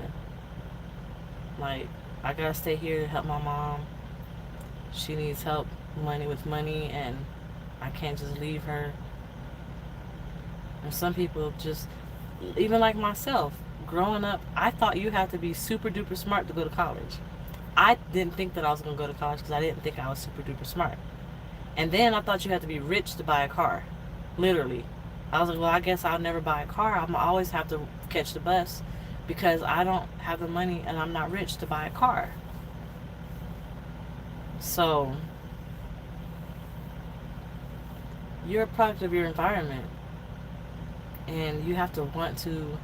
Like, I gotta stay here to help my mom. She needs help with money, and I can't just leave her. And some people just, even like myself, growing up, I thought you had to be super duper smart to go to college. I didn't think that I was going to go to college because I didn't think I was super duper smart. And then I thought you had to be rich to buy a car. Literally. I was like, well, I guess I'll never buy a car. I'm always have to catch the bus because I don't have the money and I'm not rich to buy a car. So, you're a product of your environment, and you have to want to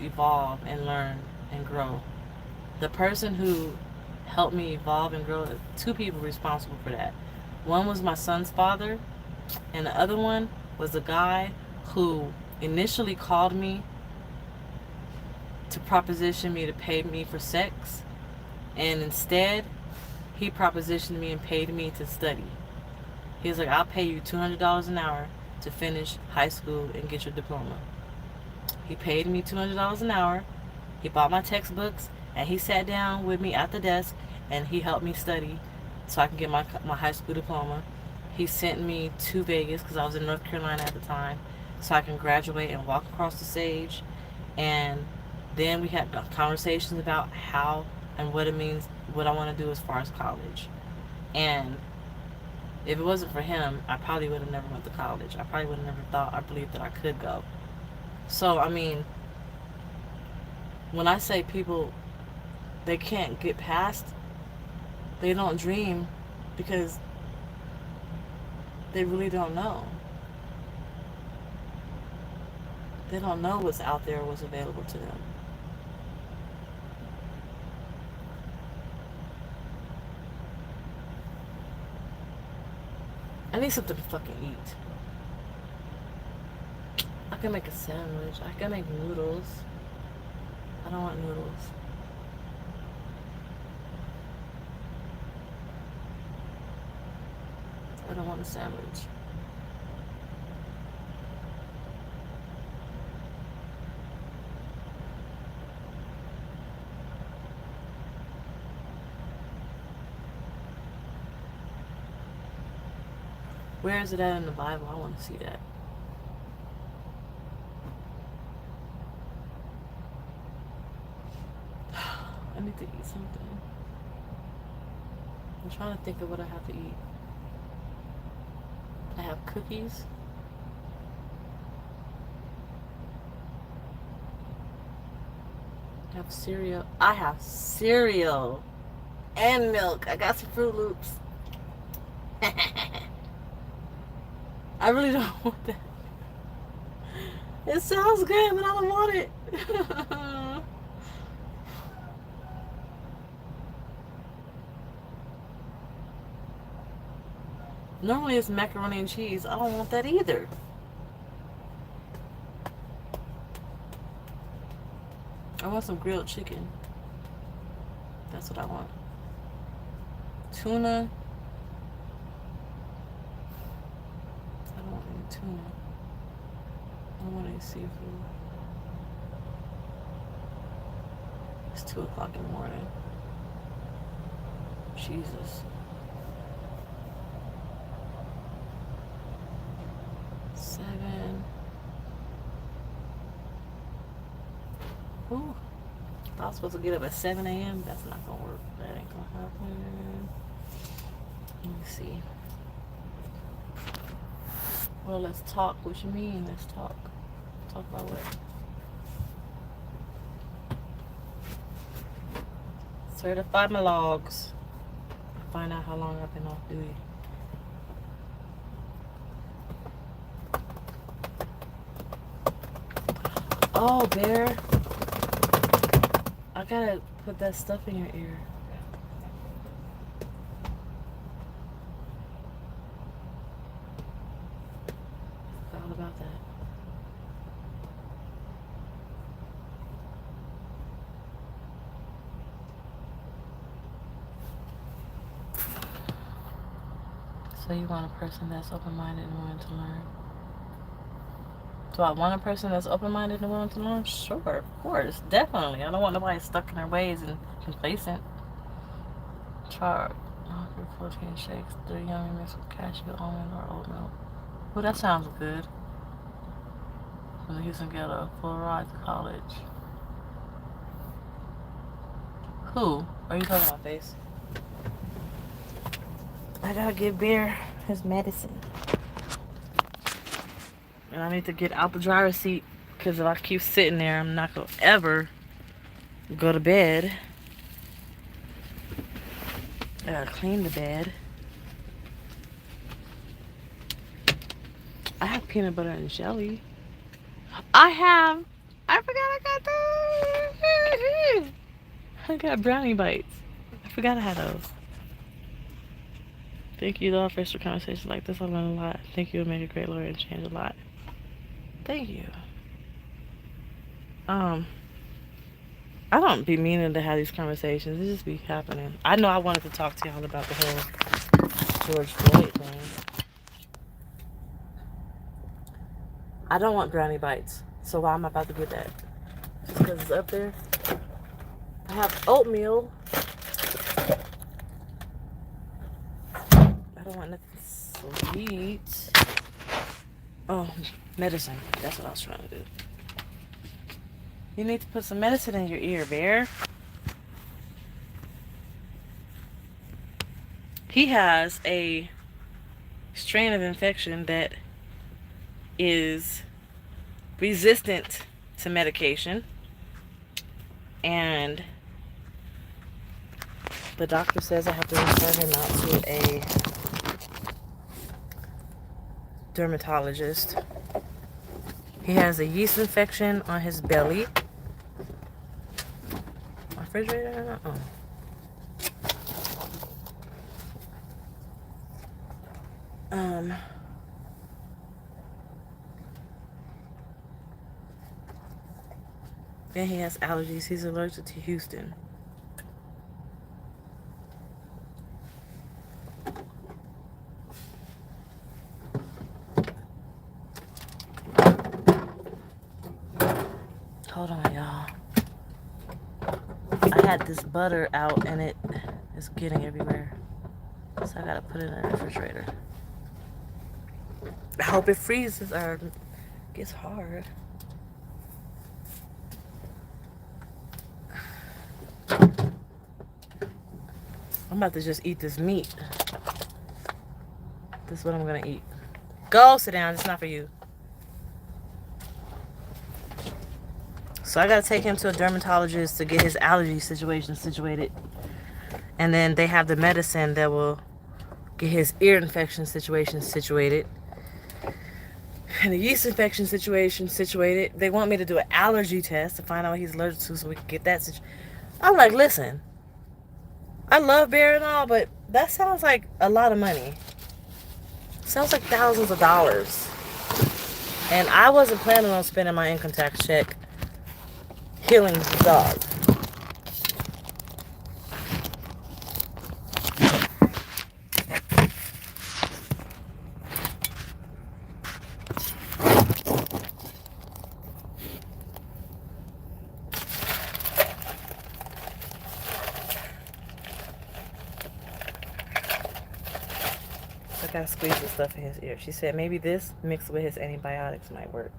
evolve and learn and grow. The person who helped me evolve and grow, two people responsible for that. One was my son's father, and the other one was the guy who initially called me to proposition me to pay me for sex, and instead he propositioned me and paid me to study. He was like, I'll pay you $200 an hour to finish high school and get your diploma. He paid me $200 an hour. He bought my textbooks, and he sat down with me at the desk, and he helped me study so I can get my high school diploma. He sent me to Vegas because I was in North Carolina at the time, so I can graduate and walk across the stage. And then we had conversations about how and what it means, what I want to do as far as college. And if it wasn't for him, I probably would have never went to college. I probably would have never thought or believed that I could go. So, I mean, when I say people, they can't get past, they don't dream because they really don't know. They don't know what's out there or what's available to them. I need something to fucking eat. I can make a sandwich. I can make noodles. I don't want noodles. I don't want a sandwich. Where is it at in the Bible? I want to see that. I need to eat something. I'm trying to think of what I have to eat. I have cookies. I have cereal. I have cereal and milk. I got some Fruit Loops. I really don't want that. It sounds good, but I don't want it. Normally it's macaroni and cheese. I don't want that either. I want some grilled chicken. That's what I want. Tuna. I don't want any tuna. I don't want any seafood. It's 2 o'clock in the morning. Jesus. 7. Ooh. I was supposed to get up at 7 a.m. That's not gonna work. That ain't gonna happen. Let me see. Well, let's talk. What you mean? Let's talk. Talk about what? Certify my logs. Find out how long I've been off duty. Oh, Bear. I gotta put that stuff in your ear. I forgot all about that. So you want a person that's open-minded and willing to learn? Do I want a person that's open-minded and willing to learn? Sure, of course, definitely. I don't want nobody stuck in their ways and complacent. Try 14 shakes, 3 yummy mixed with cashew, almond, or oat milk. Well, that sounds good. From the Houston Ghetto, full ride to college. Who? Are you talking about Face? I gotta give Bear his medicine. And I need to get out the driver's seat because if I keep sitting there, I'm not going to ever go to bed. I gotta clean the bed. I have peanut butter and jelly. I forgot I got those. I got brownie bites. I forgot I had those. Thank you, DollFace, for conversations like this. I learned a lot. Think you'll make a great lawyer and change a lot. Thank you. I don't be meaning to have these conversations. It just be happening. I know I wanted to talk to y'all about the whole George Floyd thing. I don't want brownie bites. So why am I about to get that? Just because it's up there? I have oatmeal. I don't want nothing sweet. Oh, medicine. That's what I was trying to do. You need to put some medicine in your ear, Bear. He has a strain of infection that is resistant to medication, and the doctor says I have to refer him out to a dermatologist. He has a yeast infection on his belly. My refrigerator? And he has allergies. He's allergic to Houston. Hold on, y'all. I had this butter out and it is getting everywhere. So I gotta put it in the refrigerator. I hope it freezes or gets hard. I'm about to just eat this meat. This is what I'm gonna eat. Go sit down, it's not for you. So I gotta take him to a dermatologist to get his allergy situation situated. And then they have the medicine that will get his ear infection situation situated. And the yeast infection situation situated. They want me to do an allergy test to find out what he's allergic to so we can get that situation. I'm like, listen, I love Bear and all, but that sounds like a lot of money. Sounds like thousands of dollars. And I wasn't planning on spending my income tax check healing the dog. I gotta squeeze the stuff in his ear. She said maybe this mixed with his antibiotics might work.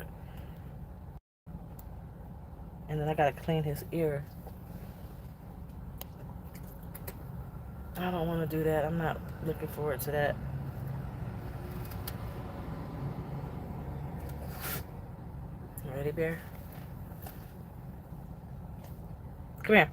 And then I gotta clean his ear. I don't want to do that. I'm not looking forward to that. You ready, Bear? Come here.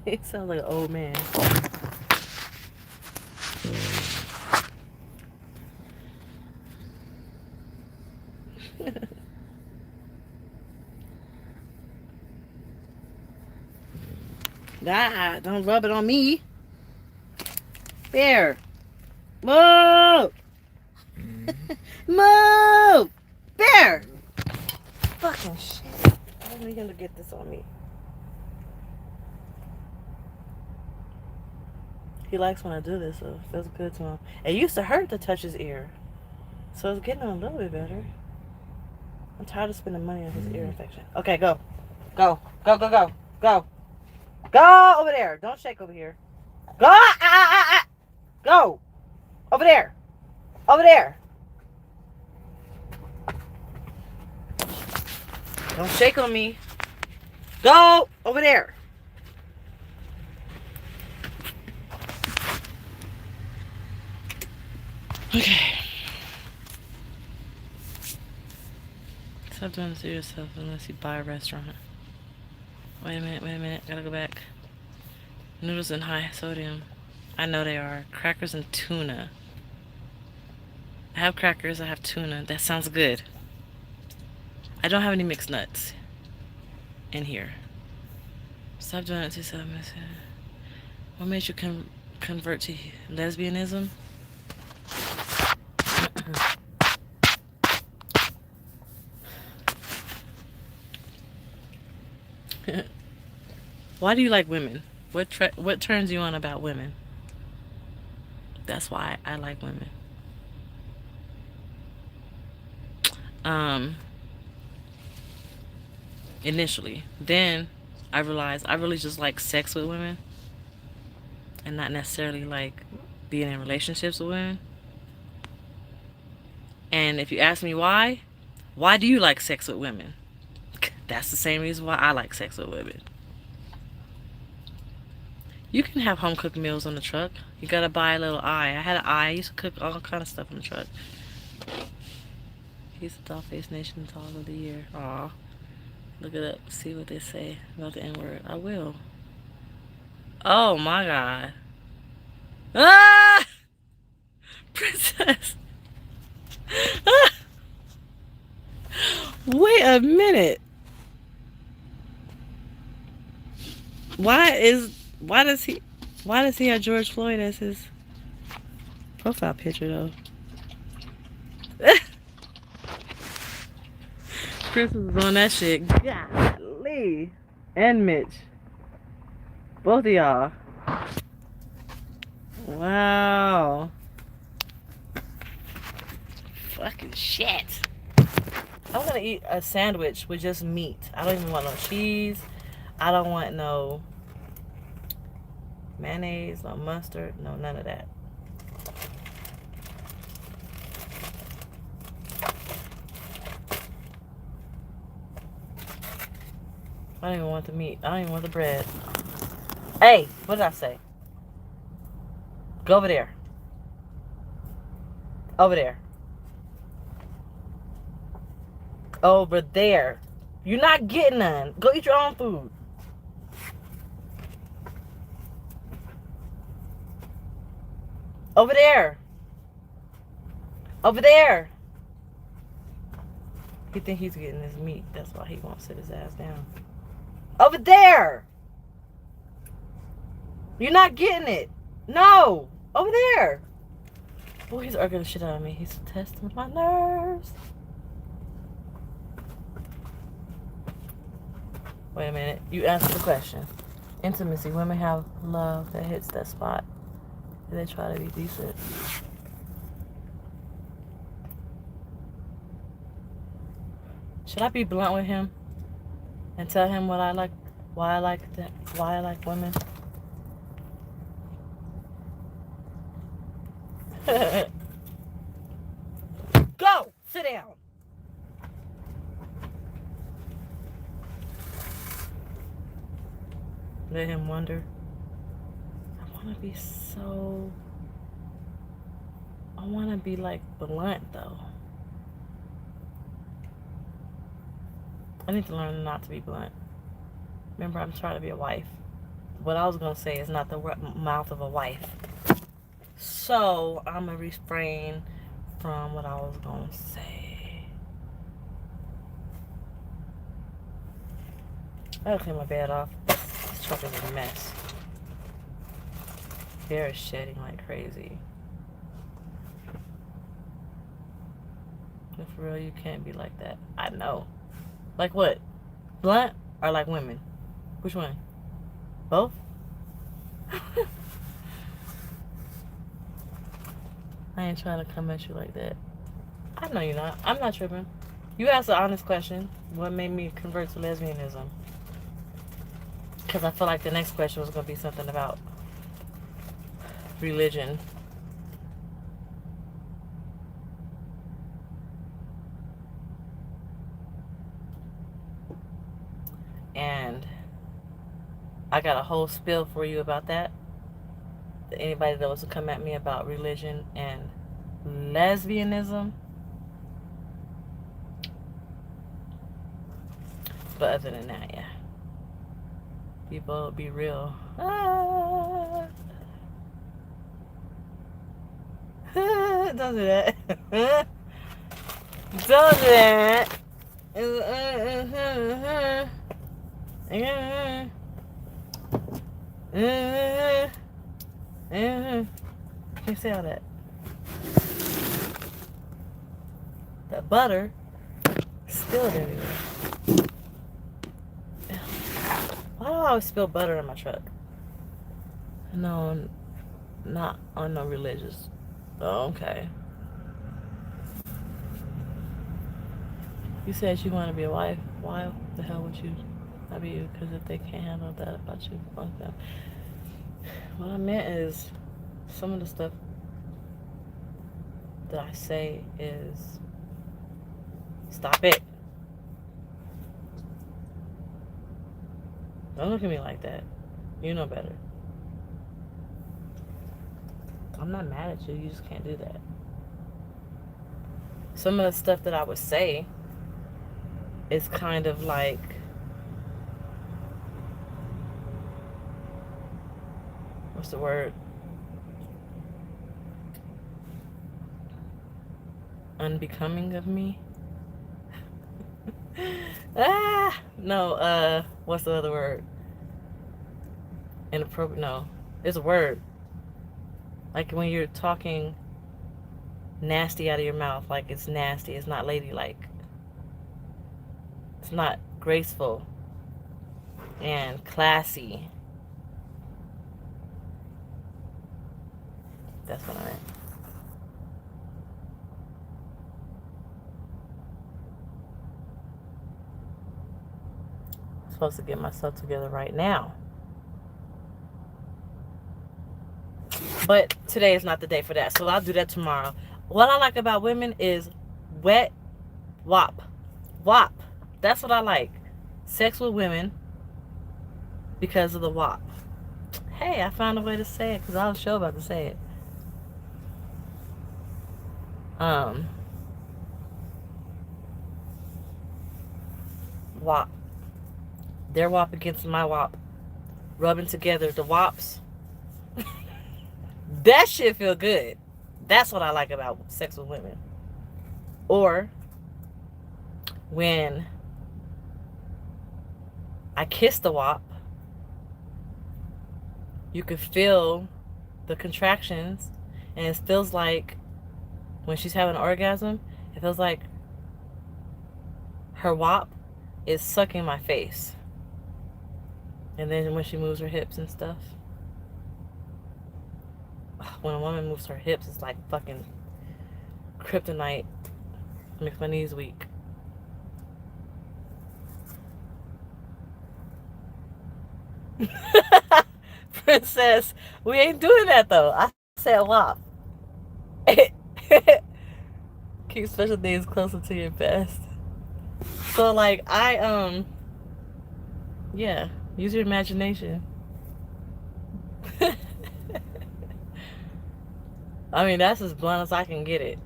He sounds like an old man. Ah, don't rub it on me. Bear. Move! Move! Bear! Fucking shit. How are you gonna get this on me? He likes when I do this, so it feels good to him. It used to hurt to touch his ear. So it's getting a little bit better. I'm tired of spending money on his ear infection. Okay, go. Go. Go, go, go. Go. Go over there. Don't shake over here. Go. Go. Over there. Over there. Don't shake on me. Go over there. Okay. Stop doing this to yourself unless you buy a restaurant. Wait a minute. Gotta go back. Noodles and high sodium. I know they are. Crackers and tuna. I have crackers, I have tuna. That sounds good. I don't have any mixed nuts in here. Stop doing it to yourself. What made you convert to lesbianism? Why do you like women? What turns you on about women? That's why I like women. Initially. Then I realized I really just like sex with women and not necessarily like being in relationships with women. And if you ask me why do you like sex with women? That's the same reason why I like sex with women. You can have home cooked meals on the truck. You gotta buy a little eye. I had an eye. I used to cook all kind of stuff on the truck. He's the DollFace Nation Dog of the Year. Aw. Look it up. See what they say about the N-word. I will. Oh my God. Ah! Princess. Ah! Wait a minute. Why does he have George Floyd as his profile picture though? Chris was on that shit. Golly. And Mitch. Both of y'all. Wow. Fucking shit. I'm gonna eat a sandwich with just meat. I don't even want no cheese. I don't want no mayonnaise, no mustard, no none of that. I don't even want the meat. I don't even want the bread. Hey, what did I say? Go over there. Over there. Over there. You're not getting none. Go eat your own food. Over there. Over there. He think he's getting his meat. That's why he won't sit his ass down. Over there. You're not getting it. No. Over there. Boy, he's arguing the shit out of me. He's testing my nerves. Wait a minute. You answered the question. Intimacy. Women have love that hits that spot. And they try to be decent. Should I be blunt with him and tell him what I like, why I like women? Go! Sit down. Let him wonder. I want to be like blunt though. I need to learn not to be blunt. Remember, I'm trying to be a wife. What I was going to say is not the mouth of a wife. So, I'm going to refrain from what I was going to say. I gotta clean my bed off. This truck is a mess. Hair is shedding like crazy. But for real, you can't be like that. I know. Like what? Blunt or like women? Which one? Both? I ain't trying to come at you like that. I know you're not. I'm not tripping. You asked an honest question. What made me convert to lesbianism? Because I feel like the next question was going to be something about religion. I got a whole spiel for you about that. Anybody that wants to come at me about religion and lesbianism. But other than that, yeah. People, be real. Don't do that. Don't do that. Can't say all that. That butter spilled everywhere. Why do I always spill butter in my truck? No, not on no religious. Oh, okay. You said you want to be a wife. Why the hell would you not be you? Because if they can't handle that about you, fuck them. What I meant is, some of the stuff that I say is, stop it. Don't look at me like that. You know better. I'm not mad at you. You just can't do that. Some of the stuff that I would say is kind of like, what's the word? Unbecoming of me. What's the other word? Inappropriate. No, it's a word. Like when you're talking nasty out of your mouth, like it's nasty. It's not ladylike. It's not graceful and classy. That's what I meant. I'm supposed to get myself together right now. But today is not the day for that, so I'll do that tomorrow. What I like about women is wet wop. Wop. That's what I like. Sex with women because of the wop. Hey, I found a way to say it because I was sure about to say it. Wop. Their wop against my wop. Rubbing together the wops. That shit feel good. That's what I like about sex with women. Or when I kiss the wop, you can feel the contractions, and it feels like when she's having an orgasm, it feels like her wop is sucking my face. And then when she moves her hips and stuff, when a woman moves her hips, it's like fucking kryptonite. Makes my knees weak. Princess, we ain't doing that though. I said wop. Keep special things closer to your best. So like yeah, use your imagination. I mean, that's as blunt as I can get it.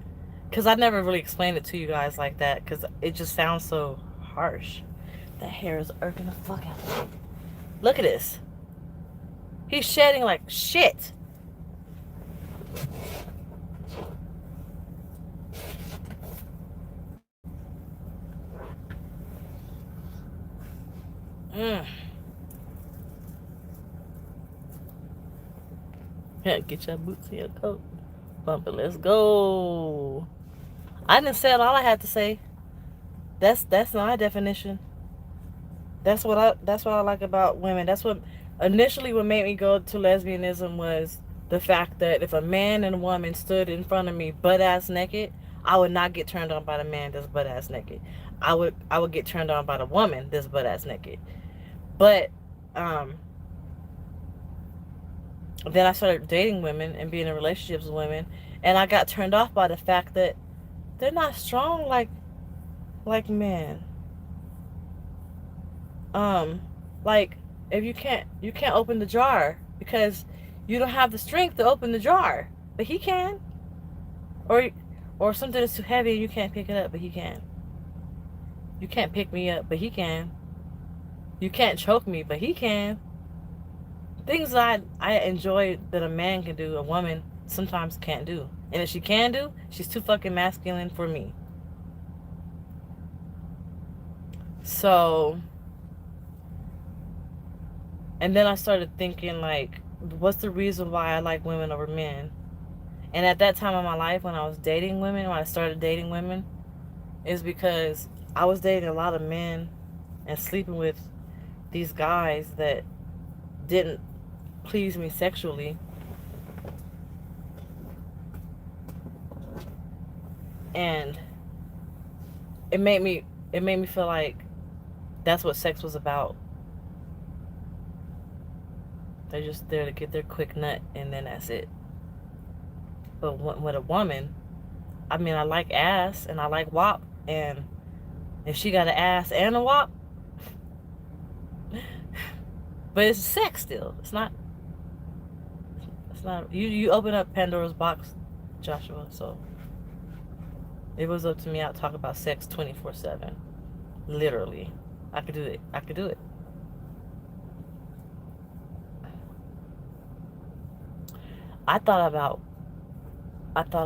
Because I never really explained it to you guys like that. Because it just sounds so harsh. That hair is irking the fuck out of me. Look at this. He's shedding like shit. Yeah, get your boots and your coat. Bump it, let's go. I didn't say all I had to say. That's my definition. That's what I like about women. That's what initially what made me go to lesbianism was the fact that if a man and a woman stood in front of me butt ass naked, I would not get turned on by the man that's butt ass naked. I would get turned on by the woman that's butt ass naked. But then I started dating women and being in relationships with women, and I got turned off by the fact that they're not strong like men. Like if you can't open the jar because you don't have the strength to open the jar, but he can. Or something is too heavy and you can't pick it up, but he can. You can't pick me up, but he can. You can't choke me, but he can. Things that I enjoy that a man can do, a woman sometimes can't do. And if she can do, she's too fucking masculine for me. So, and then I started thinking, like, what's the reason why I like women over men? And at that time in my life, when I was dating women, when I started dating women, is because I was dating a lot of men and sleeping with these guys that didn't please me sexually. And it made me feel like that's what sex was about. They're just there to get their quick nut and then that's it. But with a woman, I mean, I like ass and I like wop, and if she got an ass and a wop, but it's sex still. It's not. You open up Pandora's box, Joshua. So it was up to me. I'd talk about sex 24/7, literally. I could do it. I thought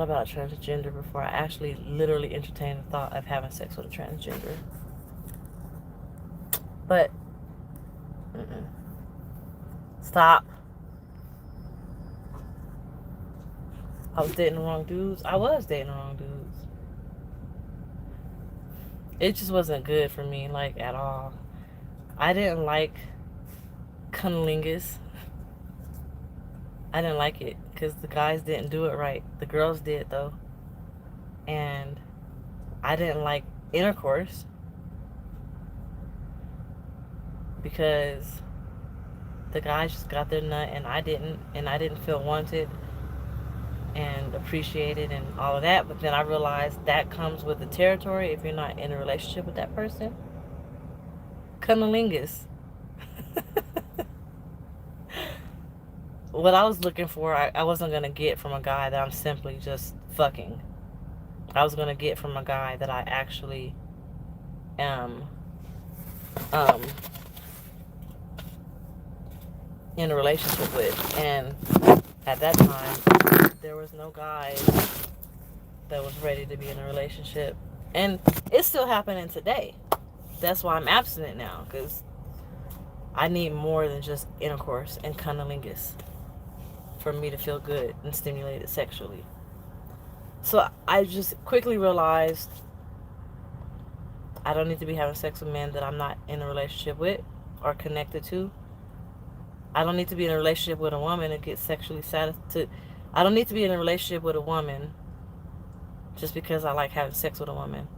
about transgender before I actually literally entertained the thought of having sex with a transgender. But stop. I was dating the wrong dudes. It just wasn't good for me, like, at all. I didn't like cunnilingus. I didn't like it because the guys didn't do it right. The girls did, though. And I didn't like intercourse because the guys just got their nut and I didn't feel wanted and appreciated and all of that. But then I realized that comes with the territory if you're not in a relationship with that person. Cunnilingus. What I was looking for, I wasn't going to get from a guy that I'm simply just fucking. I was going to get from a guy that I actually am in a relationship with. And at that time, there was no guy that was ready to be in a relationship. And it's still happening today. That's why I'm abstinent now, because I need more than just intercourse and cunnilingus for me to feel good and stimulated sexually. So I just quickly realized I don't need to be having sex with men that I'm not in a relationship with or connected to. I don't need to be in a relationship with a woman to get sexually satisfied. I don't need to be in a relationship with a woman just because I like having sex with a woman.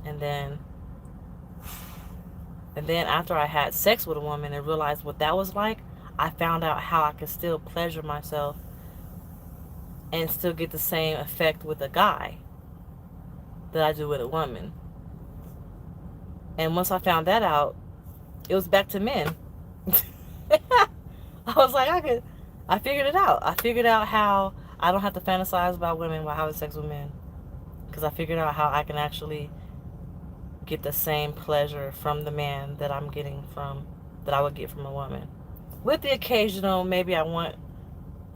And then after I had sex with a woman and realized what that was like, I found out how I could still pleasure myself and still get the same effect with a guy that I do with a woman. And once I found that out, it was back to men. I was like, I figured it out. I figured out how I don't have to fantasize about women while having sex with men. Because I figured out how I can actually get the same pleasure from the man that I would get from a woman. With the occasional, maybe I want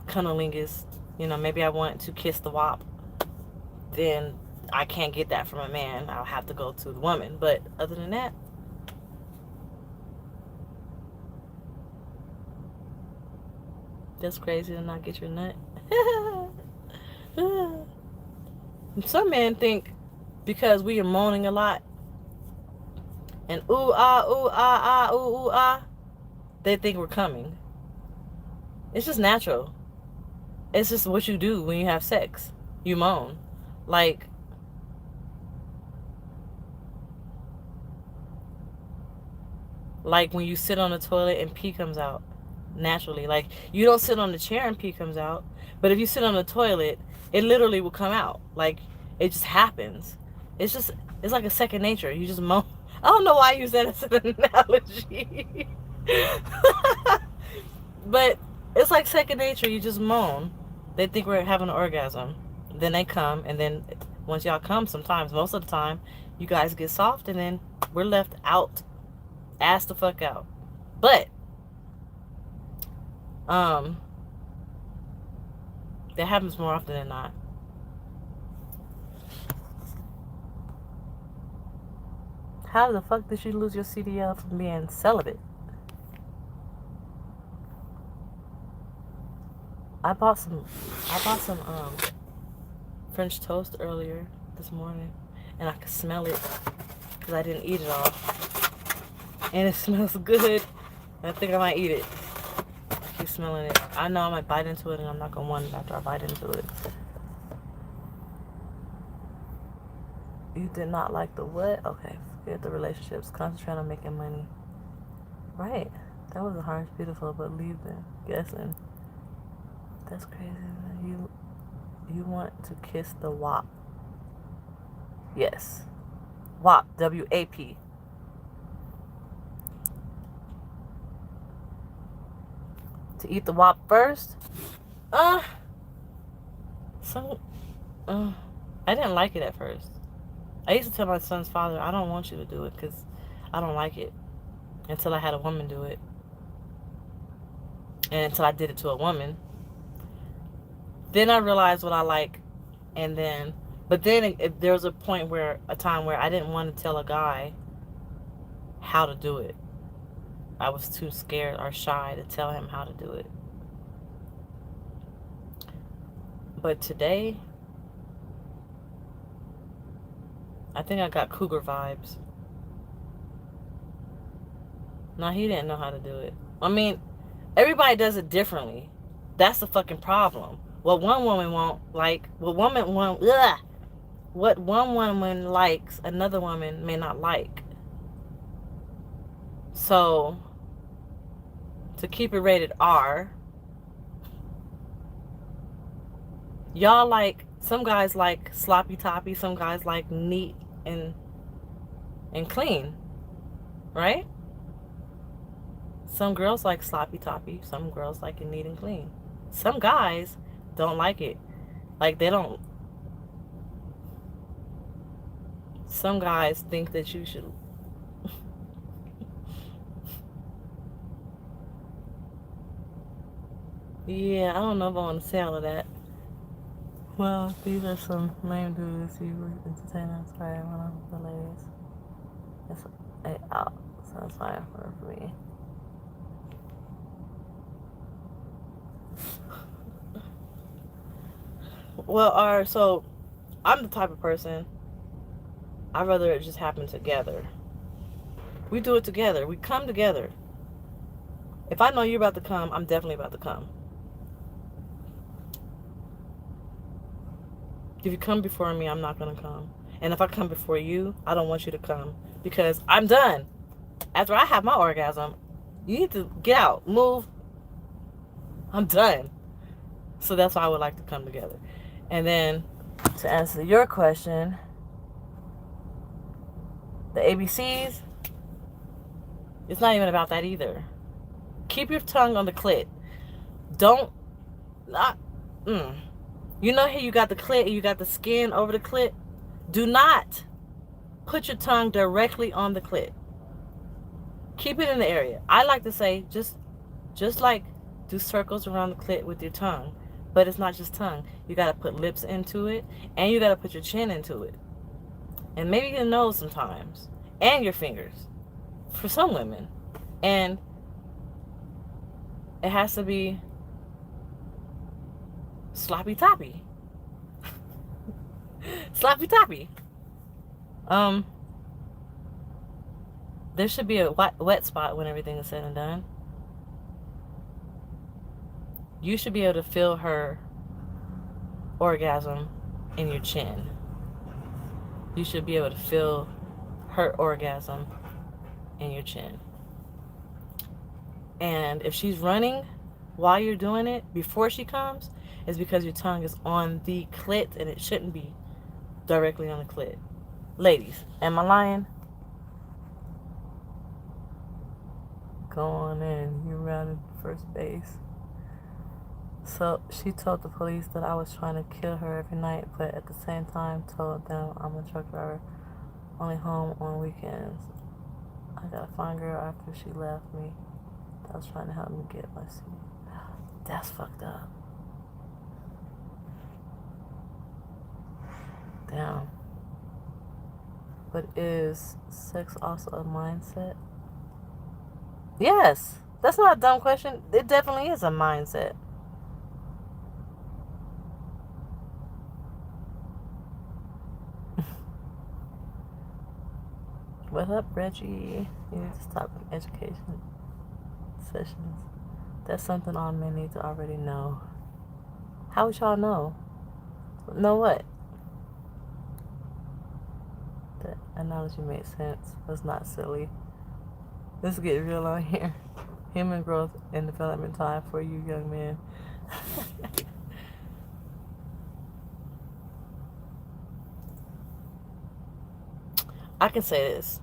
cunnilingus, maybe I want to kiss the wop. Then I can't get that from a man. I'll have to go to the woman. But other than that, that's crazy to not get your nut. Some men think because we are moaning a lot and ooh ah, ooh ah, they think we're coming. It's just natural. It's just what you do when you have sex. You moan. Like when you sit on the toilet and pee comes out naturally. Like, you don't sit on the chair and pee comes out, but if you sit on the toilet, it literally will come out. Like, it just happens. It's like a second nature. You just moan. I don't know why I use that as an analogy. But it's like second nature. You just moan. They think we're having an orgasm. Then they come, and then once y'all come, sometimes, most of the time, you guys get soft, and then we're left out, ass the fuck out. But that happens more often than not. How the fuck did you lose your CDL from being celibate? I bought some French toast earlier this morning, and I could smell it because I didn't eat it all, and it smells good. I think I might eat it. I keep smelling it. I know I might bite into it, and I'm not gonna want it after I bite into it. You did not like the what? Okay, forget the relationships. Concentrate on making money. Right. That was a harsh, beautiful, but leave them guessing. That's crazy. You want to kiss the WAP? Yes. WAP. W-A-P. To eat the WAP first? I didn't like it at first. I used to tell my son's father, I don't want you to do it because I don't like it. Until I had a woman do it. And until I did it to a woman. Then I realized what I like. And then, but then there was a time where I didn't want to tell a guy how to do it. I was too scared or shy to tell him how to do it. But today, I think I got cougar vibes. No, he didn't know how to do it. I mean, everybody does it differently. That's the fucking problem. What one woman what one woman likes, another woman may not like. So, to keep it rated R, y'all like, some guys like sloppy toppy, some guys like neat and clean, right? Some girls like sloppy toppy, some girls like it neat and clean. Some guys don't like it. Like, they don't. Some guys think that you should. Yeah, I don't know if I want to say all of that. Well, these are some lame dudes you were entertaining. Sorry, one of the ladies. It's out, so that's fine for me. Well, so I'm the type of person, I'd rather it just happen together. We do it together. We come together. If I know you're about to come, I'm definitely about to come. If you come before me, I'm not going to come. And if I come before you, I don't want you to come because I'm done. After I have my orgasm, you need to get out, move. I'm done. So that's why I would like to come together. And then to answer your question, the ABCs, it's not even about that either. Keep your tongue on the clit. You know how you got the clit and you got the skin over the clit? Do not put your tongue directly on the clit. Keep it in the area. I like to say just like do circles around the clit with your tongue. But it's not just tongue. You got to put lips into it, and you got to put your chin into it. And maybe your nose sometimes. And your fingers. For some women. And it has to be sloppy toppy. Sloppy toppy. There should be a wet spot when everything is said and done. You should be able to feel her orgasm in your chin. You should be able to feel her orgasm in your chin. And if she's running while you're doing it, before she comes, it's because your tongue is on the clit and it shouldn't be directly on the clit. Ladies, am I lying? Go on in. You rounded first base. So she told the police that I was trying to kill her every night, but at the same time told them I'm a truck driver, only home on weekends. I got a fine girl after she left me that was trying to help me get my seat. That's fucked up. Damn. But is sex also a mindset? Yes. That's not a dumb question. It definitely is a mindset. What up, Reggie? You need to stop education sessions. That's something all men need to already know. How would y'all know? Know what? That analogy made sense. Was not silly. Let's get real on here. Human growth and development time for you young men. I can say this.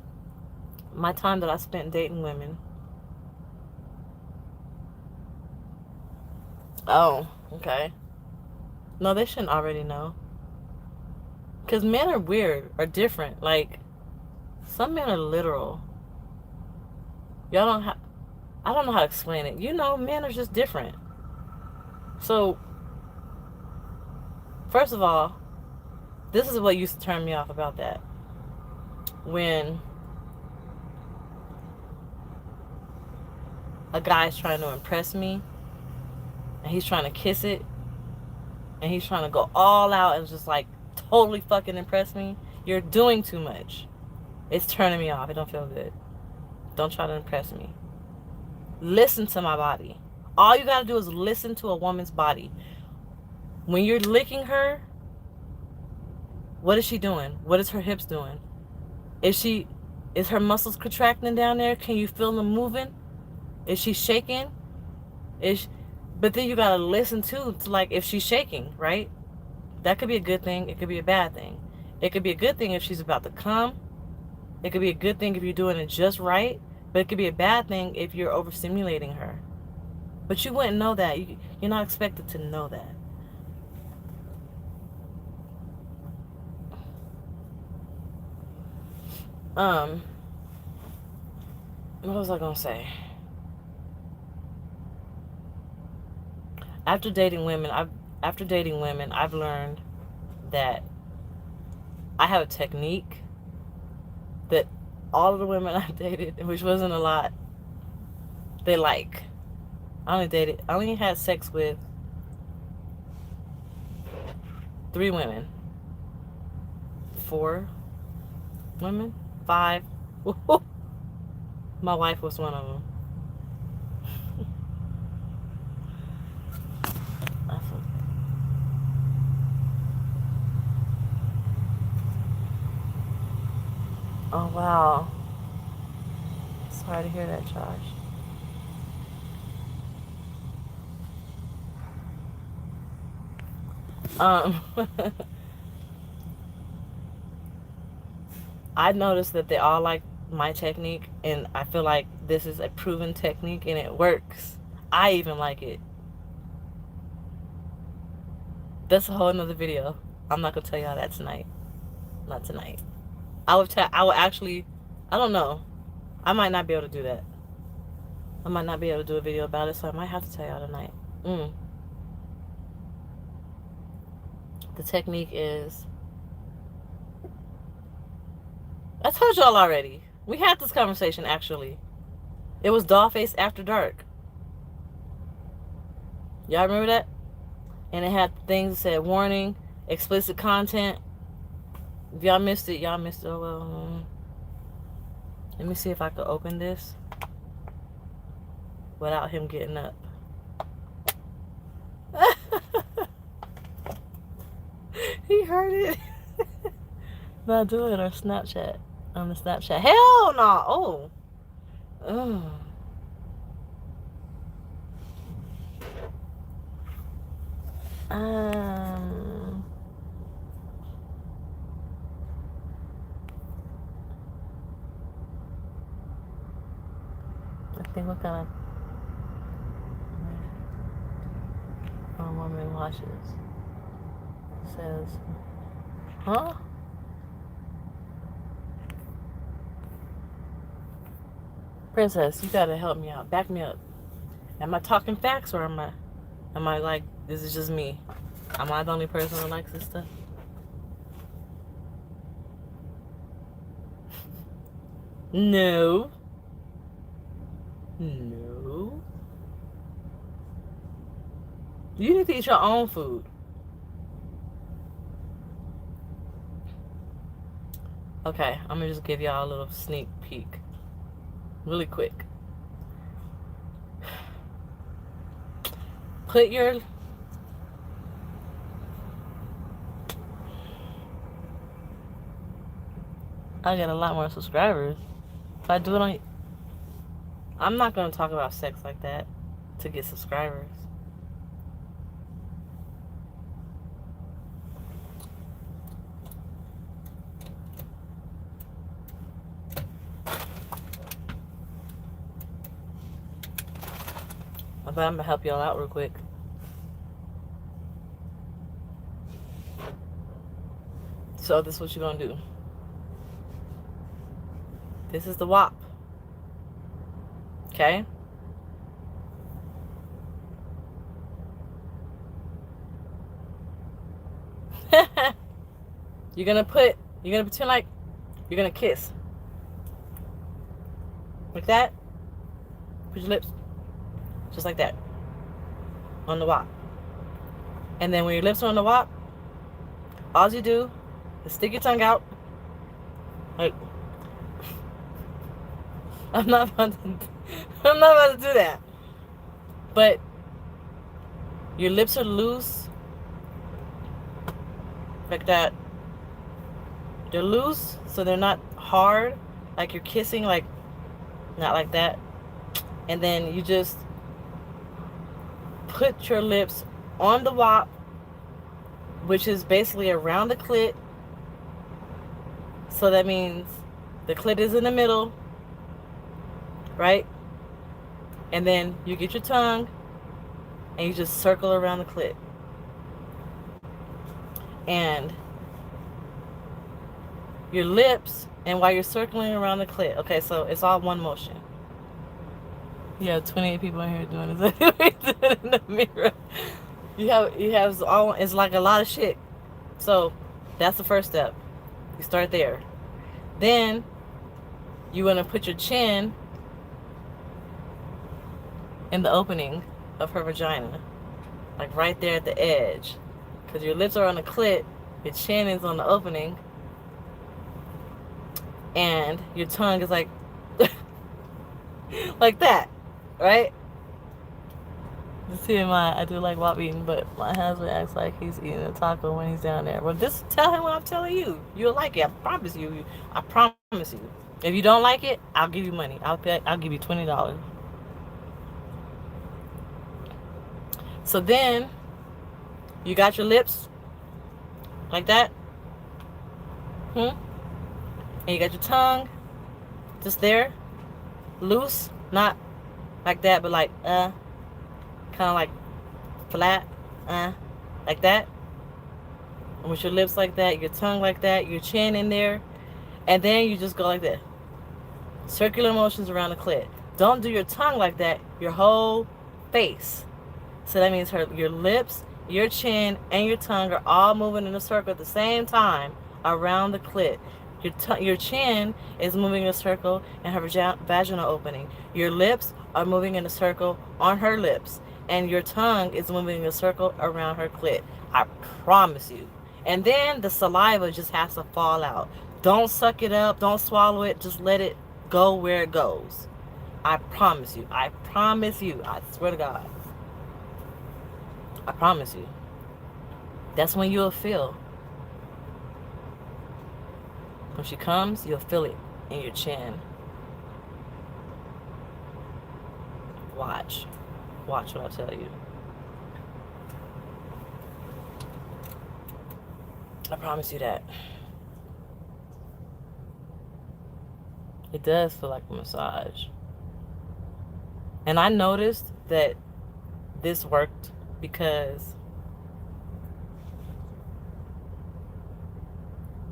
My time that I spent dating women. Oh, okay. No, they shouldn't already know. Because men are weird, are different. Like, some men are literal. Y'all don't have... I don't know how to explain it. You know, men are just different. So, first of all, this is what used to turn me off about that. When a guy's trying to impress me, and he's trying to kiss it, and he's trying to go all out and just like totally fucking impress me, you're doing too much. It's turning me off. It don't feel good. Don't try to impress me. Listen to my body. All you gotta do is listen to a woman's body. When you're licking her, what is she doing? What is her hips doing? Is her muscles contracting down there? Can you feel them moving? Is she shaking? But then you gotta listen too to like if she's shaking, right? That could be a good thing. It could be a bad thing. It could be a good thing if she's about to come. It could be a good thing if you're doing it just right. But it could be a bad thing if you're overstimulating her. But you wouldn't know that. You're not expected to know that. What was I gonna say? After dating women, I've learned that I have a technique that all of the women I've dated, which wasn't a lot, they like. I only had sex with 3 women. 4 women? 5. My wife was one of them. Oh, wow. Sorry to hear that, Josh. I noticed that they all like my technique, and I feel like this is a proven technique, and it works. I even like it. That's a whole nother video. I'm not gonna tell y'all that tonight. Not tonight. I would actually, I don't know. I might not be able to do that. I might not be able to do a video about it, so I might have to tell y'all tonight. The technique is, I told y'all already. We had this conversation, actually. It was DollFace After Dark. Y'all remember that? And it had things that said, warning, explicit content. If y'all missed it, y'all missed it. Oh, well. Let me see if I could open this without him getting up. He heard it. Not do it on Snapchat. On the Snapchat. Hell no. Oh. I think what kind of woman watches says, huh? Princess, you gotta help me out. Back me up. Am I talking facts or am I like, this is just me? Am I the only person who likes this stuff? No. No. You need to eat your own food. Okay, I'm gonna just give y'all a little sneak peek. Really quick. Put your... I get a lot more subscribers. If I do it on... I'm not gonna talk about sex like that to get subscribers. But I'm gonna help y'all out real quick. So this is what you're gonna do. This is the WAP. Okay? You're gonna pretend like you're gonna kiss. Like that. Put your lips just like that on the WAP. And then when your lips are on the WAP, all you do is stick your tongue out. Like, I'm not about to do that. But your lips are loose. Like that. They're loose, so they're not hard. Like you're kissing, like, not like that. And then you just put your lips on the WAP, which is basically around the clit. So that means the clit is in the middle, right? And then you get your tongue and you just circle around the clit. And your lips, and while you're circling around the clit, okay, so it's all one motion. You have 28 people in here doing this. In the mirror. You have all, it's like a lot of shit. So that's the first step. You start there. Then you want to put your chin in the opening of her vagina, like right there at the edge, because your lips are on the clit, your chin is on the opening, and your tongue is like like that, right? TMI, I do like WAP eating, but my husband acts like he's eating a taco when he's down there. Well, just tell him what I'm telling you. You'll like it. I promise you. I promise you. If you don't like it, I'll give you money. I'll give you $20. So then, you got your lips like that. And you got your tongue just there, loose, not like that, but like kind of like flat, like that. And with your lips like that, your tongue like that, your chin in there, and then you just go like that. Circular motions around the clit. Don't do your tongue like that, your whole face. So that means your lips, your chin, and your tongue are all moving in a circle at the same time around the clit. Your chin is moving in a circle in her vaginal opening. Your lips are moving in a circle on her lips. And your tongue is moving in a circle around her clit. I promise you. And then the saliva just has to fall out. Don't suck it up. Don't swallow it. Just let it go where it goes. I promise you. I promise you. I swear to God. I promise you. That's when you'll feel. When she comes, you'll feel it in your chin. Watch. Watch what I tell you. I promise you that. It does feel like a massage. And I noticed that this worked because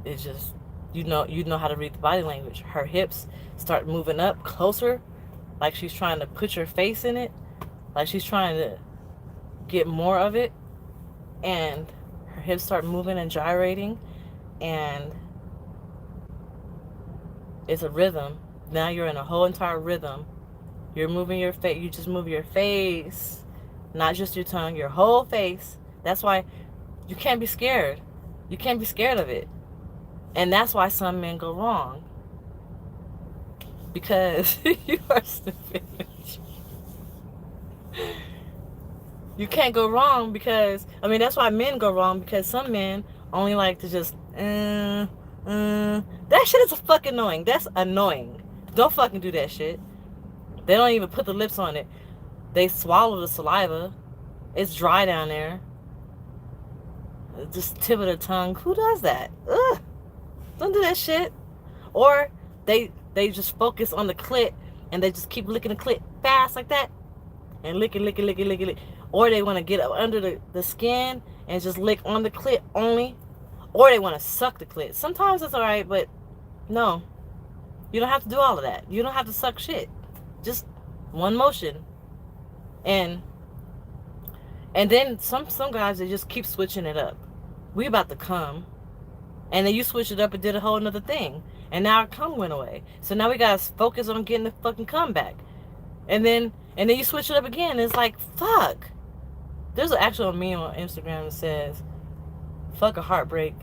it's just, you know how to read the body language. Her hips start moving up closer, like she's trying to put your face in it, like she's trying to get more of it, and her hips start moving and gyrating, and it's a rhythm. Now you're in a whole entire rhythm. You're moving your face. You just move your face, not just your tongue, your whole face. That's why you can't be scared. You can't be scared of it. And that's why some men go wrong. Because you are stupid. You can't go wrong because, I mean, that's why men go wrong, because some men only like to just, that shit is fucking annoying. That's annoying. Don't fucking do that shit. They don't even put the lips on it. They swallow the saliva. It's dry down there. Just tip of the tongue. Who does that? Ugh. Don't do that shit. Or they just focus on the clit and they just keep licking the clit fast like that. And lick it. Or they want to get up under the skin and just lick on the clit only. Or they want to suck the clit. Sometimes it's alright, but no. You don't have to do all of that. You don't have to suck shit. Just one motion. And then some guys, they just keep switching it up. We about to come. And then you switch it up and did a whole nother thing. And now our cum went away. So now we gotta focus on getting the fucking cum back. And then you switch it up again. And it's like, fuck. There's an actual meme on Instagram that says, fuck a heartbreak.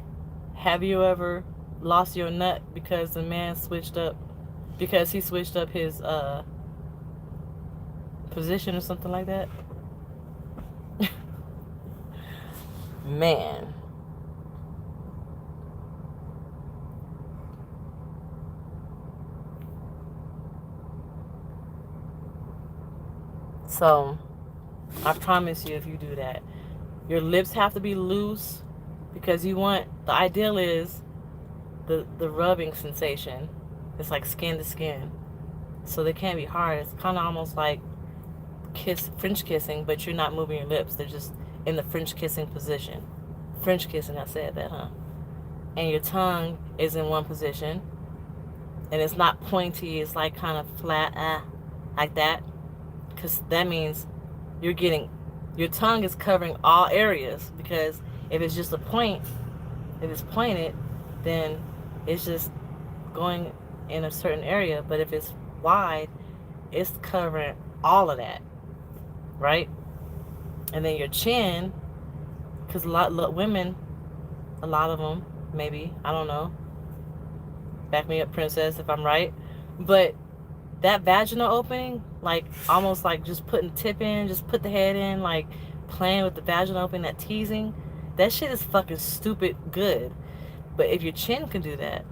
Have you ever lost your nut because the man switched up, because he switched up his position or something like that? Man. So, I promise you, if you do that, your lips have to be loose, because the ideal is the rubbing sensation. It's like skin to skin. So they can't be hard. It's kind of almost like French kissing, but you're not moving your lips. They're just in the French kissing position. French kissing, I said that, huh? And your tongue is in one position. And it's not pointy. It's like kind of flat, like that. Because that means your tongue is covering all areas. Because if it's just a point, if it's pointed, then it's just going in a certain area. But if it's wide, it's covering all of that, right? And then your chin, because a lot of women, a lot of them, maybe, I don't know, back me up, princess, if I'm right, but that vaginal opening, like almost like just putting the tip in, just put the head in, like playing with the vaginal opening, that teasing, that shit is fucking stupid good. But if your chin can do that,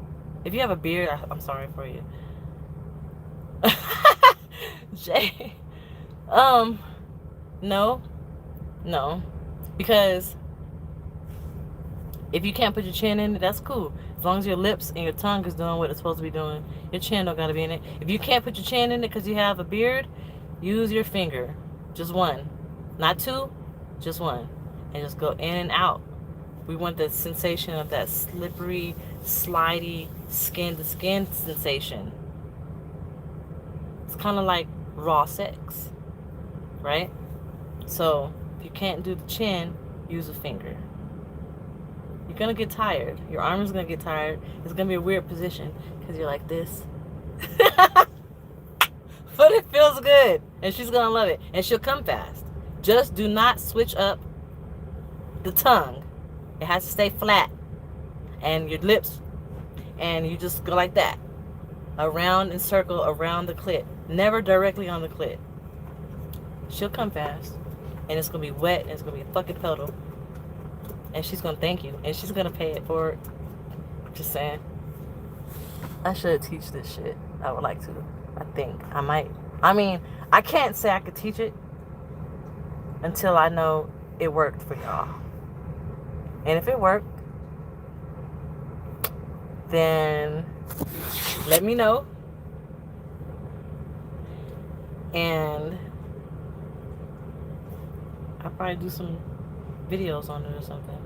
if you have a beard, I'm sorry for you. Jay. No. Because if you can't put your chin in it, that's cool. As long as your lips and your tongue is doing what it's supposed to be doing, your chin don't gotta be in it. If you can't put your chin in it because you have a beard, use your finger. Just one. Not two, just one. And just go in and out. We want the sensation of that slippery, slidey, skin-to-skin sensation. It's kind of like raw sex, right? So, if you can't do the chin, use a finger. You're going to get tired. Your arm is going to get tired. It's going to be a weird position because you're like this. But it feels good. And she's going to love it. And she'll come fast. Just do not switch up the tongue. It has to stay flat. And your lips. And you just go like that. Around and circle around the clit. Never directly on the clit. She'll come fast. And it's going to be wet. And it's going to be a fucking puddle. And she's going to thank you. And she's going to pay it for it. Just saying. I should teach this shit. I would like to. I think. I might. I mean, I can't say I could teach it until I know it worked for y'all. And if it worked, then let me know. And I'll probably do some videos on it or something.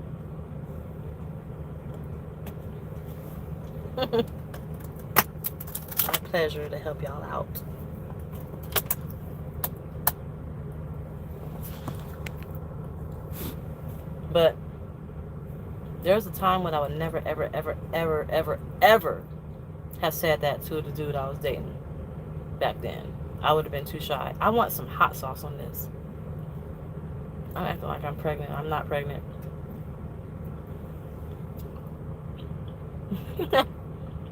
My pleasure to help y'all out. But there's a time when I would never, ever, ever, ever, ever, ever have said that to the dude I was dating back then. I would have been too shy. I want some hot sauce on this. I'm acting like I'm pregnant. I'm not pregnant.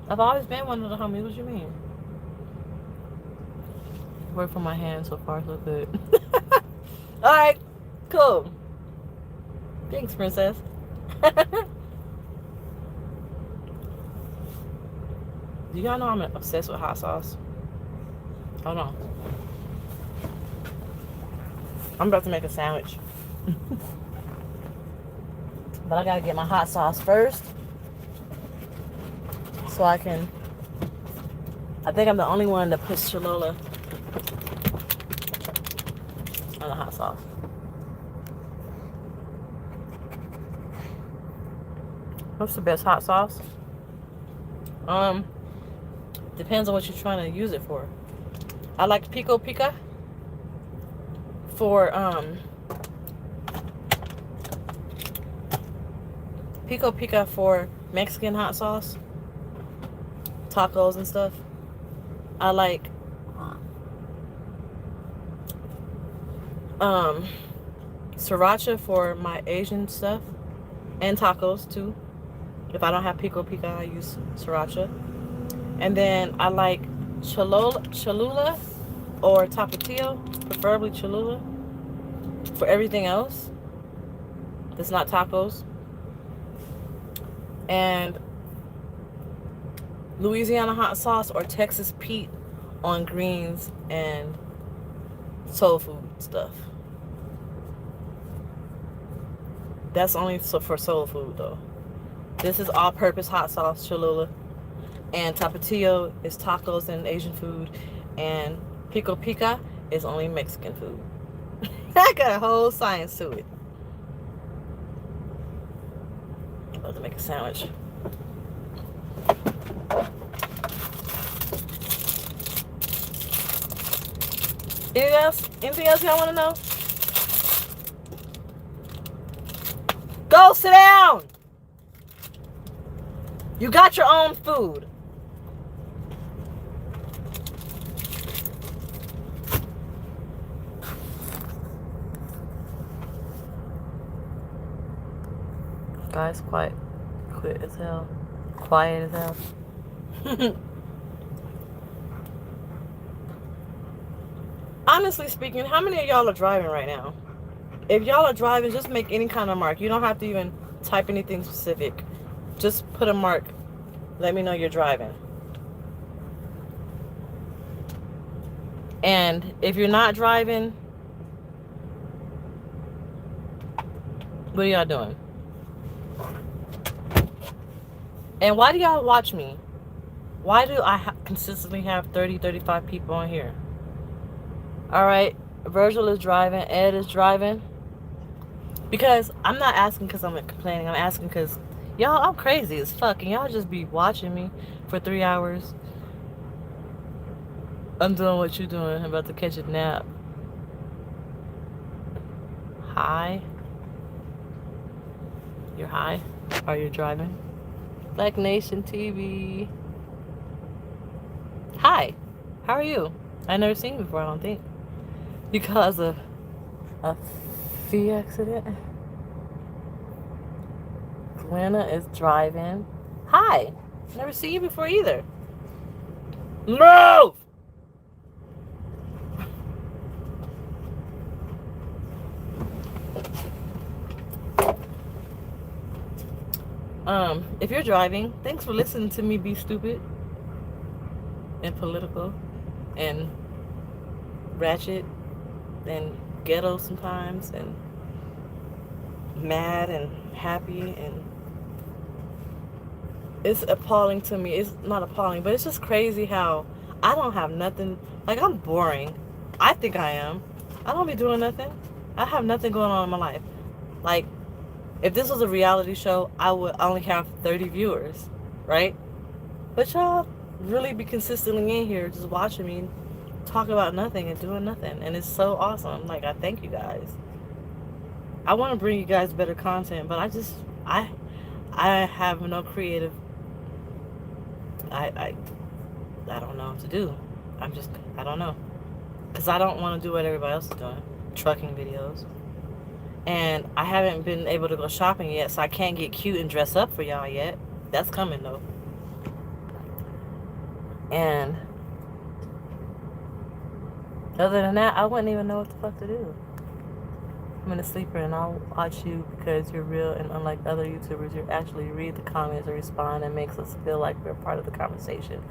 I've always been one of the homies. What you mean? Work for my hands so far, so good. Alright, cool. Thanks, princess. Do y'all know I'm obsessed with hot sauce? Hold on. I'm about to make a sandwich. But I gotta get my hot sauce first. So I think I'm the only one that puts Cholula on the hot sauce. What's the best hot sauce? Depends on what you're trying to use it for. I like pico pica for Mexican hot sauce, tacos and stuff. I like sriracha for my Asian stuff and tacos too. If I don't have pico pica, I use sriracha. And then I like Cholula or Tapatio, preferably Cholula, for everything else that's not tacos. And Louisiana hot sauce or Texas Pete on greens and soul food stuff. That's only for soul food though. This is all-purpose hot sauce, Cholula. And Tapatio is tacos and Asian food. And pico pica is only Mexican food. I got a whole science to it. I'm about to make a sandwich. Anything else? Anything else y'all want to know? Go sit down! You got your own food. Guys, quiet as hell. Quiet as hell. Honestly speaking, how many of y'all are driving right now? If y'all are driving, just make any kind of mark. You don't have to even type anything specific. Just put a mark. Let me know you're driving. And if you're not driving, what are y'all doing? And why do y'all watch me? Why do I consistently have 30, 35 people on here? Alright, Virgil is driving, Ed is driving. Because I'm not asking because I'm complaining. I'm asking because y'all, I'm crazy as fuck. And y'all just be watching me for 3 hours. I'm doing what you're doing. I'm about to catch a nap. Hi. You're high? Are you driving? Black Nation TV. Hi. How are you? I never seen you before, I don't think. Because of a fee accident. Glenna is driving. Hi. Never seen you before either. Move! If you're driving, thanks for listening to me be stupid and political and ratchet and ghetto sometimes and mad and happy, and it's appalling to me. It's not appalling, but it's just crazy how I don't have nothing. Like, I'm boring. I think I am. I don't be doing nothing. I have nothing going on in my life. Like, if this was a reality show, I would only have 30 viewers, right? But y'all really be consistently in here just watching me talk about nothing and doing nothing. And it's so awesome. Like, I thank you guys. I want to bring you guys better content, but I have no creative, I don't know what to do. I don't know. Because I don't want to do what everybody else is doing. Trucking videos. And I haven't been able to go shopping yet, so I can't get cute and dress up for y'all yet. That's coming, though. And other than that, I wouldn't even know what the fuck to do. I'm in a sleeper and I'll watch you because you're real, and unlike other YouTubers, you actually read the comments and respond and makes us feel like we're part of the conversation.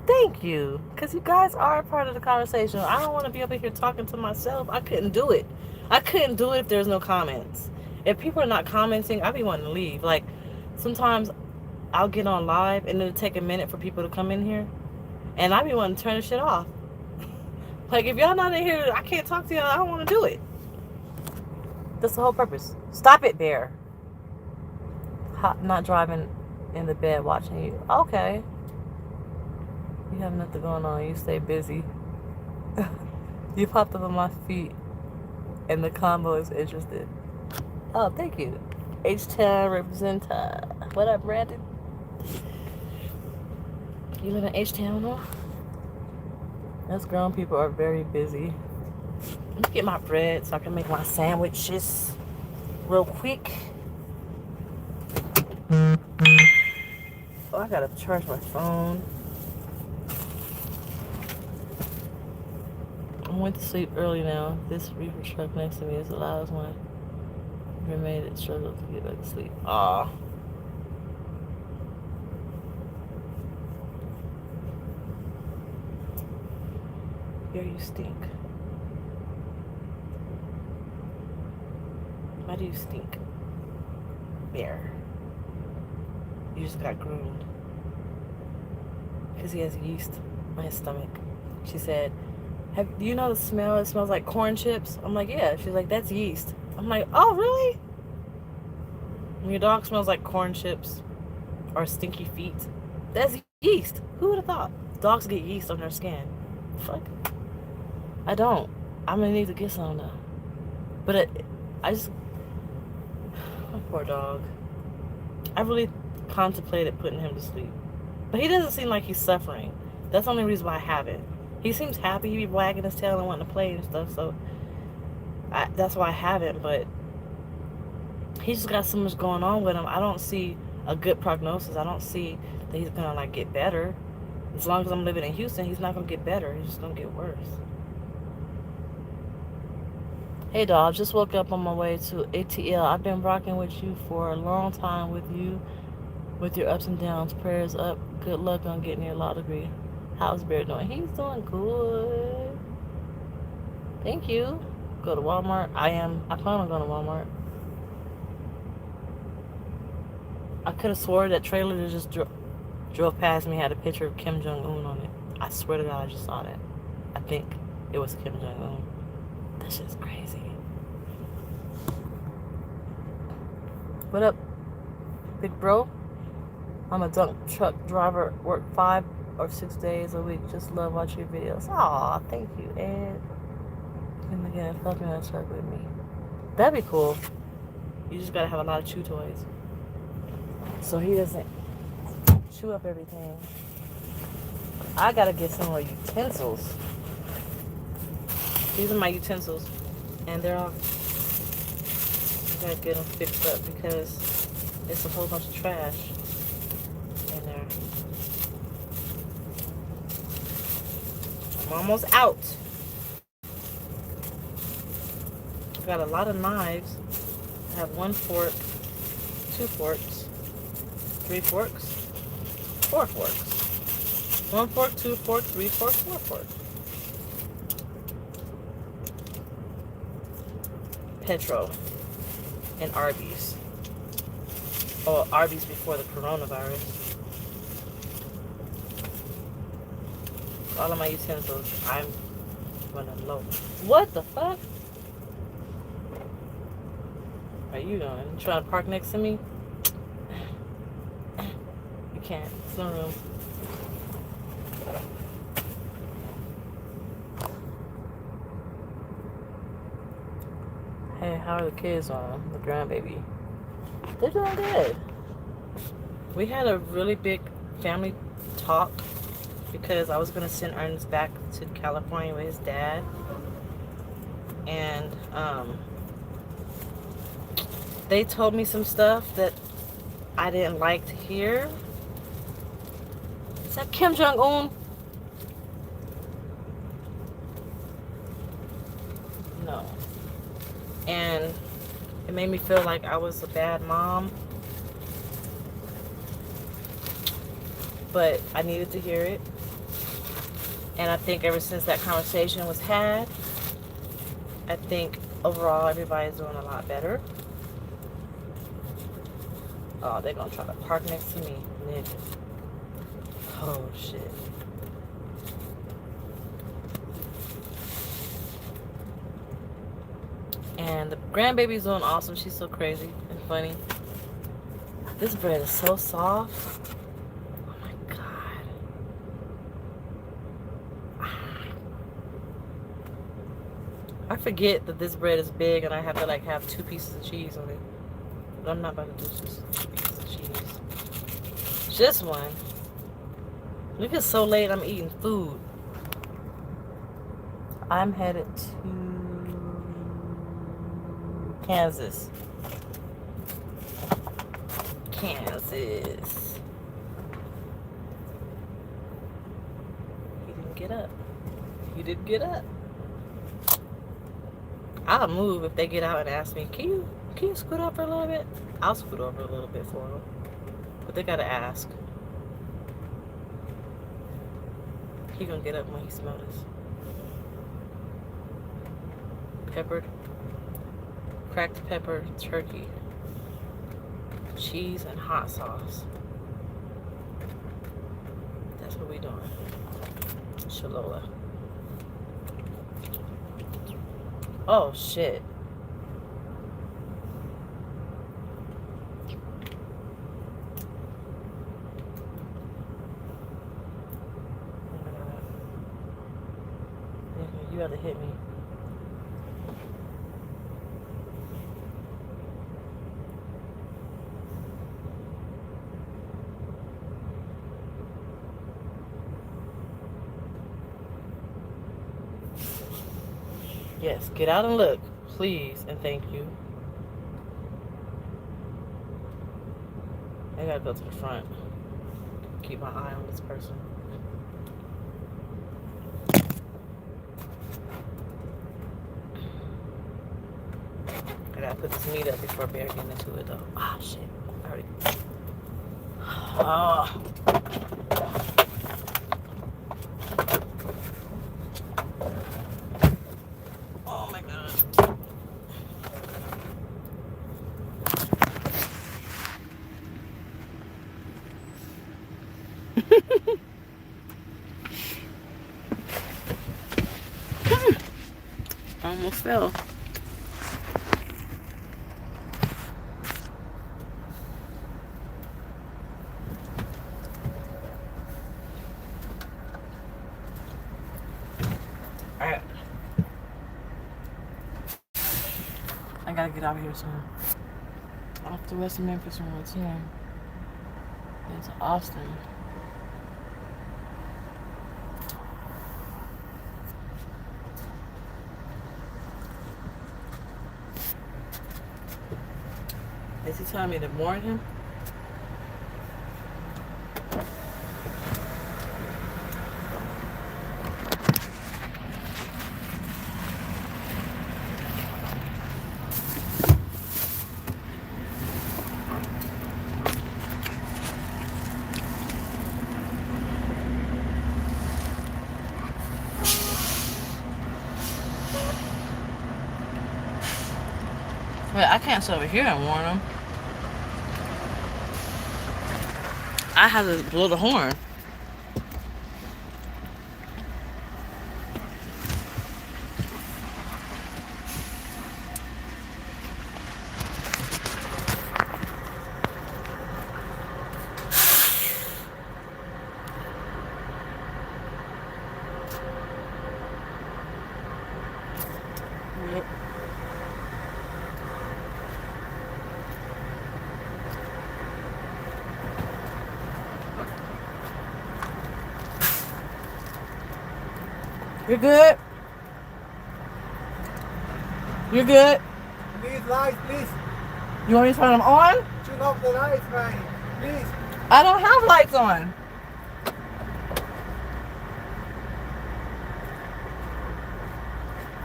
Thank you, because you guys are a part of the conversation. I don't want to be over here talking to myself. I couldn't do it. I couldn't do it if there's no comments. If people are not commenting, I'd be wanting to leave. Like, sometimes I'll get on live and it'll take a minute for people to come in here, and I'd be wanting to turn the shit off. Like, if y'all not in here, I can't talk to y'all. I don't want to do it. That's the whole purpose. Stop it, Bear. Not driving in the bed watching you. Okay. You have nothing going on. You stay busy. You popped up on my feet, and the combo is interested. Oh, thank you. H-Town representa. What up, Brandon? You live in H-Town, huh? Us grown people are very busy. Let me get my bread so I can make my sandwiches real quick. Oh, I gotta charge my phone. I went to sleep early now. This reefer truck next to me is the loudest one. Never made it struggle to get back to sleep. Aw. Here you stink. Why do you stink? Bear. You just got groomed. Because he has yeast on his stomach. She said, do you know the smell? It smells like corn chips. I'm like, yeah. She's like, that's yeast. I'm like, oh, really? When your dog smells like corn chips or stinky feet, that's yeast. Who would have thought? Dogs get yeast on their skin. Fuck. I don't. I'm going to need to get some though. But I just... My poor dog. I really contemplated putting him to sleep. But he doesn't seem like he's suffering. That's the only reason why I haven't. He seems happy. He be wagging his tail and wanting to play and stuff. So that's why I haven't. But he's just got so much going on with him. I don't see a good prognosis. I don't see that he's going to like get better. As long as I'm living in Houston, he's not going to get better. He's just going to get worse. Hey, dog. Just woke up on my way to ATL. I've been rocking with you for a long time with you, with your ups and downs. Prayers up. Good luck on getting your law degree. How's Bear doing? He's doing good. Thank you. Go to Walmart. I plan on going to Walmart. I could have swore that trailer that just drove past me had a picture of Kim Jong-un on it. I swear to God, I just saw that. I think it was Kim Jong-un. That shit's crazy. What up, big bro? I'm a dump truck driver. Work 5 or 6 days a week. Just love watching your videos. Aw, thank you, Ed. And again, fucking on a truck with me. That'd be cool. You just gotta have a lot of chew toys, so he doesn't chew up everything. I gotta get some more utensils. These are my utensils, and they're all... I gotta get them fixed up because it's a whole bunch of trash in there. I'm almost out. I've got a lot of knives. I have 1 fork, 2 forks, 3 forks, 4 forks. 1 fork, 2 forks, 3 forks, 4 forks. Petro and Arby's. Oh, Arby's before the coronavirus. All of my utensils. I'm Running low. What the fuck? Are you doing? You trying to park next to me? You can't. It's no room. Hey, how are the kids on? The grandbaby. They're doing good. We had a really big family talk because I was going to send Ernest back to California with his dad. And they told me some stuff that I didn't like to hear. Is that Kim Jong-un? No. And it made me feel like I was a bad mom. But I needed to hear it. And I think ever since that conversation was had, I think overall everybody's doing a lot better. Oh, they're gonna try to park next to me, nigga. Oh shit. And the grandbaby's doing awesome. She's so crazy and funny. This bread is so soft. Oh my god. I forget that this bread is big and I have to like have 2 pieces of cheese on it. But I'm not about to do just 2 pieces of cheese. Just one. Look, it's so late. I'm eating food. I'm headed to Kansas. Kansas. He didn't get up. He didn't get up. I'll move if they get out and ask me, can you scoot over a little bit? I'll scoot over a little bit for them. But they gotta ask. He gonna get up when he smells this. Peppered, cracked pepper turkey, cheese and hot sauce. That's what we doing. Shalola. Oh shit. You gotta hit me. Yes, get out and look, please, and thank you. I gotta go to the front. Keep my eye on this person. I gotta put this meat up before Bear gets into it, though. Ah, shit. I already. Oh. Oh my god. Almost fell. Alright. I gotta get out of here soon. Off to West Memphis 110. Into Austin. Is he telling me to warn him? But I can't sit over here and warn him. I have to blow the horn. You're good. You're good. Please, lights, please. You want me to turn them on? Turn off the lights, man. Please. I don't have lights on.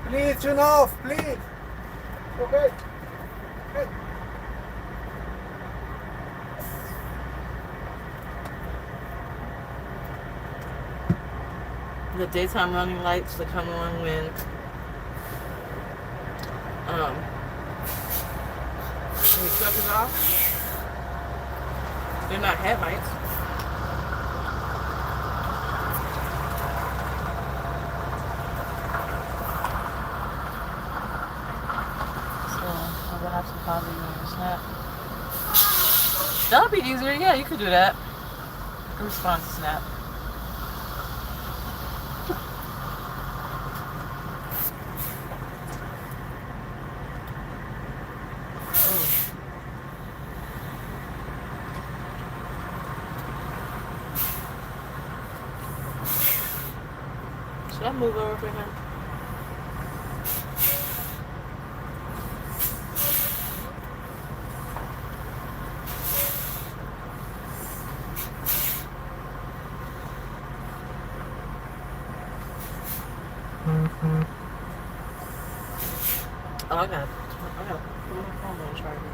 Please turn off, please. Okay. Okay. The daytime running lights that come on when the truck is off. They're not headlights. So I will have to probably snap. That would be easier. Yeah, you could do that. Respond to snap. Should I move over for him? Oh, I gotta put my phone on charger.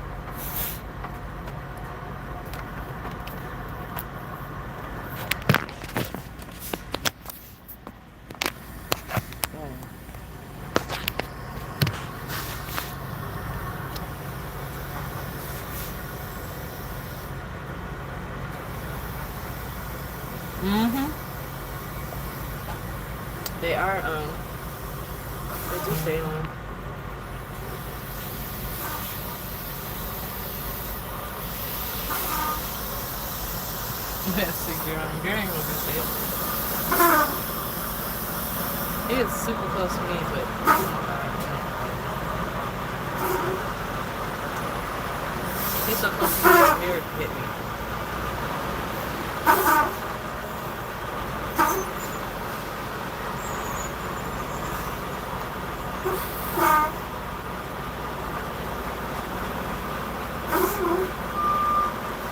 They are, they do stay on. That's secure. I'm hearing what you say. He is super close to me, but he's so close to me, I can hear it hit me.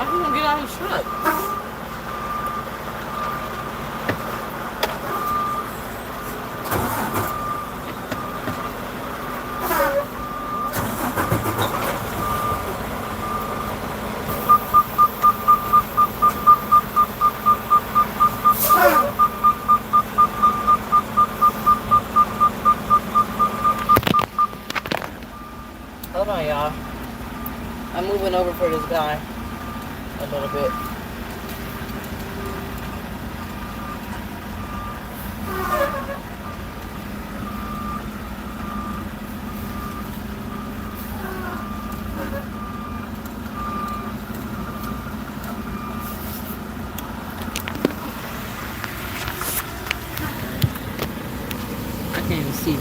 I can't get out of his truck. Hold on, y'all. I'm moving over for this guy a little bit. I can't even see.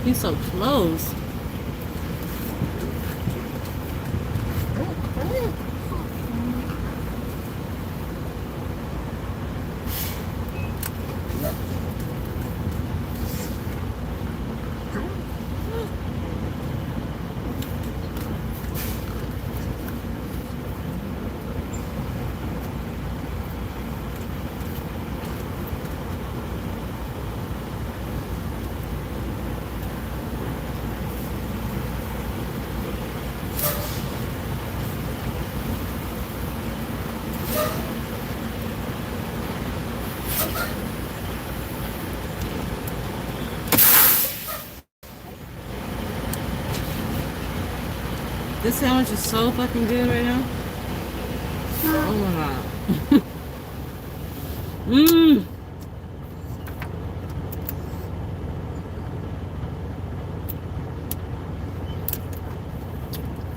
He's so close. This sandwich is so fucking good right now. Oh my god. Mmm.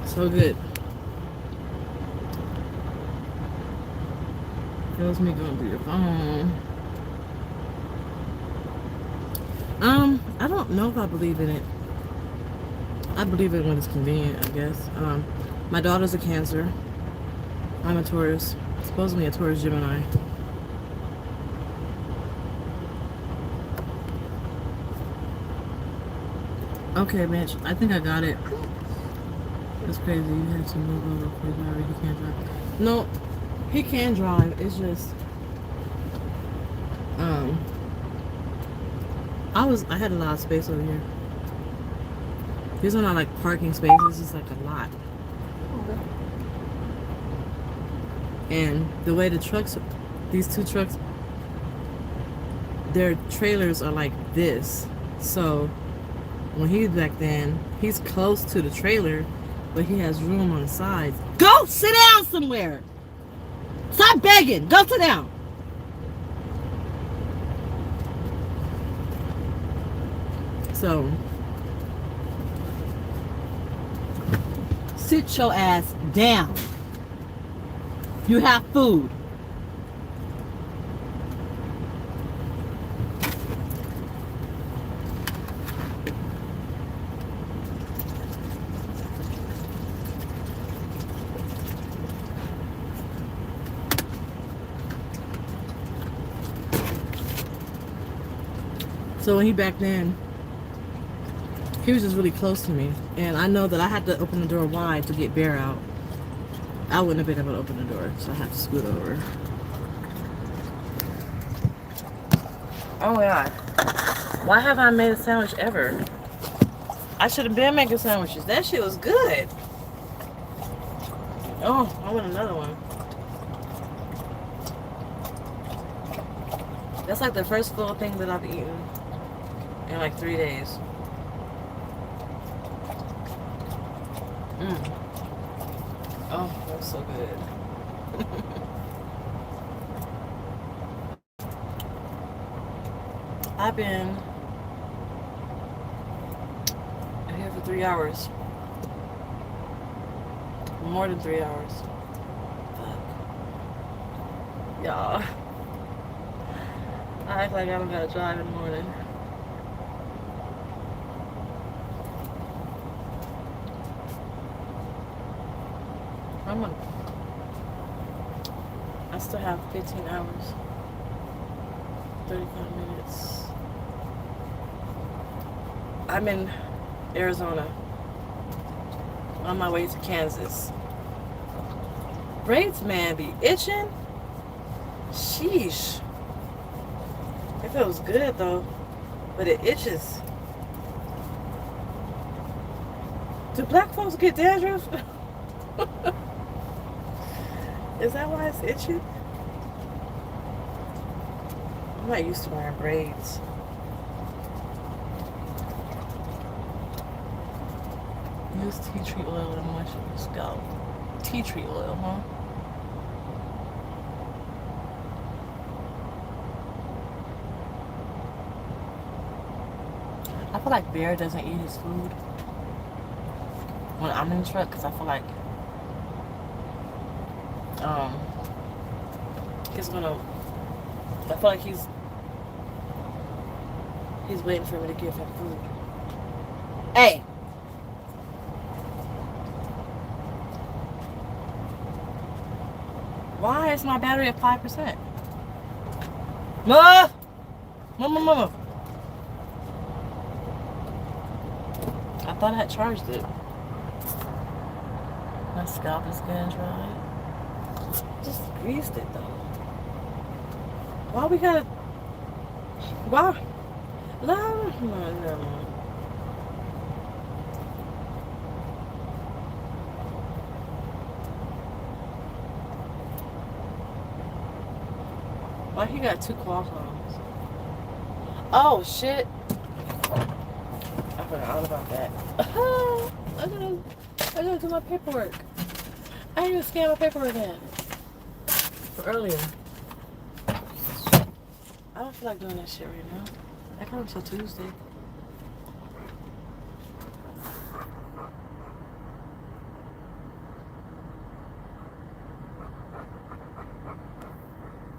So good. Feels me going through your phone. I don't know if I believe in it. I believe it when it's convenient, I guess. My daughter's a Cancer. I'm a Taurus. Supposedly a Taurus Gemini. Okay, bitch. I think I got it. That's crazy. You had to move over for driver. He can't drive. No, he can drive. It's just I had a lot of space over here. These are not like parking spaces, it's like a lot. And the way the trucks, these two trucks, their trailers are like this. So when he's back then, he's close to the trailer, but he has room on the sides. Go sit down somewhere. Stop begging. Go sit down. So sit your ass down. You have food. So when he back then, he was just really close to me. And I know that I had to open the door wide to get Bear out. I wouldn't have been able to open the door, so I had to scoot over. Oh my god. Why haven't I made a sandwich ever? I should have been making sandwiches. That shit was good. Oh, I want another one. That's like the first full thing that I've eaten in like 3 days. Oh, that's so good. I've been here for 3 hours. More than 3 hours. Fuck. Y'all. I act like I don't gotta drive in the morning. I still have 15 hours, 35 minutes. I'm in Arizona, on my way to Kansas. Braids, man, be itching. Sheesh. It feels good though, but it itches. Do black folks get dandruff? Is that why it's itchy? I'm not used to wearing braids. Use tea tree oil and moisture your scalp. Tea tree oil, huh? I feel like Bear doesn't eat his food when I'm in the truck because I feel like he's gonna. I feel like he's waiting for me to give him food. Hey. Why is my battery at 5%? Mama. I thought I had charged it. My scalp is getting dry. Just greased it though. Why we gotta? Why? No. Why he got 2 Qualcomms? Oh shit! I forgot all about that. I gotta do my paperwork. I didn't even scan my paperwork in for earlier. I don't feel like doing that shit right now. I come until Tuesday.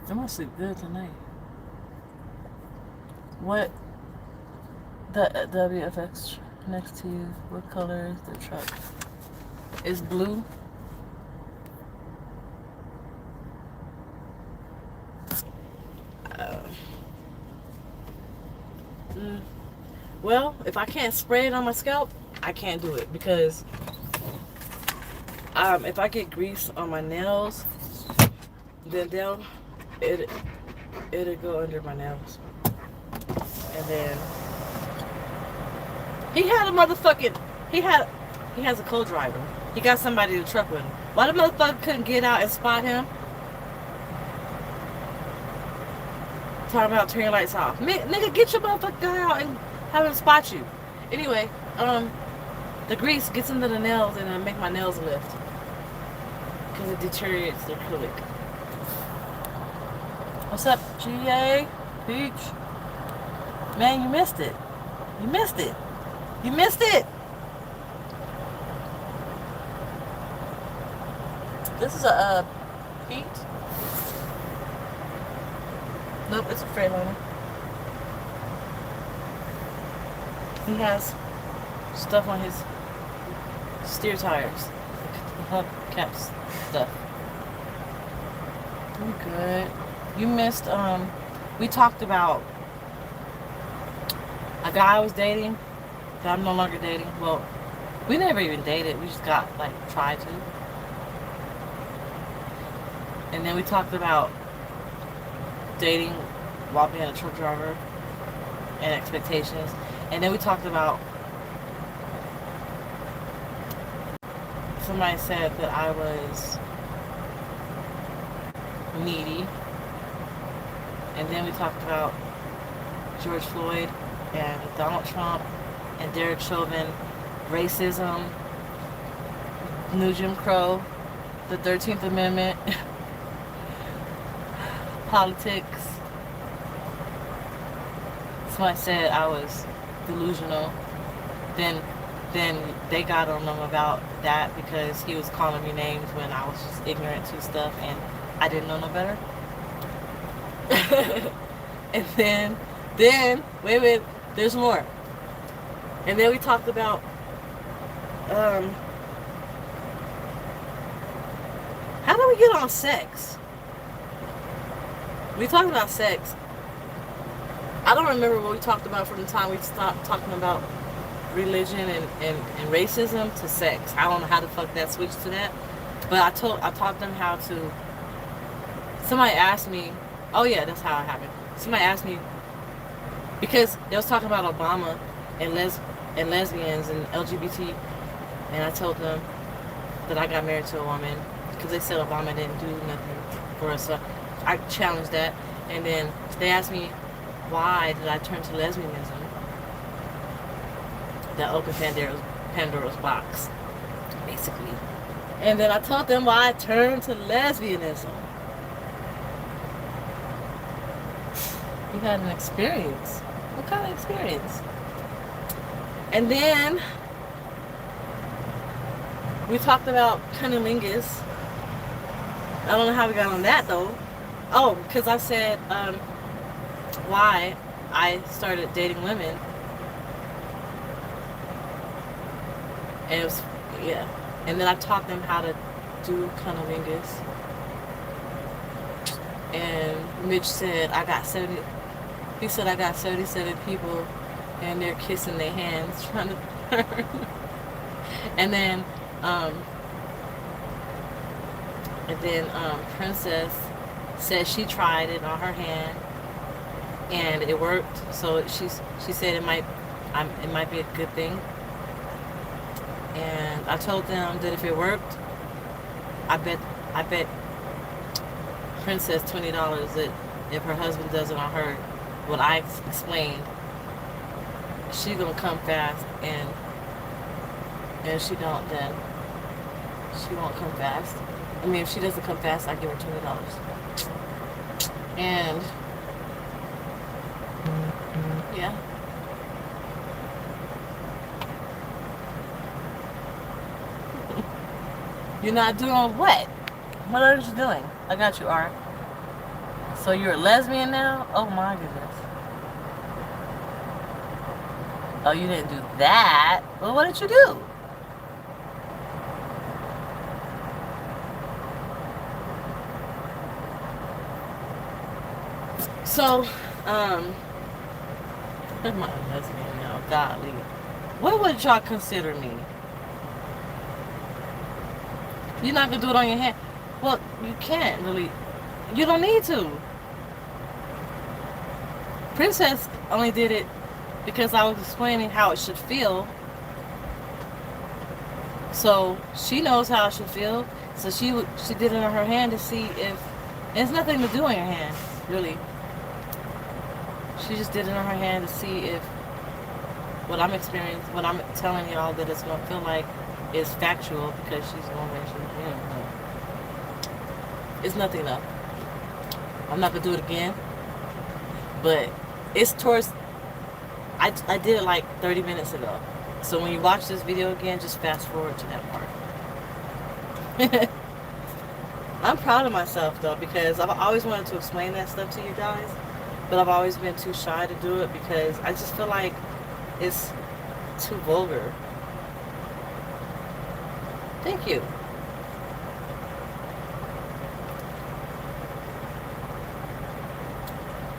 I'm gonna sleep good tonight. What? The WFX next to you. What color is the truck? It's blue. Well, if I can't spray it on my scalp, I can't do it because if I get grease on my nails, then it'll go under my nails. And then he has a co-driver. He got somebody to truck with him. Why the motherfucker couldn't get out and spot him? Talking about turn your lights off. Nigga, get your motherfucker guy out and have him spot you. Anyway, the grease gets into the nails and make my nails lift. Because it deteriorates the acrylic. What's up, GA? Peach? Man, you missed it. You missed it. You missed it. This is a Pete. Nope, it's a Freightliner. He has stuff on his steer tires. Hubcaps stuff. I'm good. You missed, we talked about a guy I was dating that I'm no longer dating. Well, we never even dated. We just got, tried to. And then we talked about dating while being a truck driver and expectations. And then we talked about somebody said that I was needy. And then we talked about George Floyd and Donald Trump and Derek Chauvin, racism, New Jim Crow, the 13th Amendment, politics. Somebody said I was delusional. Then they got on him about that because he was calling me names when I was just ignorant to stuff and I didn't know no better. And then wait, there's more. And then we talked about how do we get on sex? We talked about sex. I don't remember what we talked about from the time we stopped talking about religion and racism to sex. I don't know how the fuck that switched to that. But I taught them how to. Somebody asked me, oh yeah, that's how it happened. Somebody asked me, because they was talking about Obama and lesbians and LGBT, and I told them that I got married to a woman because they said Obama didn't do nothing for us. So I challenged that, and then they asked me, why did I turn to lesbianism? That opened Pandora's box, basically. And then I told them why I turned to lesbianism. You had an experience. What kind of experience? And then we talked about cunnilingus. I don't know how we got on that though. Oh, because I said why I started dating women. And it was, yeah. And then I taught them how to do cunnilingus. And Mitch said I got 70. He said I got 77 people, and they're kissing their hands trying to turn. And then Princess said she tried it on her hand, and it worked. So she said it might be a good thing. And I told them that if it worked, I bet Princess $20 that if her husband doesn't on her, what I explained, she gonna come fast, and if she don't, then she won't come fast. I mean, if she doesn't come fast, I give her $20. And yeah. You're not doing what? What are you doing? I got you, Art. So you're a lesbian now? Oh my goodness. Oh, you didn't do that. Well, what did you do? So, I'm not a lesbian now. Godly. What would y'all consider me? You're not gonna do it on your hand. Well, you can't really. You don't need to. Princess only did it because I was explaining how it should feel. So she knows how it should feel. So she did it on her hand to see if there's nothing to do on your hand, really. She just did it on her hand to see if what I'm experiencing, what I'm telling y'all that it's gonna feel like is factual, because she's gonna mention, it's nothing though. I'm not gonna do it again, but it's towards. I did it like 30 minutes ago. So when you watch this video again, just fast forward to that part. I'm proud of myself though, because I've always wanted to explain that stuff to you guys, but I've always been too shy to do it because I just feel like it's too vulgar. Thank you.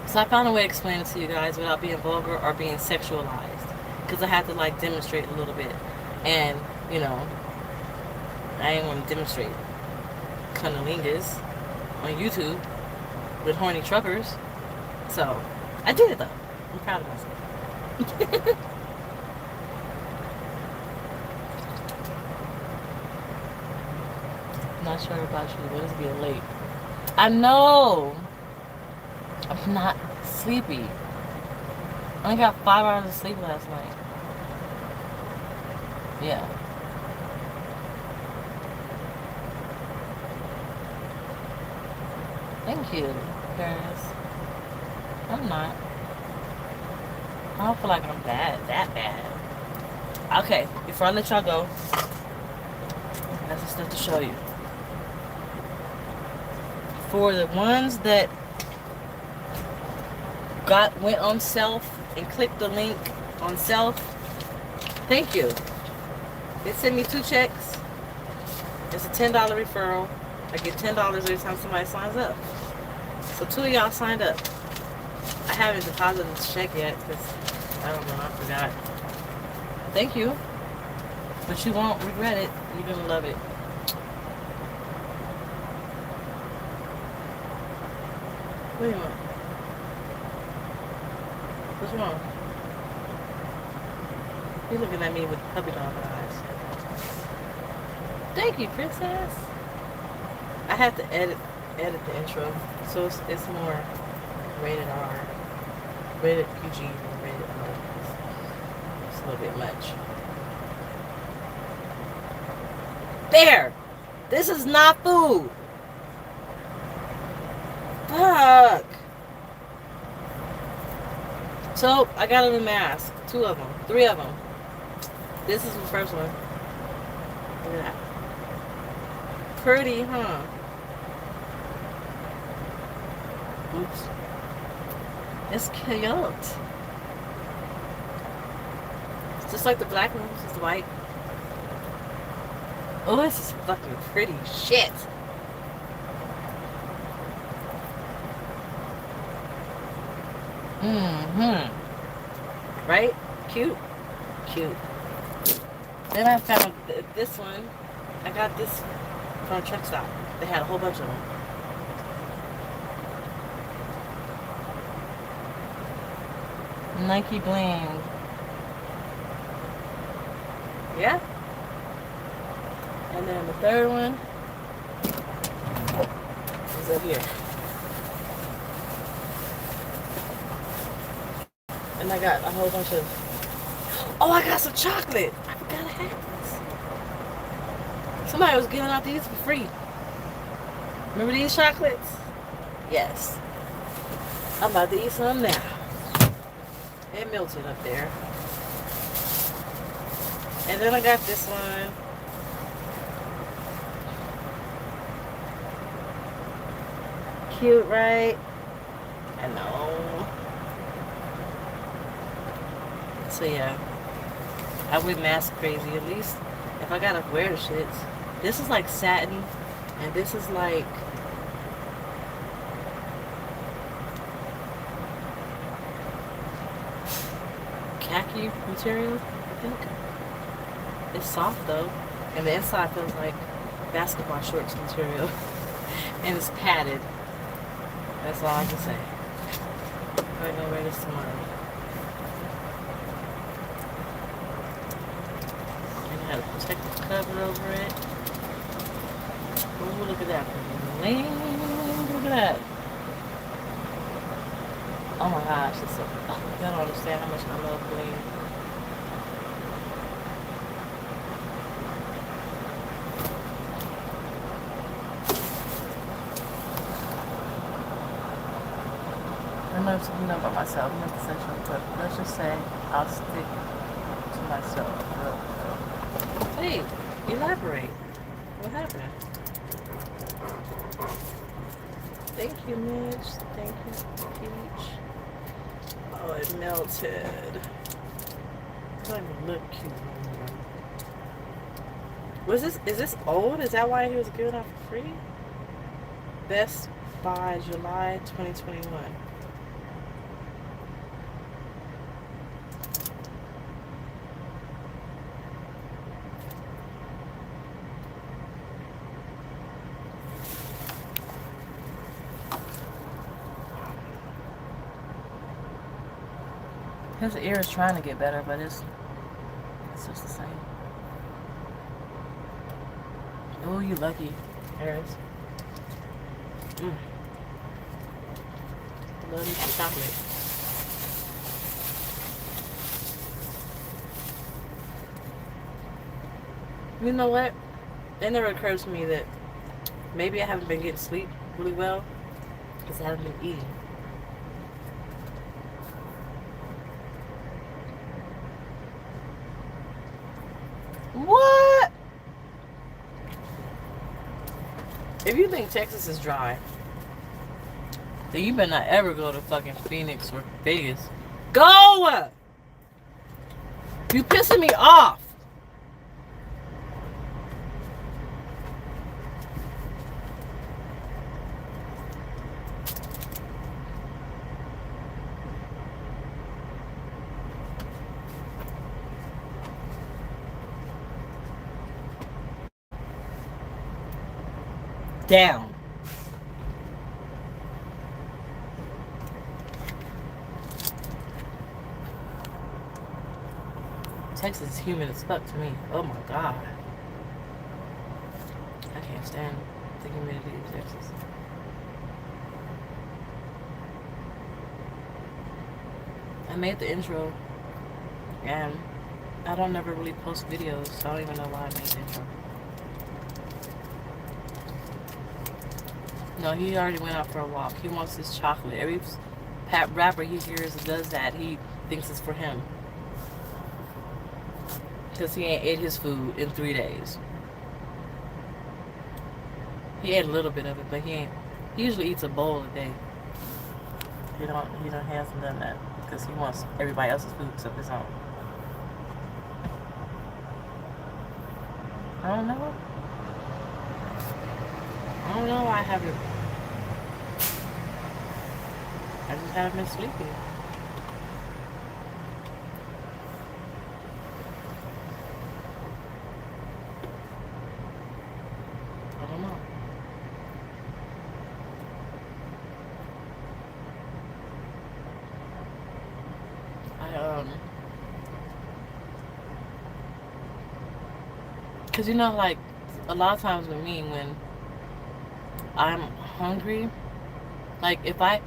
So I found a way to explain it to you guys without being vulgar or being sexualized, because I had to like demonstrate a little bit, and you know, I ain't want to demonstrate cunnilingus on YouTube with horny truckers. So I did it though. I'm proud of myself. Not sure about you, but it's getting late. I know. I'm not sleepy. I only got 5 hours of sleep last night. Yeah. Thank you, Paris. I'm not. I don't feel like I'm that bad. Okay, before I let y'all go, I got some stuff to show you. For the ones that went on self and clicked the link on self, thank you. They sent me 2 checks. It's a $10 referral. I get $10 every time somebody signs up. So 2 of y'all signed up. I haven't deposited the check yet because I don't know, I forgot. Thank you. But you won't regret it. You're gonna love it. Wait a minute. What's wrong? You're looking at me with puppy dog eyes. Thank you, princess. I had to edit the intro, so it's more rated R, rated PG, and rated R. It's a little bit much. There! This is not food! Fuck! So, I got a new mask. 2 of them. 3 of them. This is the first one. Look at that. Pretty, huh? Oops. It's cute. It's just like the black one, it's just white. Oh, this is fucking pretty shit. Right? Cute? Cute. Then I found this one. I got this from a truck stop. They had a whole bunch of them. Nike Bling. Yeah? And then the third one is up here. And I got a whole bunch of... Oh, I got some chocolate. I forgot I had this. Somebody was giving out these for free. Remember these chocolates? Yes. I'm about to eat some now. It melted up there. And then I got this one. Cute, right? I know. So yeah, I went mask crazy. At least if I gotta wear the shits. This is like satin, and this is like khaki material, I think. It's soft though, and the inside feels like basketball shorts material, and it's padded. That's all I can say. I'm gonna wear this tomorrow. And I have a protective cover over it. Ooh, look at that. Look at that. Oh my gosh, it's so, y'all don't understand how much I love bling. I know something about myself, I'm not the sexual, but let's just say I'll stick to myself. Hey, elaborate. What happened? Thank you, Mitch. Thank you, Peach. Oh, it melted. It doesn't even look cute anymore. Is this old? Is that why he was giving out for free? Best by July 2021. His ear is trying to get better, but it's just the same. Oh, you lucky, Harris. Love me some chocolate. You know what? It never occurred to me that maybe I haven't been getting sleep really well because I haven't been eating. What? If you think Texas is dry, then you better not ever go to fucking Phoenix or Vegas. Go! You pissing me off. Down. Texas is humid as fuck to me. Oh my god. I can't stand the humidity of Texas. I made the intro and I don't ever really post videos, so I don't even know why I made the intro. No, he already went out for a walk. He wants his chocolate. Every rapper he hears does that. He thinks it's for him. Because he ain't ate his food in 3 days. He ate a little bit of it, but he usually eats a bowl a day. He hasn't done that. Because he wants everybody else's food except his own. I don't know. I don't know why I haven't. I just haven't been sleeping. I don't know. Cause you know, like a lot of times with me when I'm hungry, like if I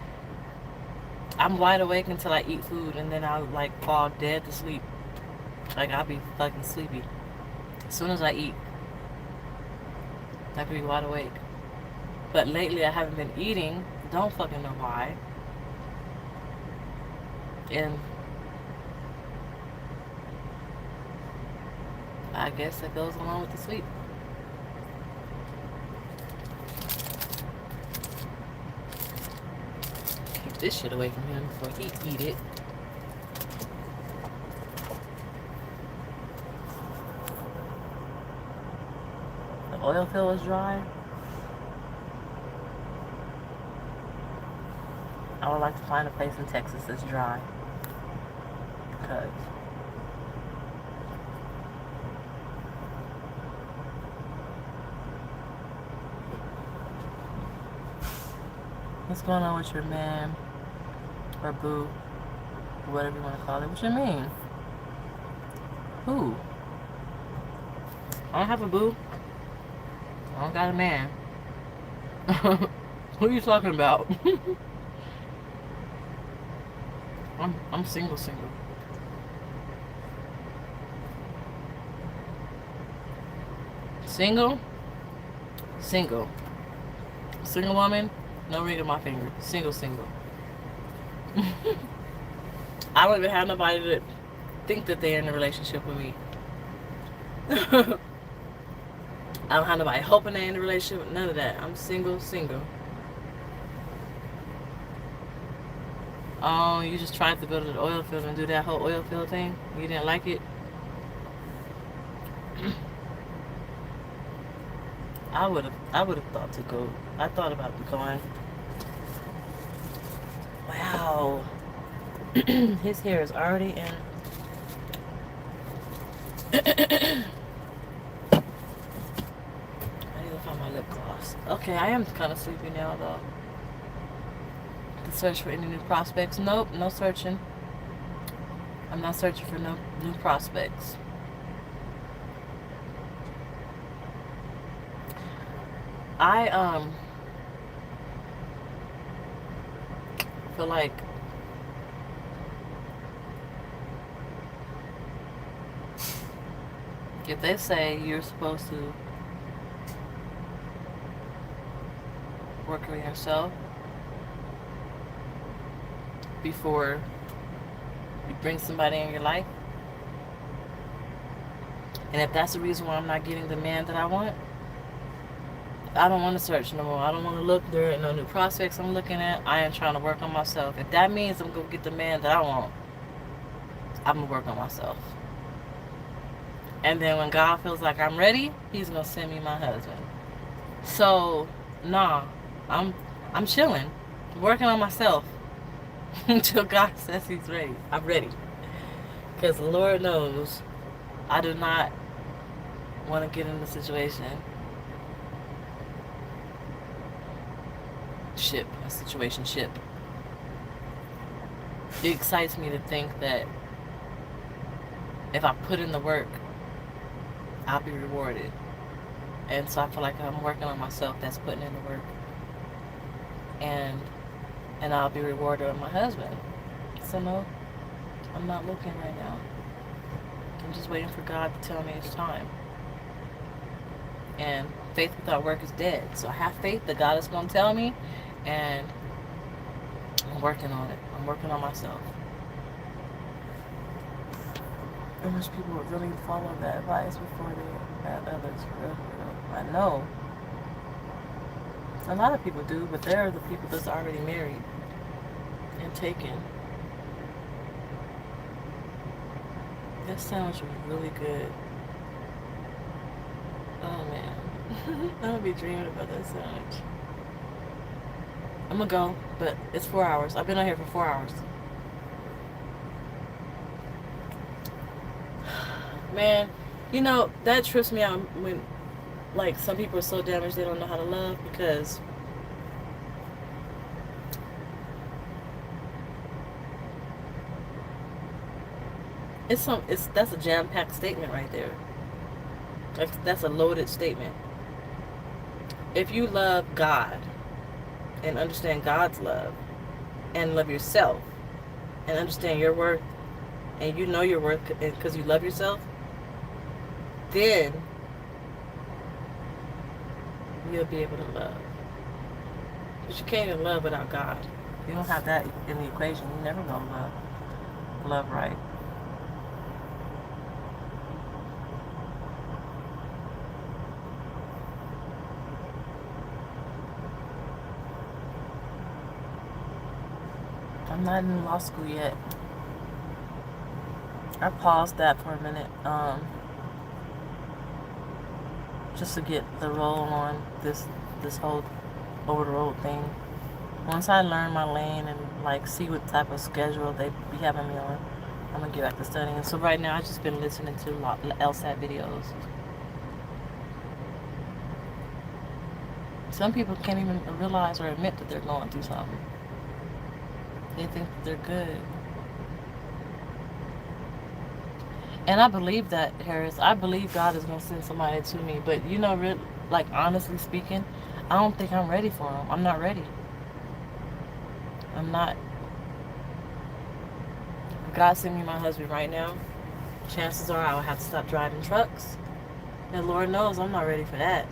I'm wide awake until I eat food, and then I'll like fall dead to sleep. Like I'll be fucking sleepy. As soon as I eat, I can be wide awake. But lately I haven't been eating. Don't fucking know why. And I guess that goes along with the sleep. Keep this shit away from him before he eat it. The oil fill is dry. I would like to find a place in Texas that's dry. Because what's going on with your man or boo, or whatever you want to call it? What you mean? Who? I don't have a boo. I don't got a man. Who are you talking about? I'm single. Single woman, no ring on my finger. Single. I don't even have nobody to think that they're in a relationship with me. I don't have nobody hoping they're in a relationship. None of that. I'm single. Oh, you just tried to go to the oil field and do that whole oil field thing? You didn't like it? I would have thought to go. I thought about going. Wow. His hair is already in. I need to find my lip gloss. Okay, I am kind of sleepy now though. To search for any new prospects? Nope, no searching. I'm not searching for no new prospects. I feel like if they say you're supposed to work on yourself before you bring somebody in your life, and if that's the reason why I'm not getting the man that I want, I don't want to search no more. I don't want to look. There ain't no new prospects I'm looking at. I am trying to work on myself. If that means I'm going to get the man that I want, I'm going to work on myself. And then when God feels like I'm ready, he's going to send me my husband. So, nah, I'm chilling, working on myself until God says he's ready. I'm ready. Because the Lord knows I do not want to get in the situation. Situationship. It excites me to think that if I put in the work, I'll be rewarded. And so I feel like I'm working on myself, that's putting in the work. And I'll be rewarded with my husband. So no, I'm not looking right now. I'm just waiting for God to tell me it's time. And faith without work is dead. So I have faith that God is going to tell me, and I'm working on it. I'm working on myself. I wish people would really follow that advice before they have others. For real. I know a lot of people do, but they're the people that's already married and taken. That sandwich was really good. Oh man. I'm gonna be dreaming about that sandwich. I'm gonna go, but it's 4 hours. I've been out here for 4 hours. Man, you know, that trips me out when, like, some people are so damaged they don't know how to love, because that's a jam-packed statement right there. That's a loaded statement. If you love God and understand God's love and love yourself, and understand your worth, and you know your worth because you love yourself, then you'll be able to love. But you can't even love without God. If you don't have that in the equation, you're never gonna love right. I'm not in law school yet. I paused that for a minute, just to get the roll on this whole over the road thing. Once I learn my lane and like see what type of schedule they be having me on, I'm gonna get back to studying. So right now I've just been listening to LSAT videos. Some people can't even realize or admit that they're going through something. They think that they're good. And I believe that, Harris. I believe God is going to send somebody to me. But, you know, like, honestly speaking, I don't think I'm ready for him. I'm not ready. I'm not. If God sent me my husband right now, chances are I would have to stop driving trucks. And Lord knows I'm not ready for that.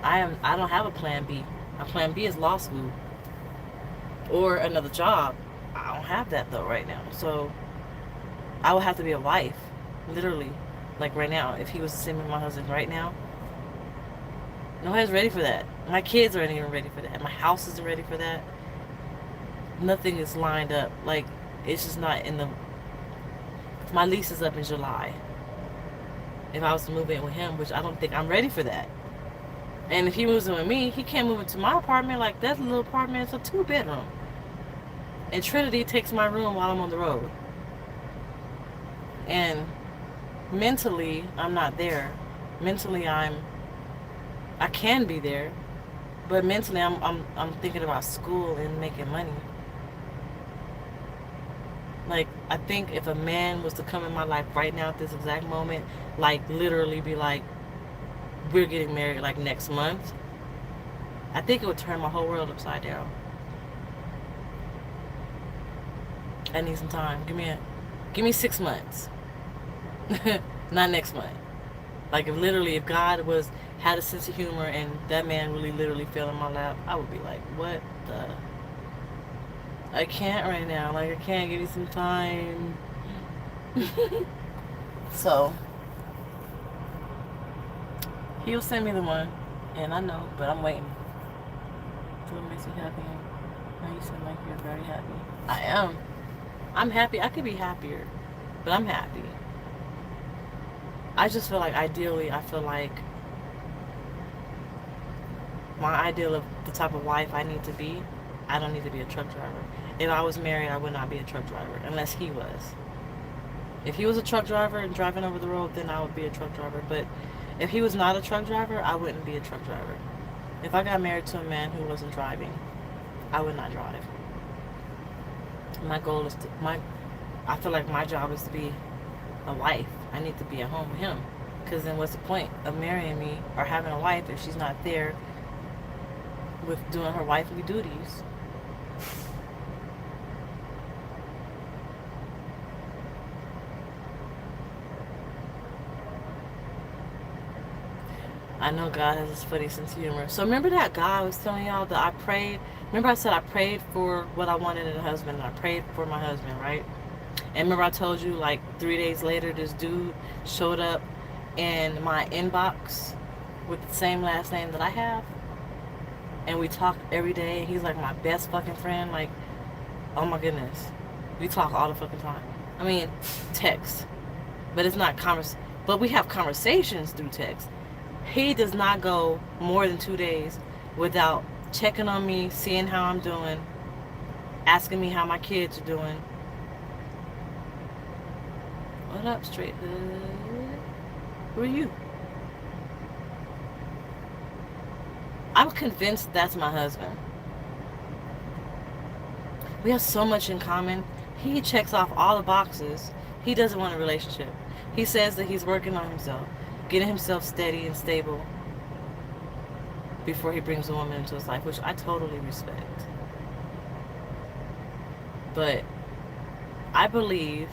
I don't have a plan B. My plan B is law school. Or another job. I don't have that, though, right now. So, I would have to be a wife. Literally, like right now, if he was to send me my husband right now, nobody's ready for that. My kids aren't even ready for that. My house isn't ready for that. Nothing is lined up. Like, it's just not in the... My lease is up in July. If I was to move in with him, which I don't think I'm ready for that. And if he moves in with me, he can't move into my apartment. Like, that little apartment is a 2-bedroom. And Trinity takes my room while I'm on the road. And mentally, I'm not there. Mentally, I can be there, but mentally, I'm thinking about school and making money. Like, I think if a man was to come in my life right now at this exact moment, like literally be like, we're getting married like next month, I think it would turn my whole world upside down. I need some time. Give me 6 months. Not next month. Like, if God had a sense of humor and that man really literally fell in my lap, I would be like, what the? I can't right now. Like, I can't. Give me some time. So, he'll send me the one, and I know, but I'm waiting. So it makes you happy. Now you seem like you're very happy. I am. I'm happy. I could be happier, but I'm happy. I just feel like ideally, my ideal of the type of wife I need to be, I don't need to be a truck driver. If I was married, I would not be a truck driver, unless he was. If he was a truck driver and driving over the road, then I would be a truck driver. But if he was not a truck driver, I wouldn't be a truck driver. If I got married to a man who wasn't driving, I would not drive. My goal is I feel like my job is to be a wife. I need to be at home with him. Because then what's the point of marrying me or having a wife if she's not there with doing her wifely duties? I know God has his funny sense of humor. So remember that guy I was telling y'all that I prayed? Remember I said I prayed for what I wanted in a husband, and I prayed for my husband, right? And remember I told you, like, 3 days later, this dude showed up in my inbox with the same last name that I have? And we talk every day, and he's like my best fucking friend. Like, oh my goodness. We talk all the fucking time. I mean, text. But it's not but we have conversations through text. He does not go more than 2 days without checking on me, seeing how I'm doing, asking me how my kids are doing. What up, straight hood? Who are you? I'm convinced that's my husband. We have so much in common. He checks off all the boxes. He doesn't want a relationship. He says that he's working on himself, getting himself steady and stable before he brings a woman into his life, which I totally respect. But I believe,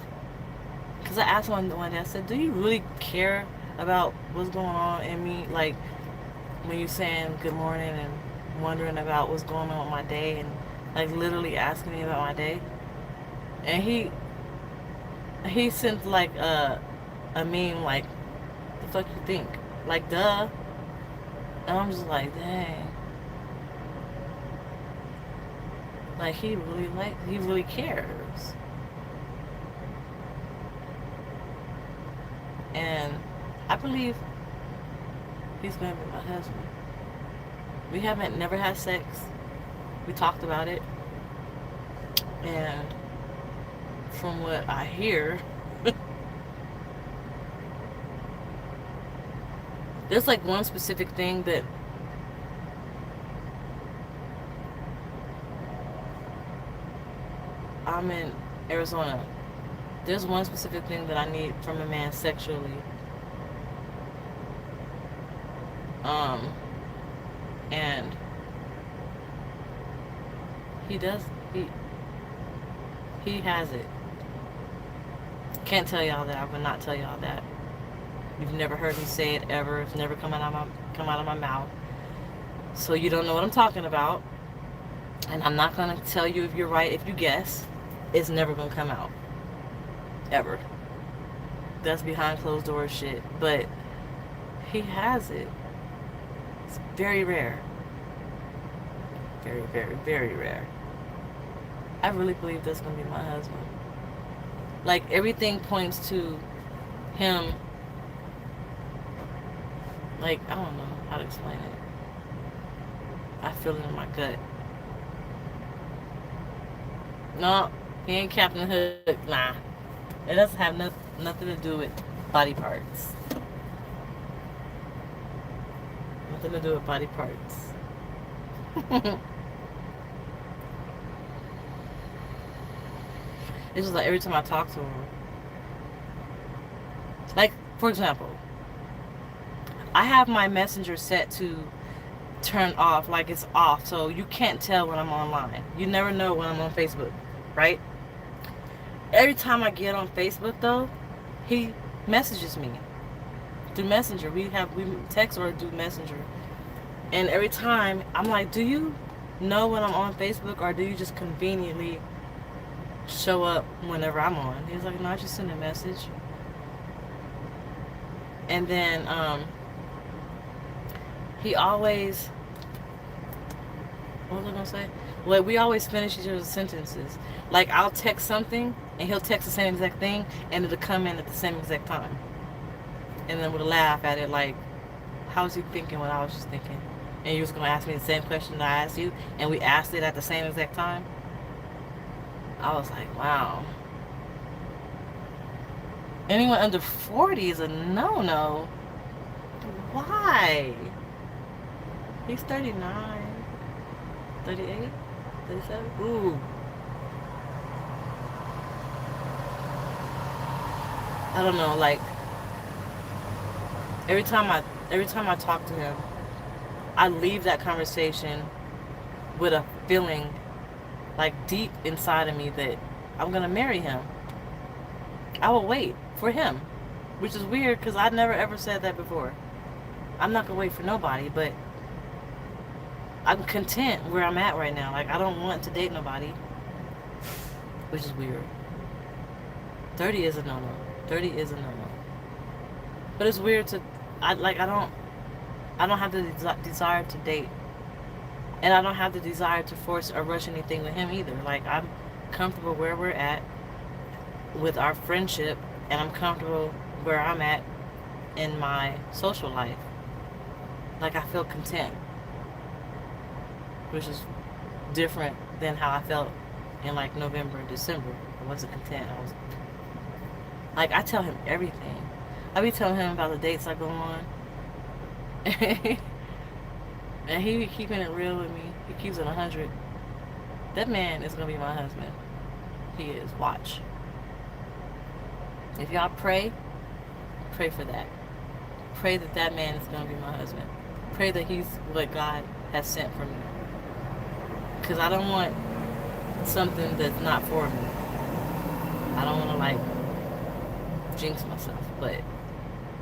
because I asked one day, I said, do you really care about what's going on in me? Like, when you're saying good morning and wondering about what's going on with my day and, like, literally asking me about my day. And he sent, like, a meme, like, the fuck you think? Like, duh. And I'm just like, dang. Like, he really cares. And I believe he's going to be my husband. We haven't never had sex. We talked about it. And from what I hear, there's like one specific thing that I'm in Arizona. There's one specific thing that I need from a man sexually. And he has it. Can't tell y'all that. I will not tell y'all that. You've never heard me say it ever. It's never come out of my mouth. So you don't know what I'm talking about. And I'm not gonna tell you if you're right. If you guess, it's never gonna come out. Ever. That's behind closed doors shit. But he has it. It's very rare. Very, very, very rare. I really believe that's gonna be my husband. Like, everything points to him. Like, I don't know how to explain it. I feel it in my gut. No, he ain't Captain Hook. Nah. It doesn't have nothing to do with body parts. Nothing to do with body parts. It's just like every time I talk to him. Like, for example, I have my messenger set to turn off, like it's off, so you can't tell when I'm online. You never know when I'm on Facebook, right? Every time I get on Facebook, though, he messages me through Messenger. We text or do Messenger, and every time I'm like, do you know when I'm on Facebook, or do you just conveniently show up whenever I'm on? He's like, no, I just send a message. And then he always, what was I gonna say? Like, we always finish each other's sentences. Like, I'll text something and he'll text the same exact thing, and it'll come in at the same exact time. And then we'll laugh at it like, how was you thinking what I was just thinking? And you was gonna ask me the same question that I asked you, and we asked it at the same exact time. I was like, wow. Anyone under 40 is a no-no. Why? He's 39. 38? 37? Ooh. I don't know, like, every time I talk to him, I leave that conversation with a feeling, like, deep inside of me that I'm gonna marry him. I will wait for him, which is weird because I never ever said that before. I'm not gonna wait for nobody, but I'm content where I'm at right now. Like, I don't want to date nobody, which is weird. 30 is a no-no. 30 is a no-no. But it's weird to, I don't have the desire to date. And I don't have the desire to force or rush anything with him either. Like, I'm comfortable where we're at with our friendship, and I'm comfortable where I'm at in my social life. Like, I feel content, which is different than how I felt in, like, November and December. I wasn't content. I was, like, I tell him everything. I be telling him about the dates I go on. And he keeping it real with me. He keeps it 100. That man is going to be my husband. He is. Watch. If y'all pray for that. Pray that that man is going to be my husband. Pray that he's what God has sent for me. Because I don't want something that's not for me. like jinx myself, but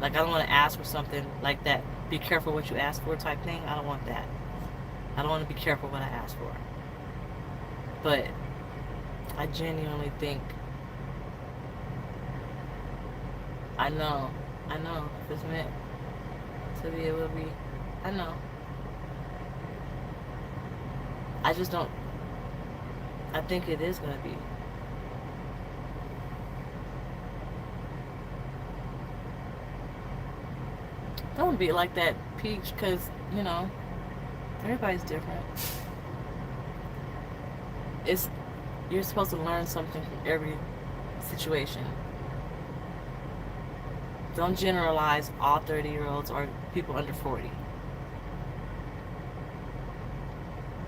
like I don't want to ask for something like that. Be careful what you ask for type thing. I don't want that. I don't want to be careful what I ask for. But I genuinely think I know if it's meant to be able to be, I know. I just don't, I think it is going to be. Don't be like that, Peach, because, you know, everybody's different. You're supposed to learn something from every situation. Don't generalize all 30-year-olds or people under 40.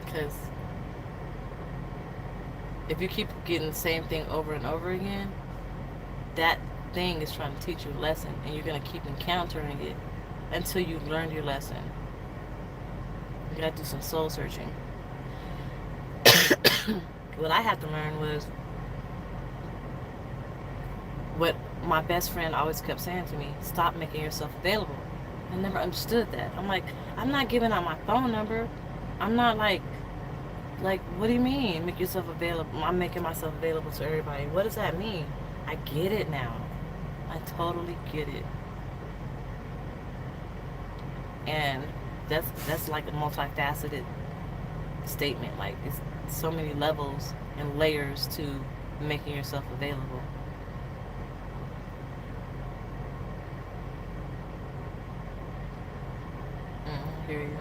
Because if you keep getting the same thing over and over again, that thing is trying to teach you a lesson, and you're going to keep encountering it until you learn your lesson. You got to do some soul searching. What I had to learn was what my best friend always kept saying to me: stop making yourself available. I never understood that. I'm like, I'm not giving out my phone number. I'm not like, what do you mean, make yourself available? I'm making myself available to everybody. What does that mean? I get it now. I totally get it. And that's like a multifaceted statement. Like, it's so many levels and layers to making yourself available. Hear you.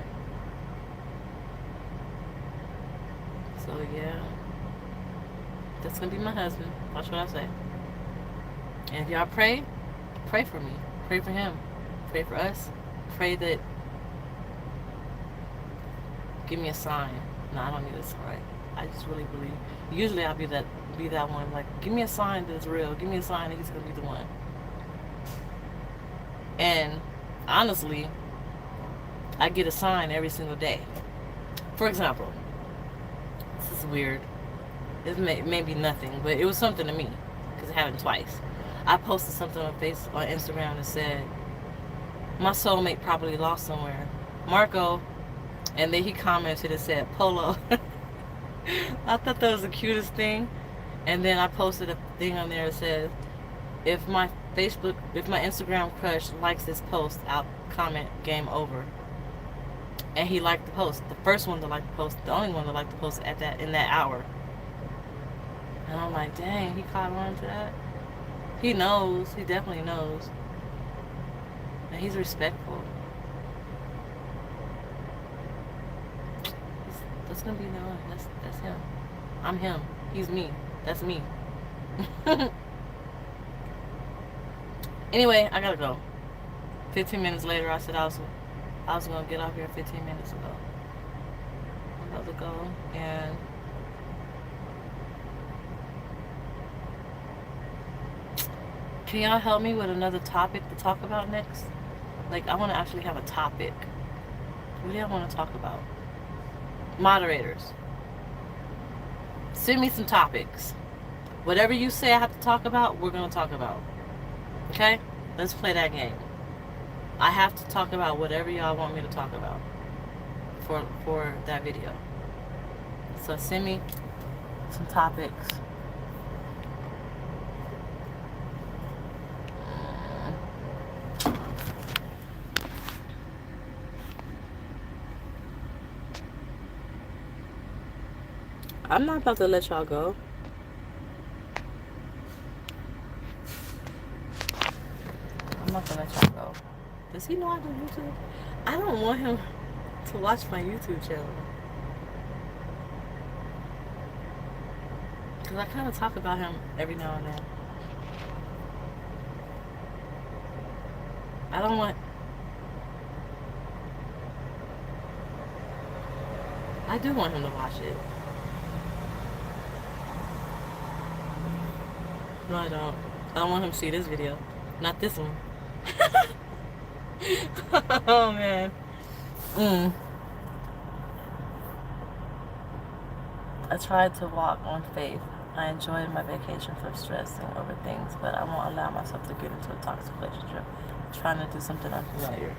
So yeah, that's gonna be my husband. Watch what I say. And if y'all pray for me, pray for him, pray for us, pray that. Give me a sign. No, I don't need a sign. I just really believe. Usually I'll be that one. Like, give me a sign that it's real. Give me a sign that he's gonna be the one. And honestly, I get a sign every single day. For example, this is weird. It may be nothing, but it was something to me because it happened twice. I posted something on Instagram that said, "My soulmate probably lost somewhere, Marco," and then he commented and said, "Polo." I thought that was the cutest thing. And then I posted a thing on there that said, if my Instagram crush likes this post, I'll comment game over. And he liked the post. The first one to like the post, the only one to like the post in that hour. And I'm like, dang, he caught on to that. He knows. He definitely knows. And he's respectful. That's gonna be the one. That's him. I'm him. He's me. That's me. Anyway, I gotta go. 15 minutes later, I said I was gonna get off here 15 minutes ago. I'm about to go, and can y'all help me with another topic to talk about next? Like, I want to actually have a topic. What do y'all want to talk about? Moderators, send me some topics. Whatever you say I have to talk about, we're going to talk about. Okay? Let's play that game. I have to talk about whatever y'all want me to talk about for that video. So send me some topics. I'm not about to let y'all go. I'm not gonna let y'all go. Does he know I do YouTube? I don't want him to watch my YouTube channel. Because I kind of talk about him every now and then. I don't want... I do want him to watch it. No, I don't. I don't want him to see this video. Not this one. Oh, man. I tried to walk on faith. I enjoyed my vacation from stressing over things, but I won't allow myself to get into a toxic relationship. Trying to do something unfamiliar.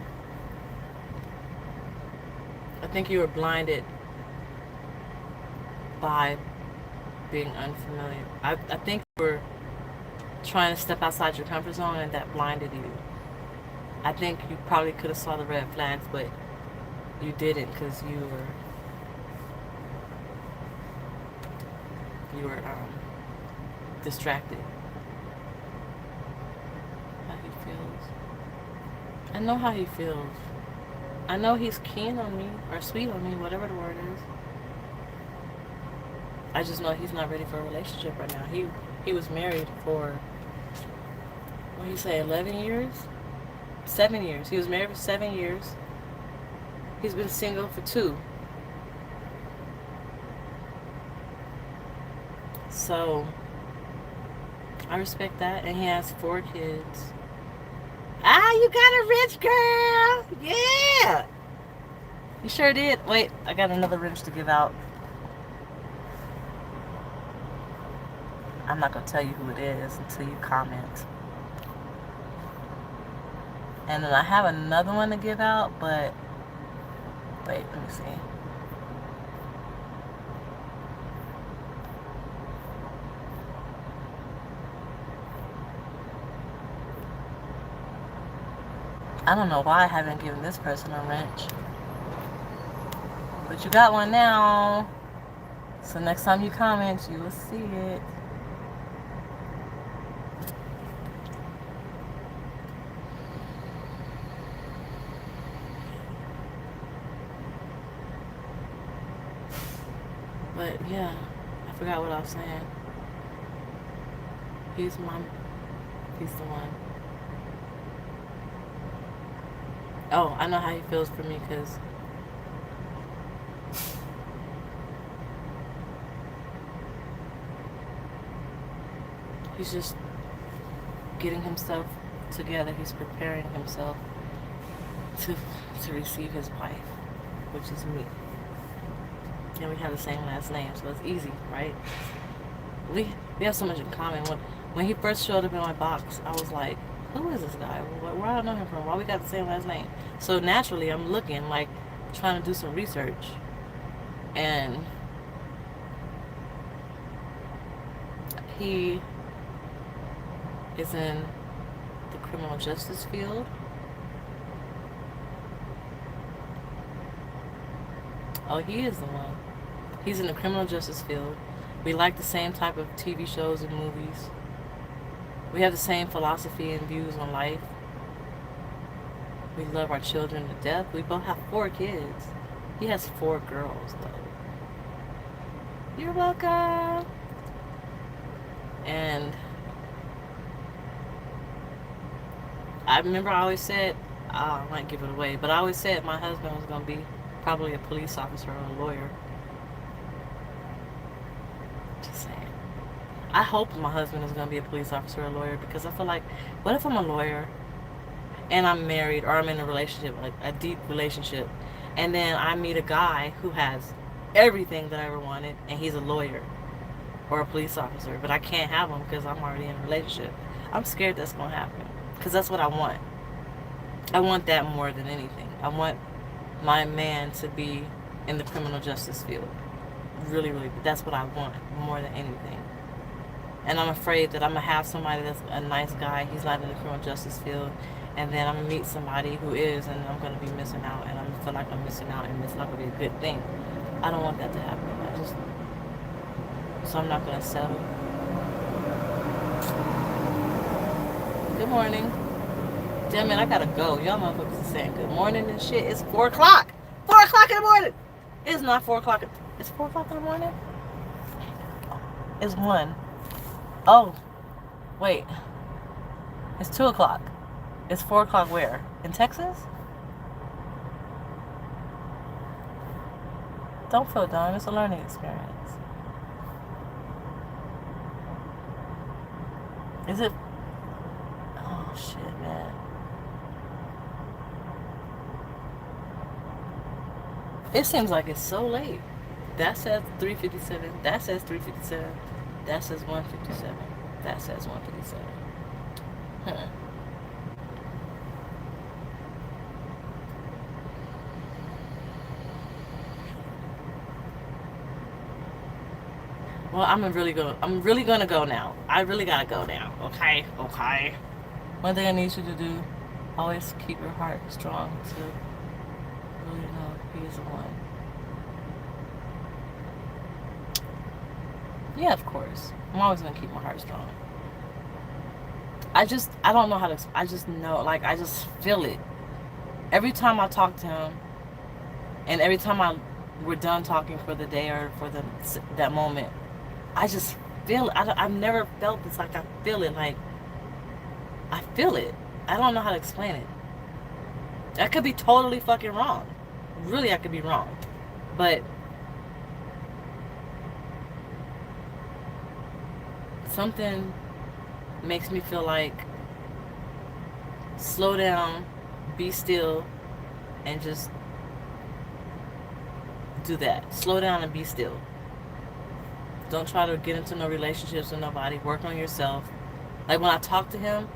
I think you were blinded by being unfamiliar. I think you were trying to step outside your comfort zone, and that blinded you. I think you probably could have saw the red flags, but you didn't because you were distracted. How he feels. I know how he feels. I know he's keen on me, or sweet on me, whatever the word is. I just know he's not ready for a relationship right now. He was married for, what did he say, 11 years? 7 years. He was married for 7 years. He's been single for 2. So, I respect that. And he has 4 kids. Ah, you got a rich girl! Yeah! You sure did. Wait, I got another wrench to give out. I'm not going to tell you who it is until you comment. And then I have another one to give out, but wait, let me see. I don't know why I haven't given this person a wrench. But you got one now. So next time you comment, you will see it. But yeah, I forgot what I was saying. He's the one. Oh, I know how he feels for me because he's just getting himself together. He's preparing himself to receive his wife, which is me. And we have the same last name, so it's easy, right? We have so much in common. When he first showed up in my box, I was like, who is this guy? Where do I know him from? Why we got the same last name? So naturally, I'm looking, like, trying to do some research. And he is in the criminal justice field. Oh, he is the one. He's in the criminal justice field. We like the same type of TV shows and movies. We have the same philosophy and views on life. We love our children to death. We both have 4 kids. He has 4 girls, though. You're welcome. And I remember I always said, I might give it away, but I always said my husband was going to be probably a police officer or a lawyer. Just saying. I hope my husband is going to be a police officer or a lawyer, because I feel like, what if I'm a lawyer and I'm married, or I'm in a relationship, like a deep relationship, and then I meet a guy who has everything that I ever wanted, and he's a lawyer or a police officer, but I can't have him because I'm already in a relationship. I'm scared that's going to happen, because that's what I want. I want that more than anything. I want my man to be in the criminal justice field. Really, really, that's what I want more than anything. And I'm afraid that I'm going to have somebody that's a nice guy, he's not in the criminal justice field, and then I'm going to meet somebody who is, and I'm going to be missing out, and I'm going to feel like I'm missing out, and it's not going to be a good thing. I don't want that to happen. So I'm not going to settle. Good morning. Damn it, I got to go. Y'all motherfuckers are saying good morning and shit. It's 4 o'clock. 4 o'clock in the morning. It's not 4 o'clock. It's 4 o'clock in the morning? It's 1. Oh, wait. It's 2 o'clock. It's 4 o'clock where? In Texas? Don't feel dumb. It's a learning experience. Is it? Oh, shit, man. It seems like it's so late. That says 3:57. That says 3:57. That says 157. That says 157. Huh. Well, I'm really gonna go now. I really gotta go now. Okay. One thing I need you to do, always keep your heart strong to really know He is the one. Yeah, of course. I'm always gonna keep my heart strong. I don't know how to, I just know, like, I just feel it. Every time I talk to Him, and every time we're done talking for the day or for that moment, I just feel it. I've never felt this, like I feel it, like, I feel it. I don't know how to explain it. I could be totally fucking wrong. Really, I could be wrong. But something makes me feel like slow down, be still, and just do that. Slow down and be still. Don't try to get into no relationships with nobody. Work on yourself. Like when I talk to Him,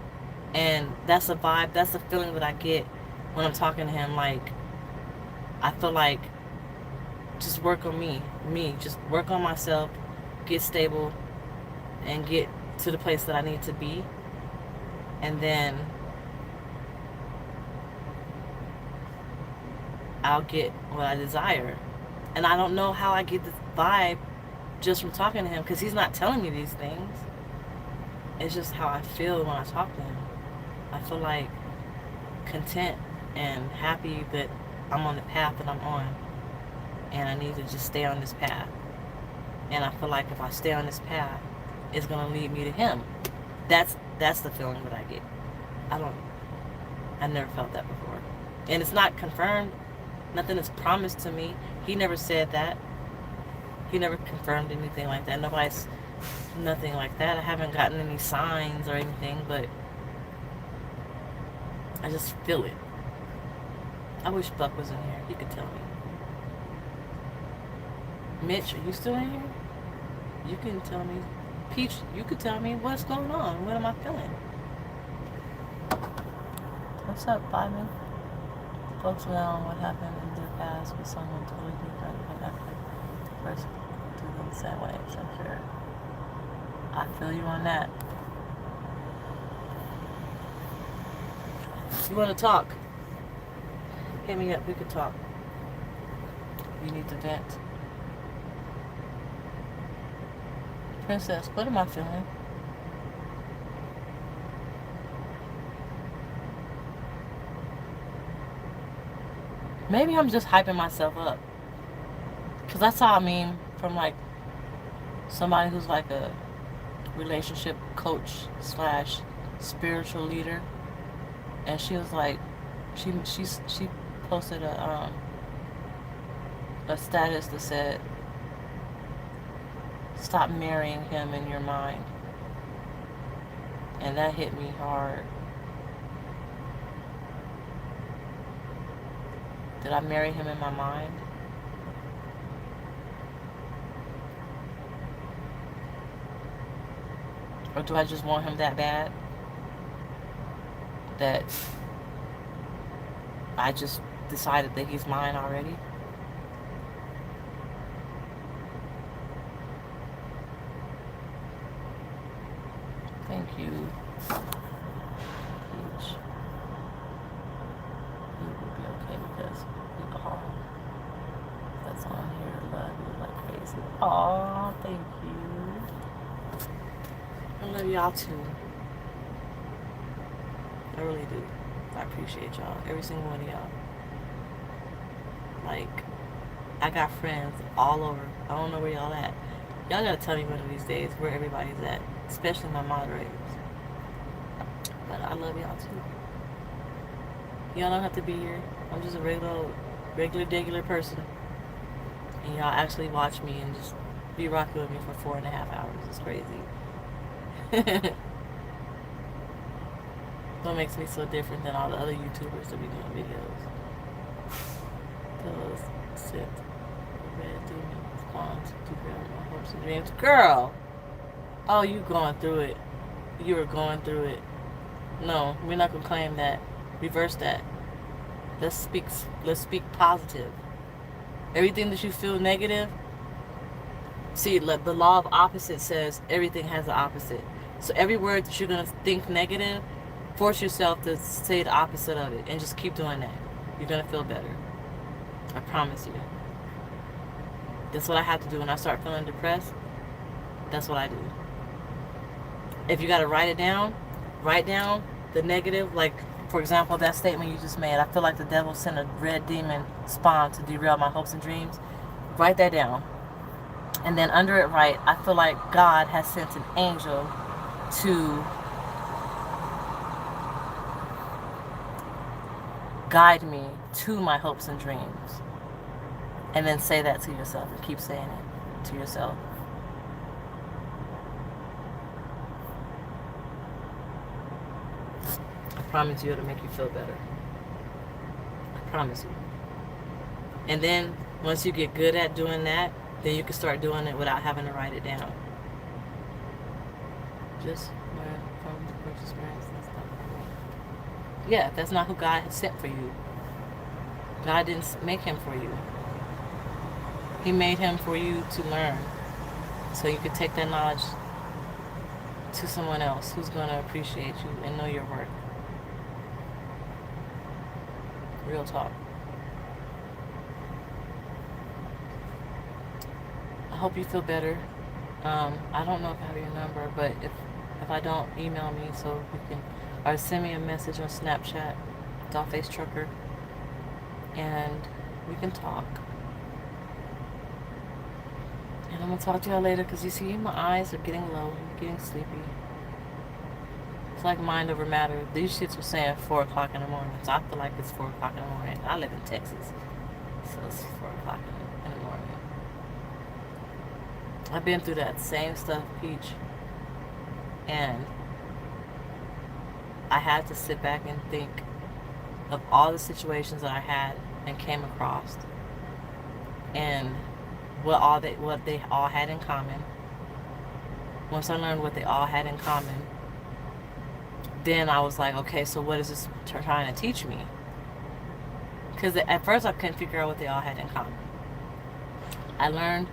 and that's a vibe, that's a feeling that I get when I'm talking to Him. Like, I feel like just work on me, just work on myself, get stable, and get to the place that I need to be. And then I'll get what I desire. And I don't know how I get this vibe just from talking to Him, because He's not telling me these things. It's just how I feel when I talk to Him. I feel like content and happy that I'm on the path that I'm on, and I need to just stay on this path. And I feel like if I stay on this path, it's gonna lead me to Him. That's the feeling that I get. I never felt that before, and it's not confirmed. Nothing is promised to me. He never said that. He never confirmed anything like that. Nothing like that. I haven't gotten any signs or anything, but I just feel it. I wish Buck was in here. He could tell me. Mitch, are you still in here? You can tell me. Peach, you could tell me what's going on. What am I feeling? What's up, Byman? Folks know on what happened in their past with someone totally different and acted the person to them the same way. So I'm sure. I feel you on that. You want to talk? Hit me up. We could talk. You need to vent. Princess, what am I feeling? Maybe I'm just hyping myself up. Because I saw a meme from like somebody who's like a relationship coach / spiritual leader. And she was like, she posted a status that said, stop marrying him in your mind. And that hit me hard. Did I marry him in my mind? Or do I just want him that bad that I just decided that he's mine already? Thank you. Peach. You will be okay because we all that's on here love you like crazy. Aw, thank you. I love y'all too. I really do. I appreciate y'all. Every single one of y'all. Like, I got friends all over. I don't know where y'all at. Y'all gotta tell me one of these days where everybody's at. Especially my moderators. But I love y'all too. Y'all don't have to be here. I'm just a regular person. And y'all actually watch me and just be rocking with me for 4.5 hours. It's crazy. What makes me so different than all the other YouTubers that be doing videos? Those sit red demon spawns to grab my hopes and dreams. Girl! oh, you going through it. You are going through it. No, we're not gonna claim that. Reverse that. Let's speak positive. Everything that you feel negative, see, the law of opposite says everything has the opposite. So every word that you're gonna think negative, force yourself to say the opposite of it and just keep doing that. You're gonna feel better. I promise you. That's what I have to do when I start feeling depressed. That's what I do. If you gotta write down the negative, like for example, that statement you just made, I feel like the devil sent a red demon spawn to derail my hopes and dreams. Write that down. And then under it write, I feel like God has sent an angel to guide me to my hopes and dreams. And then say that to yourself and keep saying it to yourself. I promise you it'll make you feel better. I promise you. And then once you get good at doing that, then you can start doing it without having to write it down. Just learn from the first experience and stuff. Yeah, that's not who God has sent for you. God didn't make him for you. He made him for you to learn. So you could take that knowledge to someone else who's going to appreciate you and know your worth. Real talk. I hope you feel better. I don't know if I have your number, but if I don't, email me so you can, or send me a message on Snapchat, DollFace Trucker, and we can talk. And I'm gonna talk to y'all later because you see my eyes are getting low, I'm getting sleepy. It's like mind over matter. These shits were saying 4 o'clock in the morning, so I feel like it's 4 o'clock in the morning. I live in Texas, so it's 4 o'clock in the morning. I've been through that same stuff, Peach, and I had to sit back and think of all the situations that I had and came across, and what they all had in common. Once I learned what they all had in common, then I was like, okay, so what is this trying to teach me? Because at first I couldn't figure out what they all had in common. I learned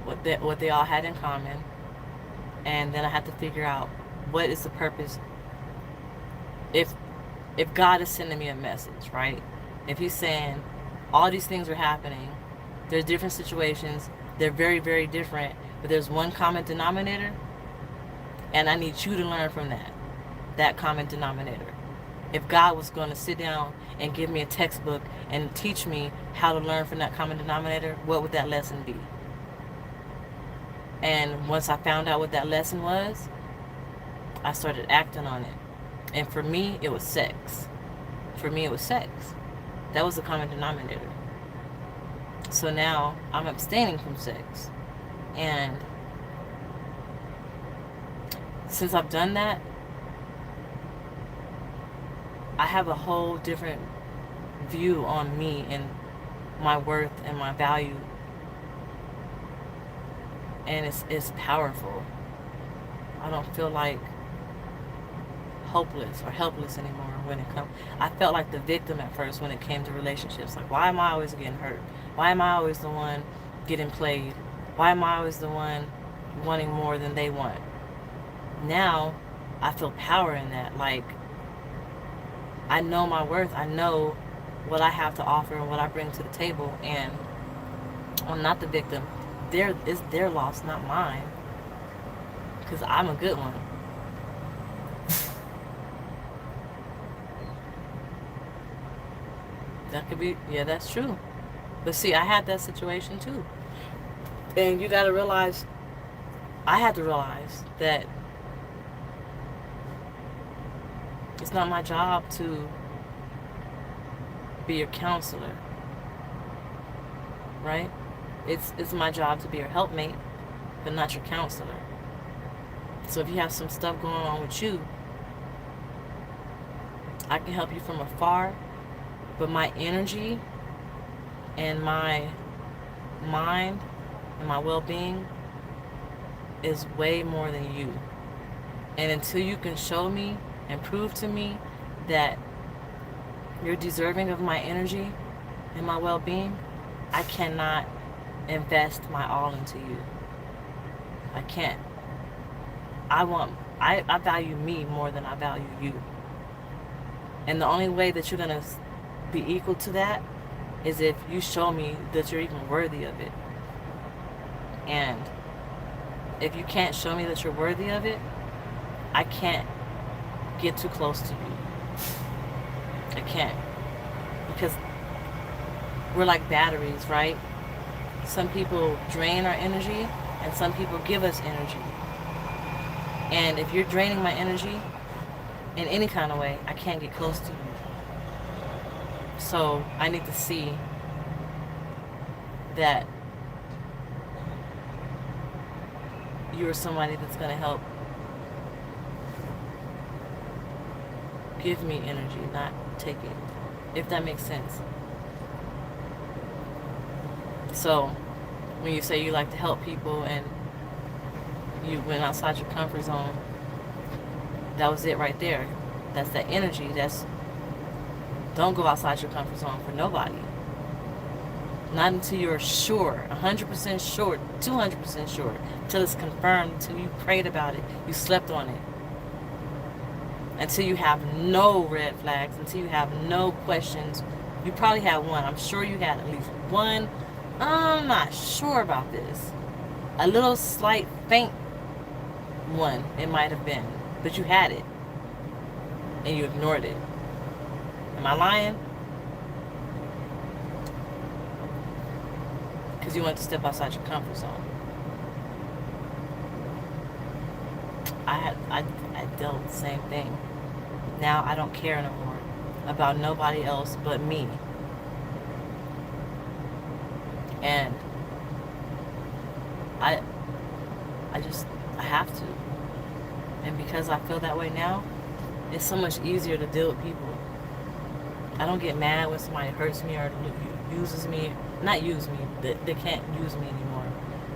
what they all had in common, and then I had to figure out what is the purpose. If God is sending me a message, right? If he's saying all these things are happening, there's different situations, they're very, very different, but there's one common denominator, and I need you to learn from that common denominator. If God was going to sit down and give me a textbook and teach me how to learn from that common denominator, what would that lesson be? And once I found out what that lesson was, I started acting on it. And for me, it was sex. That was the common denominator. So now I'm abstaining from sex. And since I've done that, I have a whole different view on me and my worth and my value. And it's powerful. I don't feel like hopeless or helpless anymore when it comes. I felt like the victim at first when it came to relationships. Like, why am I always getting hurt? Why am I always the one getting played? Why am I always the one wanting more than they want? Now, I feel power in that. Like, I know my worth. I know what I have to offer and what I bring to the table. And I'm not the victim. It's their loss, not mine. Because I'm a good one. That could be, yeah, that's true. But see, I had that situation too. And you gotta realize, I had to realize that it's not my job to be your counselor, right? It's my job to be your helpmate, but not your counselor. So if you have some stuff going on with you, I can help you from afar, but my energy and my mind and my well-being is way more than you. And until you can show me and prove to me that you're deserving of my energy and my well-being, I cannot invest my all into you. I can't. I value me more than I value you. And the only way that you're going to be equal to that is if you show me that you're even worthy of it. And if you can't show me that you're worthy of it, I can't get too close to you. I can't. Because we're like batteries, right? Some people drain our energy and some people give us energy. And if you're draining my energy in any kind of way, I can't get close to you. So I need to see that you're somebody that's going to help give me energy, not take it, if that makes sense. So when you say you like to help people and you went outside your comfort zone, that was it right there. That's that energy. Don't go outside your comfort zone for nobody. Not until you're sure, 100% sure, 200% sure, until it's confirmed, until you prayed about it, you slept on it. Until you have no red flags, until you have no questions. You probably had one. I'm sure you had at least one. I'm not sure about this. A little slight faint one, it might have been. But you had it. And you ignored it. Am I lying? Because you want to step outside your comfort zone. I dealt with the same thing. Now I don't care no more about nobody else but me. And I have to. And because I feel that way now, it's so much easier to deal with people. I don't get mad when somebody hurts me or uses me. Not use me. They can't use me anymore.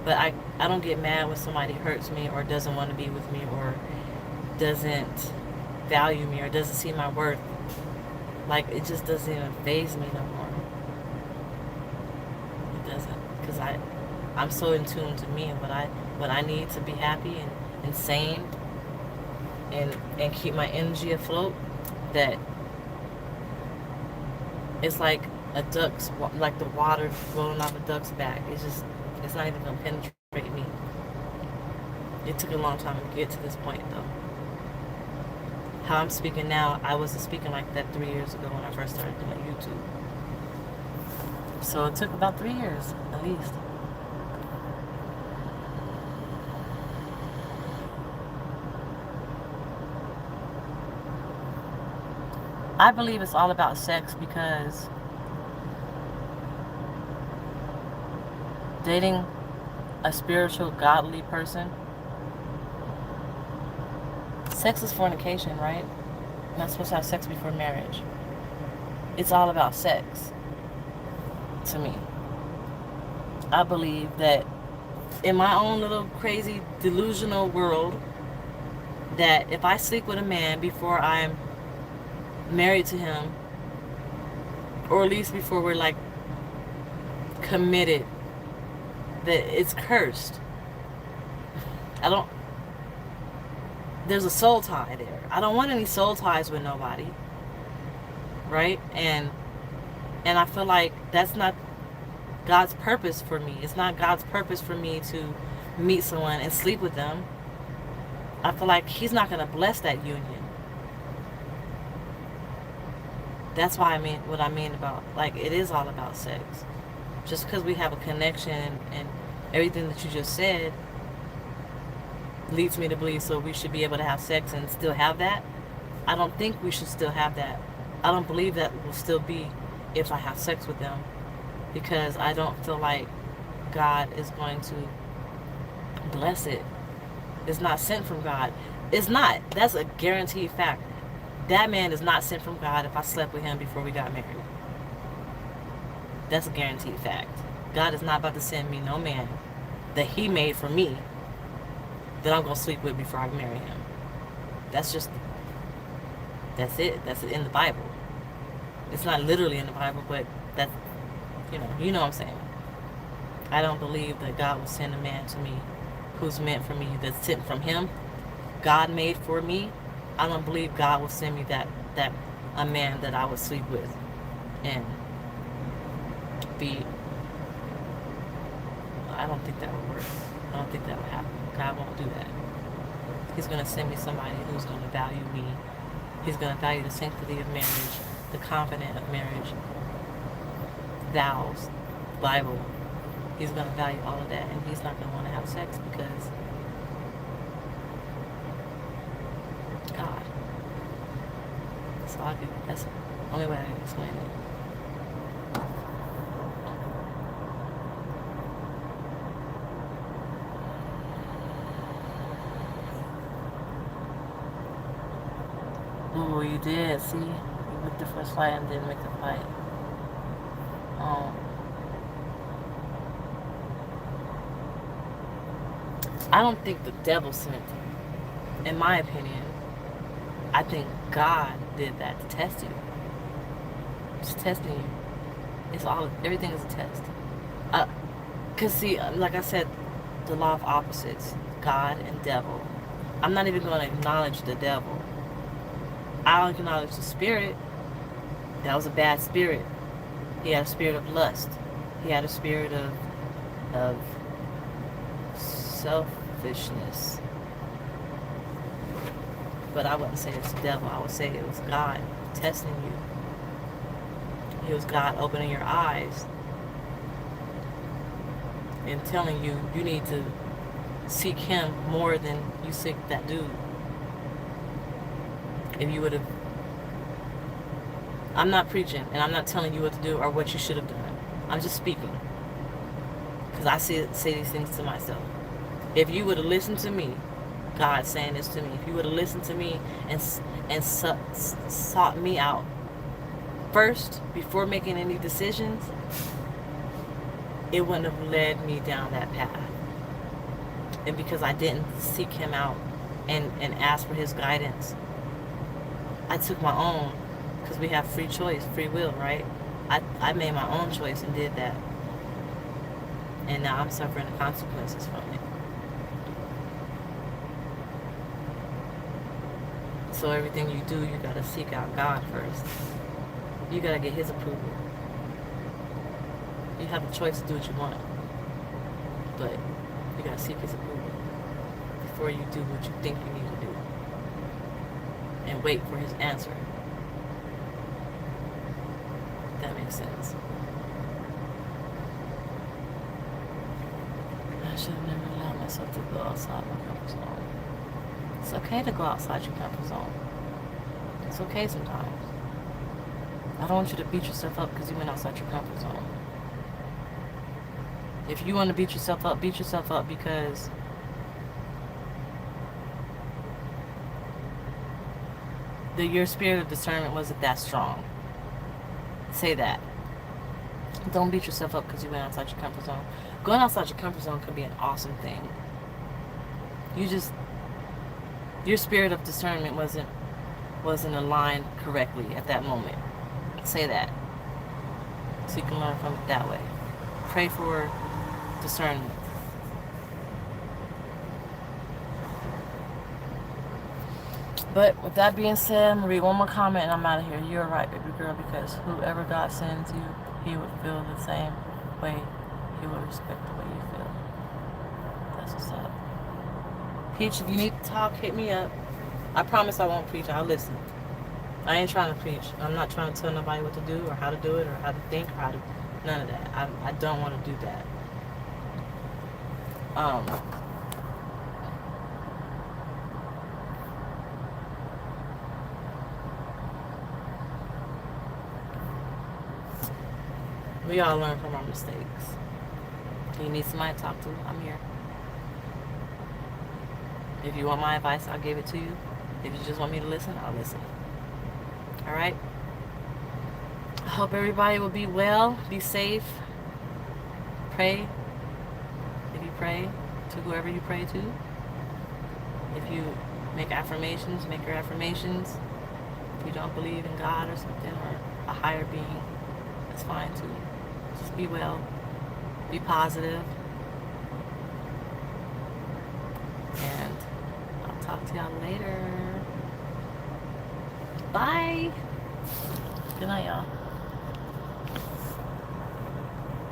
But I don't get mad when somebody hurts me or doesn't want to be with me or doesn't value me or doesn't see my worth. Like, it just doesn't even faze me no more. It doesn't. Because I'm so in tune to me and what I need to be happy and sane and keep my energy afloat, that it's like like the water rolling off a duck's back. It's not even going to penetrate me. It took a long time to get to this point, though. How I'm speaking now, I wasn't speaking like that 3 years ago when I first started doing YouTube. So it took about 3 years, at least. I believe it's all about sex because dating a spiritual, godly person, sex is fornication, right? You're not supposed to have sex before marriage. It's all about sex, to me. I believe that in my own little crazy, delusional world, that if I sleep with a man before I'm married to him, or at least before we're like committed, that it's cursed. There's a soul tie there. I don't want any soul ties with nobody, right? And I feel like that's not God's purpose for me. It's not God's purpose for me to meet someone and sleep with them. I feel like He's not going to bless that union. That's why what I mean about, like, it is all about sex. Just because we have a connection and everything that you just said leads me to believe so we should be able to have sex and still have that. I don't think we should still have that. I don't believe that will still be if I have sex with them, because I don't feel like God is going to bless it. It's not sent from God. It's not. That's a guaranteed fact. That man is not sent from God if I slept with him before we got married. That's a guaranteed fact. God is not about to send me no man that He made for me that I'm going to sleep with before I marry him. That's it. That's it in the Bible. It's not literally in the Bible, but that's, you know what I'm saying. I don't believe that God will send a man to me who's meant for me, that's sent from him, God made for me. I don't believe God will send me that a man that I would sleep with and be. I don't think that would work. I don't think that would happen. God won't do that. He's going to send me somebody who's going to value me. He's going to value the sanctity of marriage, the covenant of marriage, vows, Bible. He's going to value all of that, and he's not going to want to have sex because God. That's the only way I can explain it. Oh, you did. See, you with the first fight and didn't make the fight. I don't think the devil sent him. In my opinion, I think God did that to test you. Just testing you. Everything is a test. Cause see, like I said, the law of opposites, God and devil. I'm not even going to acknowledge the devil. I'll acknowledge the spirit. That was a bad spirit. He had a spirit of lust. He had a spirit of selfishness. But I wouldn't say it's the devil. I would say it was God testing you. It was God opening your eyes and telling you you need to seek him more than you seek that dude. If you would have... I'm not preaching, and I'm not telling you what to do or what you should have done. I'm just speaking. Because I say these things to myself. If you would have listened to me, God saying this to me, if you would have listened to me and sought me out first before making any decisions, it wouldn't have led me down that path. And because I didn't seek him out and ask for his guidance, I took my own, because we have free choice, free will, right? I made my own choice and did that. And now I'm suffering the consequences from it. So everything you do, you got to seek out God first. You got to get his approval. You have a choice to do what you want, but you got to seek his approval before you do what you think you need to do, and wait for his answer. If that makes sense. I should have never allowed myself to go outside my comfort zone. It's okay to go outside your comfort zone. It's okay sometimes. I don't want you to beat yourself up because you went outside your comfort zone. If you want to beat yourself up because your spirit of discernment wasn't that strong. Say that. Don't beat yourself up because you went outside your comfort zone. Going outside your comfort zone can be an awesome thing. Your spirit of discernment wasn't aligned correctly at that moment. Say that. So you can learn from it that way. Pray for discernment. But with that being said, I'm going to read one more comment and I'm out of here. You're right, baby girl, because whoever God sends you, he would feel the same way. He would respect the way you feel. That's what's up. Peach, if you need to talk, hit me up. I promise I won't preach. I'll listen. I ain't trying to preach. I'm not trying to tell nobody what to do or how to do it or how to think or how to... None of that. I don't want to do that. We all learn from our mistakes. If you need somebody to talk to, I'm here. If you want my advice, I'll give it to you. If you just want me to listen, I'll listen. Alright? I hope everybody will be well, be safe. Pray. If you pray to whoever you pray to. If you make affirmations, make your affirmations. If you don't believe in God or something or a higher being, it's fine too. Just be well. Be positive. And I'll talk to y'all later. Bye. Good night, y'all.